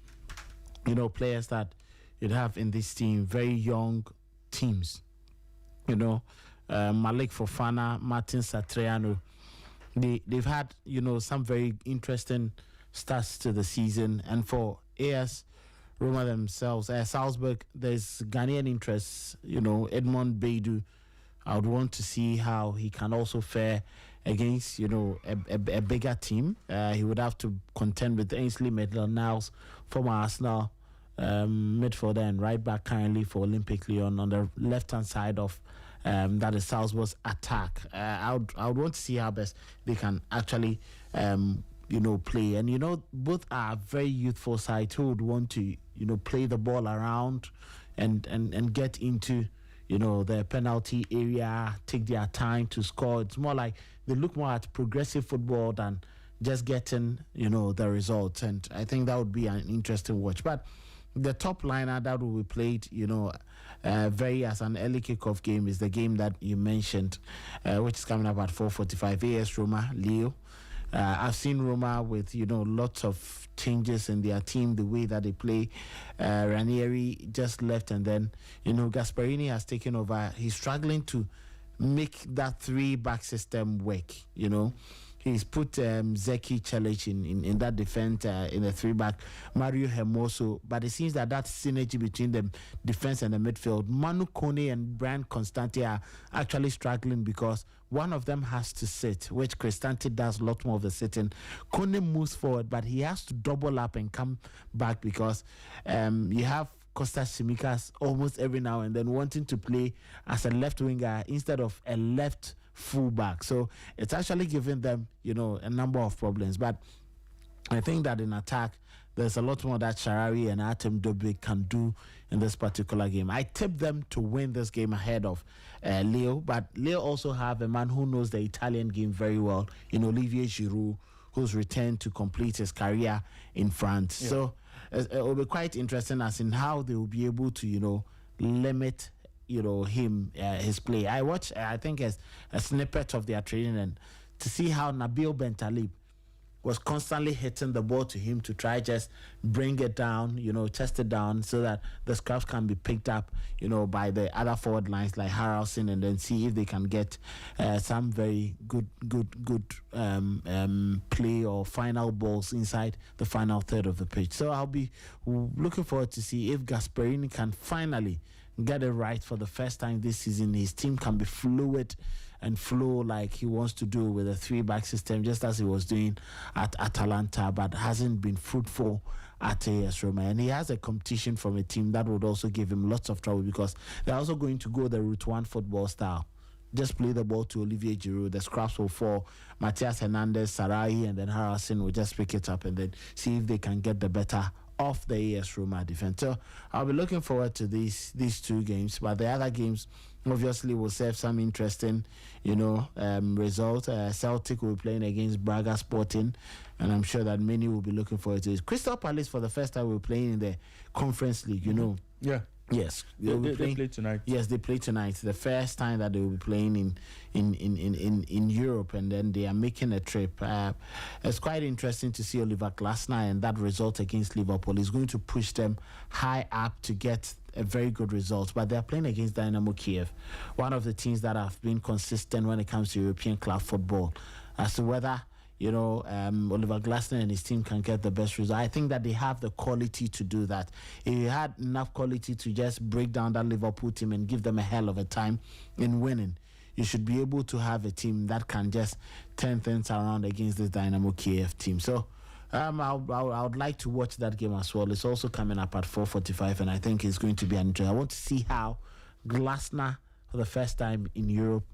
players that you'd have in this team, very young teams. Malik Fofana, Martin Satriano. They've had, some very interesting starts to the season. And for AS Roma themselves, Salzburg, there's Ghanaian interests, Edmond Beidu. I would want to see how he can also fare against, a bigger team. He would have to contend with Ainsley Maitland-Niles, former Arsenal midfielder and right back currently for Olympique Lyon on the left-hand side of that is Salzburg's attack. I would want to see how best they can actually, play. And, both are very youthful sides who would want to, play the ball around and get into, the penalty area, take their time to score. It's more like they look more at progressive football than just getting, the results. And I think that would be an interesting watch. But the top liner that will be played, very as an early kickoff game is the game that you mentioned, which is coming up at 4:45. AS Roma, Leo. I've seen Roma with, lots of changes in their team, the way that they play. Ranieri just left, and then, Gasparini has taken over. He's struggling to make that 3-back system work, He's put Zeki Chelic in that defense in the 3-back, Mario Hermoso. But it seems that synergy between the defense and the midfield, Manu Kone and Brian Constante are actually struggling because one of them has to sit, which Cristante does a lot more of the sitting. Kone moves forward, but he has to double up and come back because you have Kostas Tsimikas almost every now and then wanting to play as a left winger instead of a left fullback. So it's actually giving them, a number of problems. But I think that in attack, there's a lot more that Sharari and Artem Dubik can do in this particular game. I tip them to win this game ahead of Leo, but Leo also have a man who knows the Italian game very well, Olivier Giroud, who's returned to complete his career in France. Yeah. So it will be quite interesting as in how they will be able to, limit him, his play. I watched, I think, a snippet of their training and to see how Nabil Bentaleb was constantly hitting the ball to him to try just bring it down, test it down so that the scraps can be picked up, by the other forward lines like Harrelson, and then see if they can get some very good play or final balls inside the final third of the pitch. So I'll be looking forward to see if Gasparini can finally get it right for the first time this season. His team can be fluid and flow like he wants to do with a 3-back system, just as he was doing at Atalanta, but hasn't been fruitful at AS Roma. And he has a competition from a team that would also give him lots of trouble, because they're also going to go the Route 1 football style. Just play the ball to Olivier Giroud. The scraps will fall. Matias Hernandez, Sarai, and then Harrison will just pick it up and then see if they can get the better of the AS Roma defense. So I'll be looking forward to these 2 games. But the other games obviously will serve some interesting, result. Celtic will be playing against Braga Sporting, and I'm sure that many will be looking forward to it. Crystal Palace, for the first time, will be playing in the Conference League, Yeah. Yes, they play tonight. Yes, they play tonight. The first time that they will be playing in Europe, and then they are making a trip. It's quite interesting to see Oliver Glasner, and that result against Liverpool is going to push them high up to get a very good result. But they are playing against Dynamo Kiev, one of the teams that have been consistent when it comes to European club football. As to whether Oliver Glasner and his team can get the best result, I think that they have the quality to do that. If you had enough quality to just break down that Liverpool team and give them a hell of a time in winning, you should be able to have a team that can just turn things around against this Dynamo Kiev team. So I would like to watch that game as well. It's also coming up at 4:45, and I think it's going to be an interesting. I want to see how Glasner, for the first time in Europe,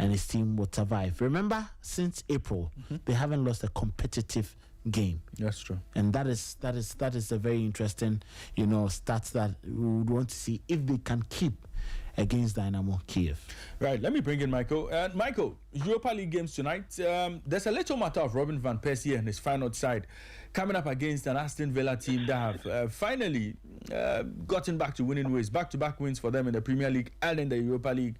and his team would survive. Remember, since April, they haven't lost a competitive game. That's true. And that is a very interesting, stats that we would want to see if they can keep against Dynamo Kiev. Right, let me bring in Michael. Michael, Europa League games tonight. There's a little matter of Robin van Persie and his final side coming up against an Aston Villa team that have finally gotten back to winning ways. Back-to-back wins for them in the Premier League and in the Europa League.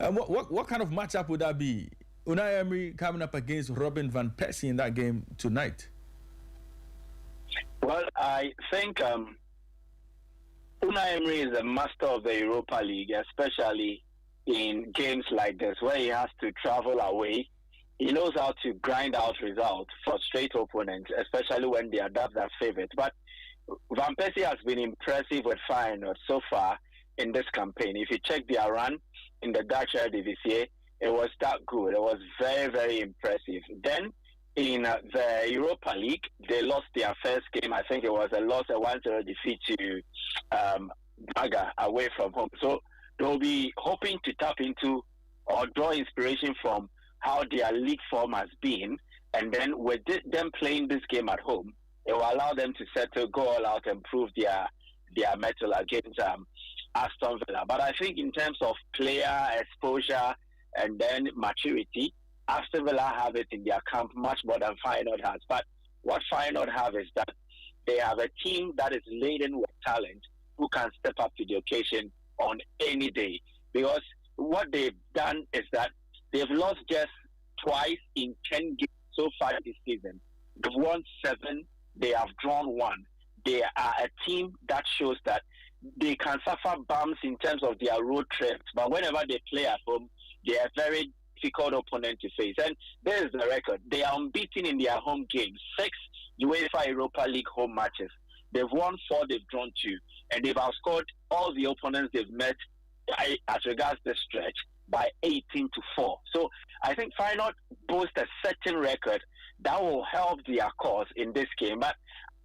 What kind of matchup would that be? Unai Emery coming up against Robin van Persie in that game tonight. Well, I think Unai Emery is a master of the Europa League, especially in games like this where he has to travel away. He knows how to grind out results for straight opponents, especially when they are dubbed as favorites. But Van Persie has been impressive with Feyenoord so far in this campaign. If you check their run in the Dutch Eredivisie, it was that good. It was very, very impressive. Then in the Europa League, they lost their first game. I think it was a 1-0 defeat to Braga away from home. So they'll be hoping to tap into or draw inspiration from how their league form has been. And then with them playing this game at home, it will allow them to go all out and prove their mettle against Aston Villa. But I think in terms of player exposure and then maturity, Aston Villa have it in their camp much more than Feyenoord has. But what Feyenoord have is that they have a team that is laden with talent who can step up to the occasion on any day. Because what they've done is that they've lost just twice in 10 games so far this season. They've won 7, they have drawn 1. They are a team that shows that they can suffer bumps in terms of their road trips, but whenever they play at home, they are a very difficult opponent to face. And there is the record. They are unbeaten in their home games. 6 UEFA Europa League home matches. They've won 4, they've drawn 2. And they've outscored all the opponents they've met as regards the stretch by 18-4. So I think Feyenoord boasts a certain record that will help their cause in this game. But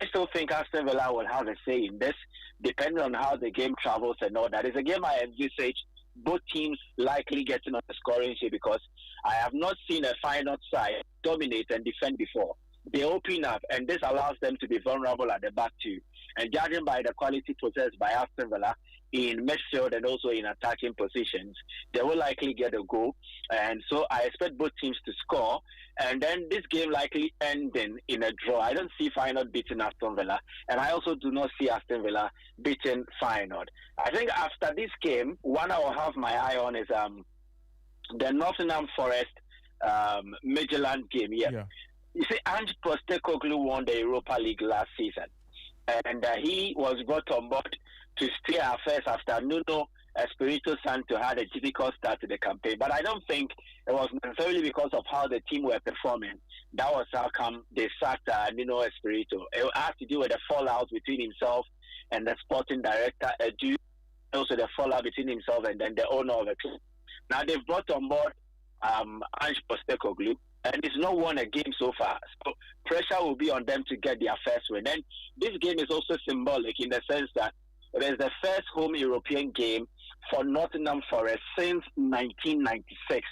I still think Aston Villa will have a say in this, depending on how the game travels and all that. It's a game I envisage both teams likely getting on the scoring sheet, because I have not seen a Feyenoord side dominate and defend before. They open up, and this allows them to be vulnerable at the back too. And judging by the quality possessed by Aston Villa in midfield and also in attacking positions, they will likely get a goal. And so I expect both teams to score. And then this game likely ending in a draw. I don't see Feyenoord beating Aston Villa. And I also do not see Aston Villa beating Feyenoord. I think after this game, one I will have my eye on is the Nottingham Forest Midtjylland game. Yeah. You see, Ange Postecoglou won the Europa League last season. And he was brought on board to steer affairs after Nuno Espirito Santo had a difficult start to the campaign. But I don't think it was necessarily because of how the team were performing. That was how come they sacked Nuno Espirito. It had to do with the fallout between himself and the sporting director, also the fallout between himself and then the owner of the club. Now they've brought on board Ange Postecoglou, and it's not won a game so far. So pressure will be on them to get their first win. And this game is also symbolic in the sense that it is the first home European game for Nottingham Forest since 1996.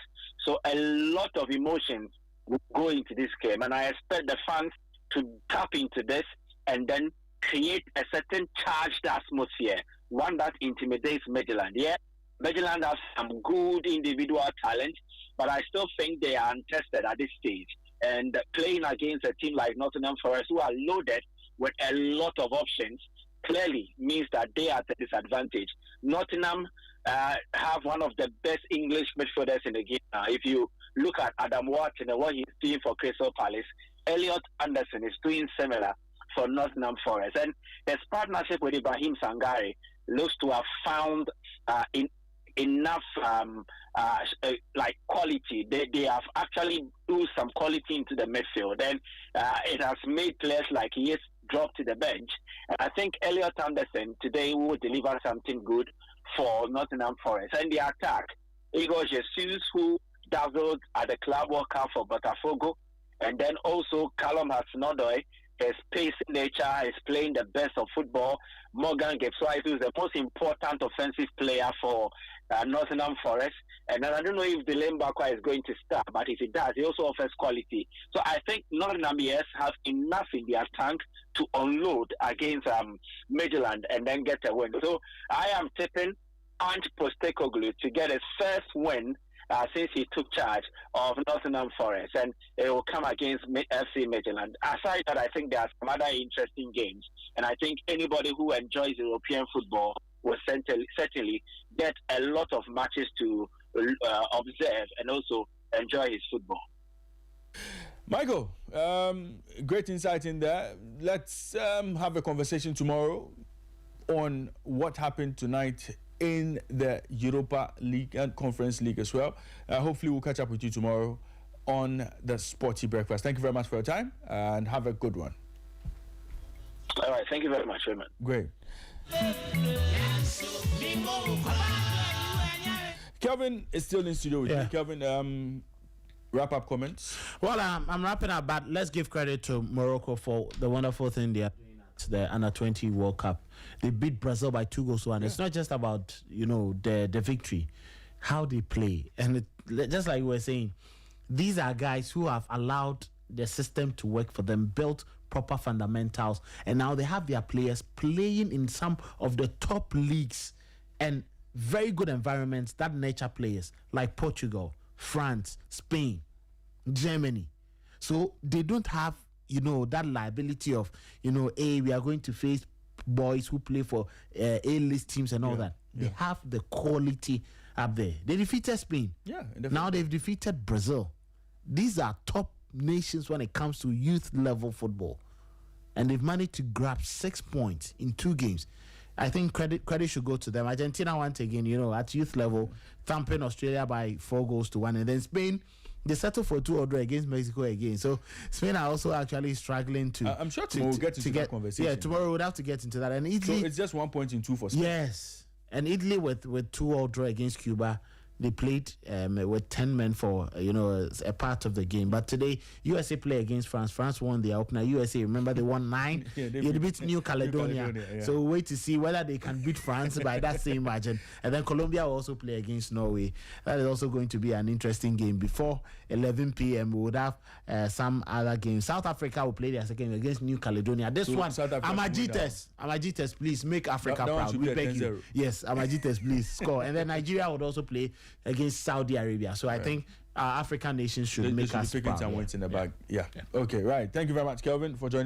So a lot of emotions will go into this game, and I expect the fans to tap into this and then create a certain charged atmosphere, one that intimidates Midland. Yeah, Midland has some good individual talent, but I still think they are untested at this stage. And playing against a team like Nottingham Forest, who are loaded with a lot of options, clearly means that they are at a disadvantage. Nottingham have one of the best English midfielders in the game. If you look at Adam Watson and what he's doing for Crystal Palace, Elliot Anderson is doing similar for Nottingham Forest. And his partnership with Ibrahim Sangare looks to have found enough like quality. They have actually do some quality into the midfield, and it has made players like he is dropped to the bench. And I think Elliot Anderson today will deliver something good for Nottingham Forest. And the attack, Igor Jesus, who dazzled at the Club World Cup for Botafogo, and then also Callum Hudson-Odoi, his pacing nature, is playing the best of football. Morgan Gibbs-White, who is the most important offensive player for Nottingham Forest. And then I don't know if Dylan Bakwa is going to start, but if he does, he also offers quality. So I think Nottingham have enough in their tank to unload against Midland and then get a win. So I am tipping Ange Postecoglou to get his first win since he took charge of Nottingham Forest, and it will come against FC Midland. Aside that, I think there are some other interesting games, and I think anybody who enjoys European football will certainly get a lot of matches to observe and also enjoy his football. Michael, great insight in there. Let's have a conversation tomorrow on what happened tonight in the Europa League and Conference League as well. Hopefully we'll catch up with you tomorrow on the Sporty Breakfast. Thank you very much for your time and have a good one. All right, thank you very much, Raymond. Great. Kelvin is still in studio with you. Kelvin, wrap-up comments? Well, I'm wrapping up, but let's give credit to Morocco for the wonderful thing they are doing at the Under-20 World Cup. They beat Brazil by 2-1. Yeah. It's not just about, the victory, how they play. And just like we were saying, these are guys who have allowed the system to work for them, built proper fundamentals, and now they have their players playing in some of the top leagues and very good environments that nurture players like Portugal, France, Spain, Germany. So they don't have, that liability of, we are going to face boys who play for A-list teams and all that. They have the quality up there. They defeated Spain. Now they've defeated Brazil. These are top nations when it comes to youth level football, and they've managed to grab 6 points in 2 games. I think credit should go to them. Argentina once again, at youth level, thumping Australia by 4-1, and then Spain, they settled for 2-0 against Mexico again. So Spain are also actually struggling to. I'm sure tomorrow we'll get into that conversation. Yeah, tomorrow we'll have to get into that. And Italy, so it's just 1 point in 2 for Spain. Yes, and Italy with 2-0 against Cuba. They played with 10 men for, a part of the game. But today, USA play against France. France won their opener. USA, remember, they won 9. They beat New Caledonia. So we'll wait to see whether they can beat France by that same margin. And then Colombia will also play against Norway. That is also going to be an interesting game. Before 11 p.m., we would have some other games. South Africa will play their second game against New Caledonia. This one, Amajites, please make Africa proud. We beg you. Yes, Amajites, please score. And then Nigeria would also play against Saudi Arabia. So I think African nations should make us proud. Some wins in the bag. Yeah. Okay, right. Thank you very much, Kelvin, for joining.